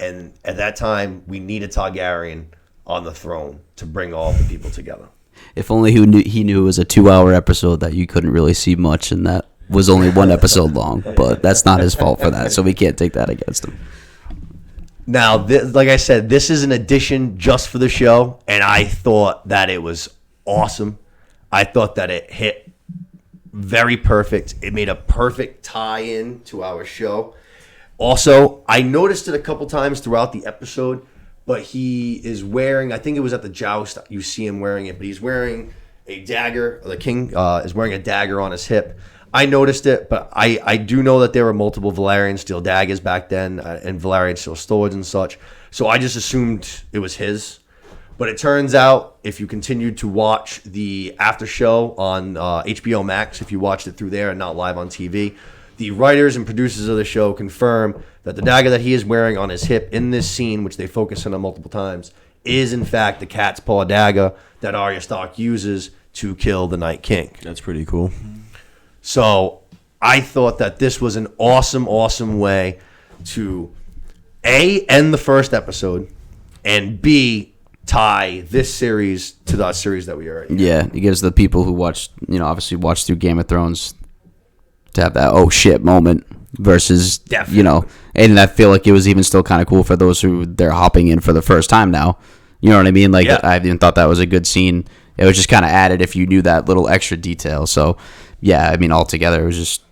Speaker 1: And at that time, we need a Targaryen on the throne to bring all the people together.
Speaker 3: If only he knew it was a 2-hour episode that you couldn't really see much, and that was only one episode long. But that's not his fault for that, so we can't take that against him.
Speaker 1: Now, like I said, this is an addition just for the show, and I thought that it was awesome. I thought that it hit very perfect. It made a perfect tie-in to our show. Also, I noticed it a couple times throughout the episode, but he is wearing, I think it was at the joust, you see him wearing it, but he's wearing a dagger. The king is wearing a dagger on his hip. I noticed it, but I do know that there were multiple Valyrian steel daggers back then and Valyrian steel swords and such. So I just assumed it was his. But it turns out, if you continued to watch the after show on HBO Max, if you watched it through there and not live on TV, the writers and producers of the show confirm that the dagger that he is wearing on his hip in this scene, which they focus on multiple times, is in fact the cat's paw dagger that Arya Stark uses to kill the Night King.
Speaker 2: That's pretty cool.
Speaker 1: So I thought that this was an awesome, awesome way to A, end the first episode, and B, tie this series to the series that we already
Speaker 3: Yeah, it gives the people who watched, obviously watched through Game of Thrones to have that oh shit moment versus,
Speaker 1: Definitely.
Speaker 3: and I feel like it was even still kind of cool for those who they're hopping in for the first time now. You know what I mean? Like,
Speaker 1: yeah.
Speaker 3: I even thought that was a good scene. It was just kind of added if you knew that little extra detail. So, yeah, I mean, altogether, it was just,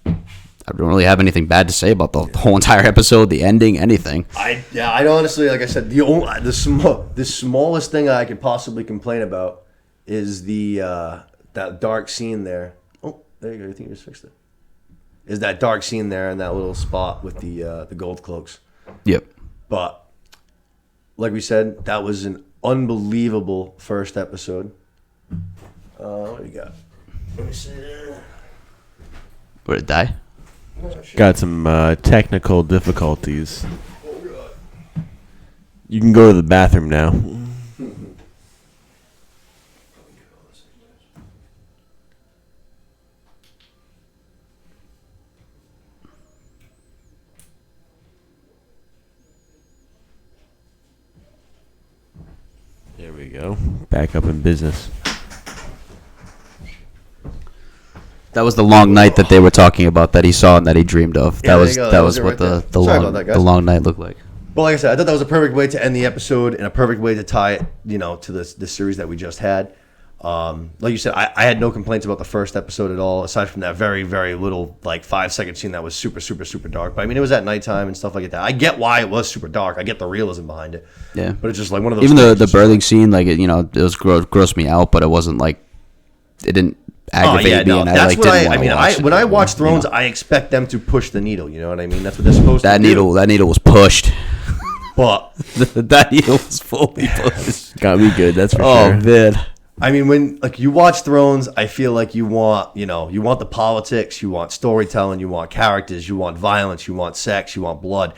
Speaker 3: I don't really have anything bad to say about the whole entire episode, the ending, anything.
Speaker 1: I honestly, like I said, the smallest thing I could possibly complain about is that dark scene there. Oh, there you go. I think you just fixed it. Is that dark scene there in that little spot with the gold cloaks?
Speaker 3: Yep.
Speaker 1: But like we said, that was an unbelievable first episode. What do you got? Let me see there.
Speaker 3: Would it die?
Speaker 2: Got some technical difficulties. You can go to the bathroom now. There we go. Back up in business.
Speaker 3: That was the long night that they were talking about that he saw and that he dreamed of.
Speaker 1: Yeah,
Speaker 3: that was
Speaker 1: it
Speaker 3: what
Speaker 1: right
Speaker 3: the
Speaker 1: there. Sorry about that, guys.
Speaker 3: the long night looked like.
Speaker 1: But like I said, I thought that was a perfect way to end the episode and a perfect way to tie it, to this series that we just had. Like you said, I had no complaints about the first episode at all, aside from that very, very little, 5-second scene that was super, super, super dark. But I mean, it was at nighttime and stuff like that. I get why it was super dark. I get the realism behind it.
Speaker 3: Yeah.
Speaker 1: But it's just like one of those.
Speaker 3: Even the
Speaker 1: things
Speaker 3: birthing scene, it was grossed me out, but it wasn't like it didn't aggravate me. And
Speaker 1: that's what
Speaker 3: didn't wanna watch it
Speaker 1: when I
Speaker 3: anymore,
Speaker 1: watch Thrones, I expect them to push the needle. You know what I mean? That's what they're supposed to do.
Speaker 3: That needle was pushed.
Speaker 1: But
Speaker 3: that needle was fully pushed.
Speaker 2: Got me good, that's for
Speaker 3: Oh
Speaker 2: sure.
Speaker 3: man.
Speaker 1: I mean, when you watch Thrones, I feel like you want the politics, you want storytelling, you want characters, you want violence, you want sex, you want blood,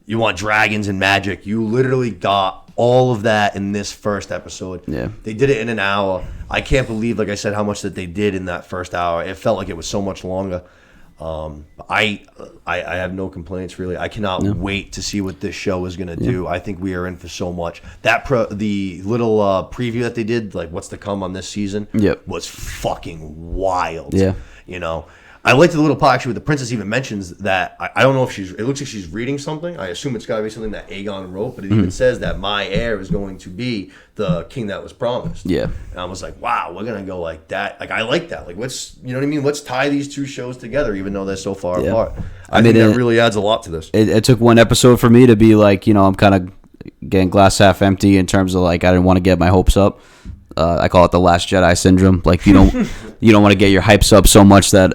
Speaker 1: you want dragons and magic. You literally got all of that in this first episode.
Speaker 3: Yeah.
Speaker 1: They did it in an hour. I can't believe, like I said, how much that they did in that first hour. It felt like it was so much longer. I have no complaints, really. I cannot wait to see what this show is going to do. I think we are in for so much. The little preview that they did, like what's to come on this season,
Speaker 3: Yep.
Speaker 1: was fucking wild.
Speaker 3: Yeah.
Speaker 1: I liked the little part actually where the princess even mentions that I don't know if it looks like she's reading something. I assume it's got to be something that Aegon wrote, but it even says that my heir is going to be the king that was promised.
Speaker 3: Yeah.
Speaker 1: And I was like, wow, we're gonna go like that. Like I like that. Like let's, you know what I mean? Let's tie these two shows together, even though they're so far apart. I mean, think that really adds a lot to this.
Speaker 3: It took one episode for me to be like, I'm kind of getting glass half empty in terms of like I didn't want to get my hopes up. I call it the Last Jedi syndrome. Like you don't want to get your hypes up so much that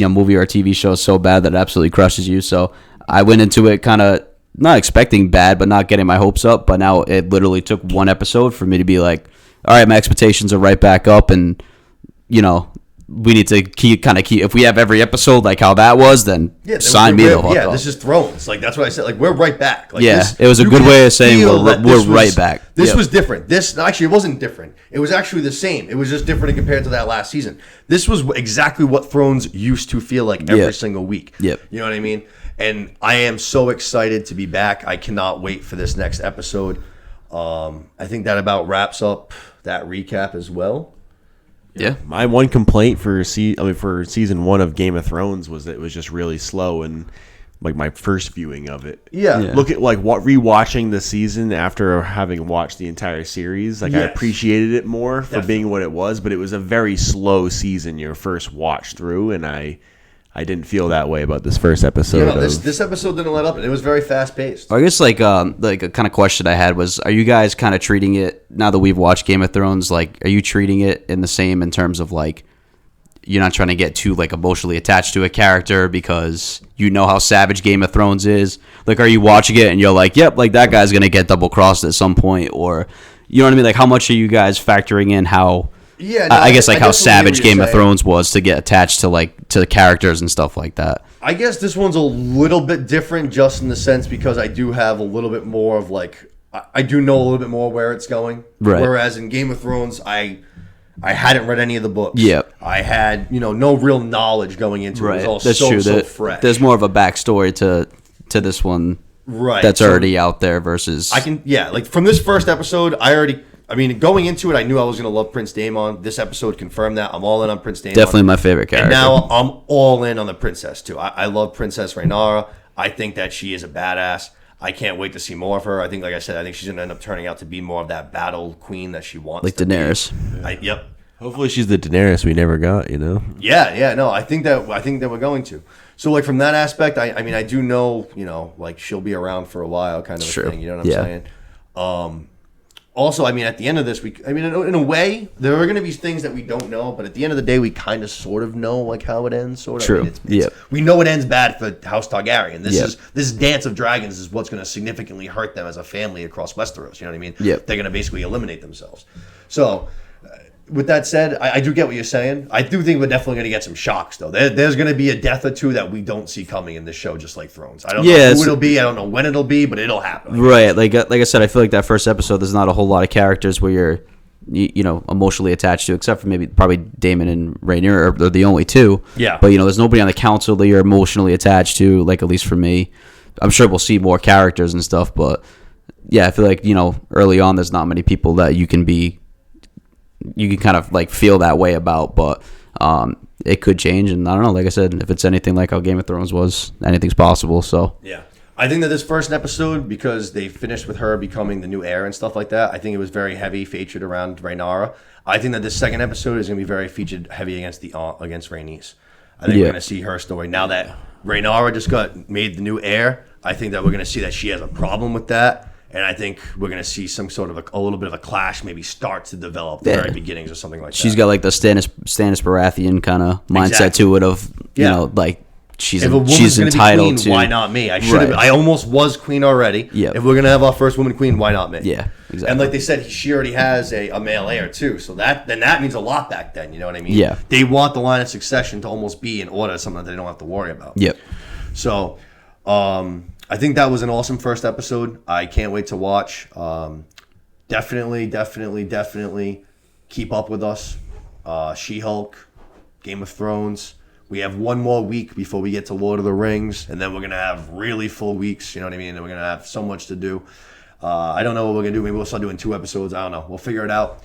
Speaker 3: movie or TV show is so bad that it absolutely crushes you. So I went into it kind of not expecting bad, but not getting my hopes up. But now it literally took one episode for me to be like, all right, my expectations are right back up, and we need to keep. If we have every episode like how that was, then sign me the fuck up.
Speaker 1: Yeah, this is Thrones. Like that's what I said. Like we're right back. Like,
Speaker 3: it was a good way of saying we're right back.
Speaker 1: This was different. This actually it wasn't different. It was actually the same. It was just different compared to that last season. This was exactly what Thrones used to feel like every single week.
Speaker 3: Yep.
Speaker 1: You know what I mean? And I am so excited to be back. I cannot wait for this next episode. I think that about wraps up that recap as well.
Speaker 3: Yeah.
Speaker 2: My one complaint for season 1 of Game of Thrones was that it was just really slow, and like my first viewing of it.
Speaker 1: Yeah.
Speaker 2: Look at rewatching the season after having watched the entire series. Like I appreciated it more for being what it was, but it was a very slow season your first watch through, and I didn't feel that way about this first episode.
Speaker 1: This episode didn't let up. It was very fast paced.
Speaker 3: I guess like a kind of question I had was, are you guys kind of treating it, now that we've watched Game of Thrones, like are you treating it in the same in terms of like you're not trying to get too like emotionally attached to a character because you know how savage Game of Thrones is? Like are you watching it and you're like, yep, like that guy's gonna get double crossed at some point, or you know what I mean? Like how much are you guys factoring in how? Yeah, no, I guess like how savage Game of Thrones was to get attached to the characters and stuff like that.
Speaker 1: I guess this one's a little bit different just in the sense because I do have a little bit more of like I do know a little bit more where it's going.
Speaker 3: Right.
Speaker 1: Whereas in Game of Thrones I hadn't read any of the books.
Speaker 3: Yep.
Speaker 1: I had, no real knowledge going into it. It was all
Speaker 3: that's true.
Speaker 1: So fresh.
Speaker 3: There's more of a backstory to this one.
Speaker 1: Right.
Speaker 3: That's already out there versus
Speaker 1: like from this first episode, going into it, I knew I was going to love Prince Daemon. This episode confirmed that. I'm all in on Prince Daemon.
Speaker 3: Definitely my favorite character.
Speaker 1: And now I'm all in on the princess, too. I love Princess Rhaenyra. I think that she is a badass. I can't wait to see more of her. I think, like I said, I think she's going to end up turning out to be more of that battle queen that she wants
Speaker 3: like
Speaker 1: to
Speaker 3: Daenerys.
Speaker 1: be. Yep.
Speaker 2: Hopefully she's the Daenerys we never got,
Speaker 1: Yeah, no, I think that we're going to. So, like, from that aspect, I do know, like, she'll be around for a while kind of a thing. You know what I'm saying? Also, at the end of this, in a way, there are going to be things that we don't know, but at the end of the day, we kind of sort of know, like, how it ends, sort of.
Speaker 3: True.
Speaker 1: We know it ends bad for House Targaryen. This Dance of Dragons is what's going to significantly hurt them as a family across Westeros, you know what I mean?
Speaker 3: Yep.
Speaker 1: They're going to basically eliminate themselves. So, with that said, I do get what you're saying. I do think we're definitely going to get some shocks, though. There's going to be a death or two that we don't see coming in this show, just like Thrones. I don't know who it'll be. I don't know when it'll be, but it'll happen.
Speaker 3: Right. Like I said, I feel like that first episode, there's not a whole lot of characters where you're emotionally attached to, except for probably Daemon and Rhaenyra are the only two.
Speaker 1: Yeah.
Speaker 3: But, there's nobody on the council that you're emotionally attached to, like, at least for me. I'm sure we'll see more characters and stuff, but, yeah, I feel like, early on, there's not many people that you can kind of like feel that way about, but it could change, and I don't know, like I said, if it's anything like how Game of Thrones was, anything's possible. So
Speaker 1: yeah, I think that this first episode, because they finished with her becoming the new heir and stuff like that, I think it was very heavy featured around Rhaenyra. I think that this second episode is going to be very featured heavy against Rhaenys. I think we're going to see her story now that Rhaenyra just got made the new heir. I think that we're going to see that she has a problem with that. And I think we're going to see some sort of a little bit of a clash maybe start to develop the very beginnings or something like that.
Speaker 3: She's got like the Stannis Baratheon kind of mindset to it of, like she's entitled
Speaker 1: queen,
Speaker 3: to.
Speaker 1: Why not me? I almost was queen already.
Speaker 3: Yep.
Speaker 1: If we're going to have our first woman queen, why not me?
Speaker 3: Yeah, exactly.
Speaker 1: And like they said, she already has a male heir too. So that means a lot back then. You know what I mean?
Speaker 3: Yeah.
Speaker 1: They want the line of succession to almost be in order, something that they don't have to worry about.
Speaker 3: Yep.
Speaker 1: So, I think that was an awesome first episode. I can't wait to watch. Definitely keep up with us. She-Hulk, Game of Thrones. We have one more week before we get to Lord of the Rings, and then we're going to have really full weeks, you know what I mean? And we're going to have so much to do. I don't know what we're going to do. Maybe we'll start doing 2 episodes. I don't know. We'll figure it out.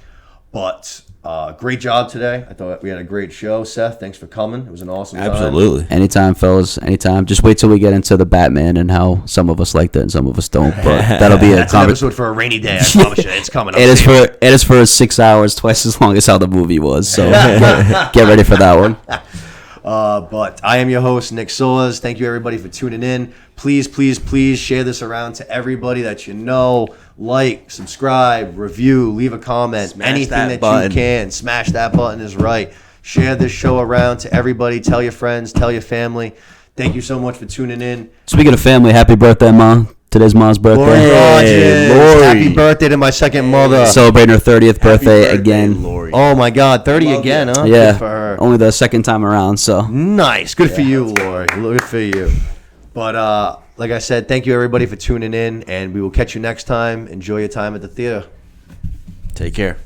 Speaker 1: But great job today. I thought we had a great show. Seth, thanks for coming. It was an awesome time.
Speaker 2: Absolutely.
Speaker 3: Anytime, fellas. Anytime. Just wait till we get into the Batman and how some of us liked it and some of us don't. But that'll be
Speaker 1: That's an episode for a rainy day. I promise you. It's coming up.
Speaker 3: It is for 6 hours, twice as long as how the movie was. So get ready for that one.
Speaker 1: But I am your host, Nick Solas. Thank you, everybody, for tuning in. Please, please, please share this around to everybody that you know. Like, subscribe, review, leave a comment.
Speaker 2: Smash
Speaker 1: anything that
Speaker 2: button.
Speaker 1: you can. Smash that button is right. Share this show around to everybody. Tell your friends. Tell your family. Thank you so much for tuning in.
Speaker 3: Speaking of family, happy birthday, Mom. Today's Mom's birthday.
Speaker 1: Lori Rogers.
Speaker 2: Lori.
Speaker 1: Happy birthday to my second mother.
Speaker 3: Celebrating her 30th birthday,
Speaker 2: Happy
Speaker 3: again.
Speaker 2: Lori.
Speaker 1: Oh, my God. 30
Speaker 2: Love
Speaker 1: again,
Speaker 2: it.
Speaker 1: huh?
Speaker 3: Yeah,
Speaker 1: Good for her.
Speaker 3: only the second time around. So
Speaker 1: Nice. Good for you, Lori. Good for you. But like I said, thank you, everybody, for tuning in, and we will catch you next time. Enjoy your time at the theater.
Speaker 2: Take care.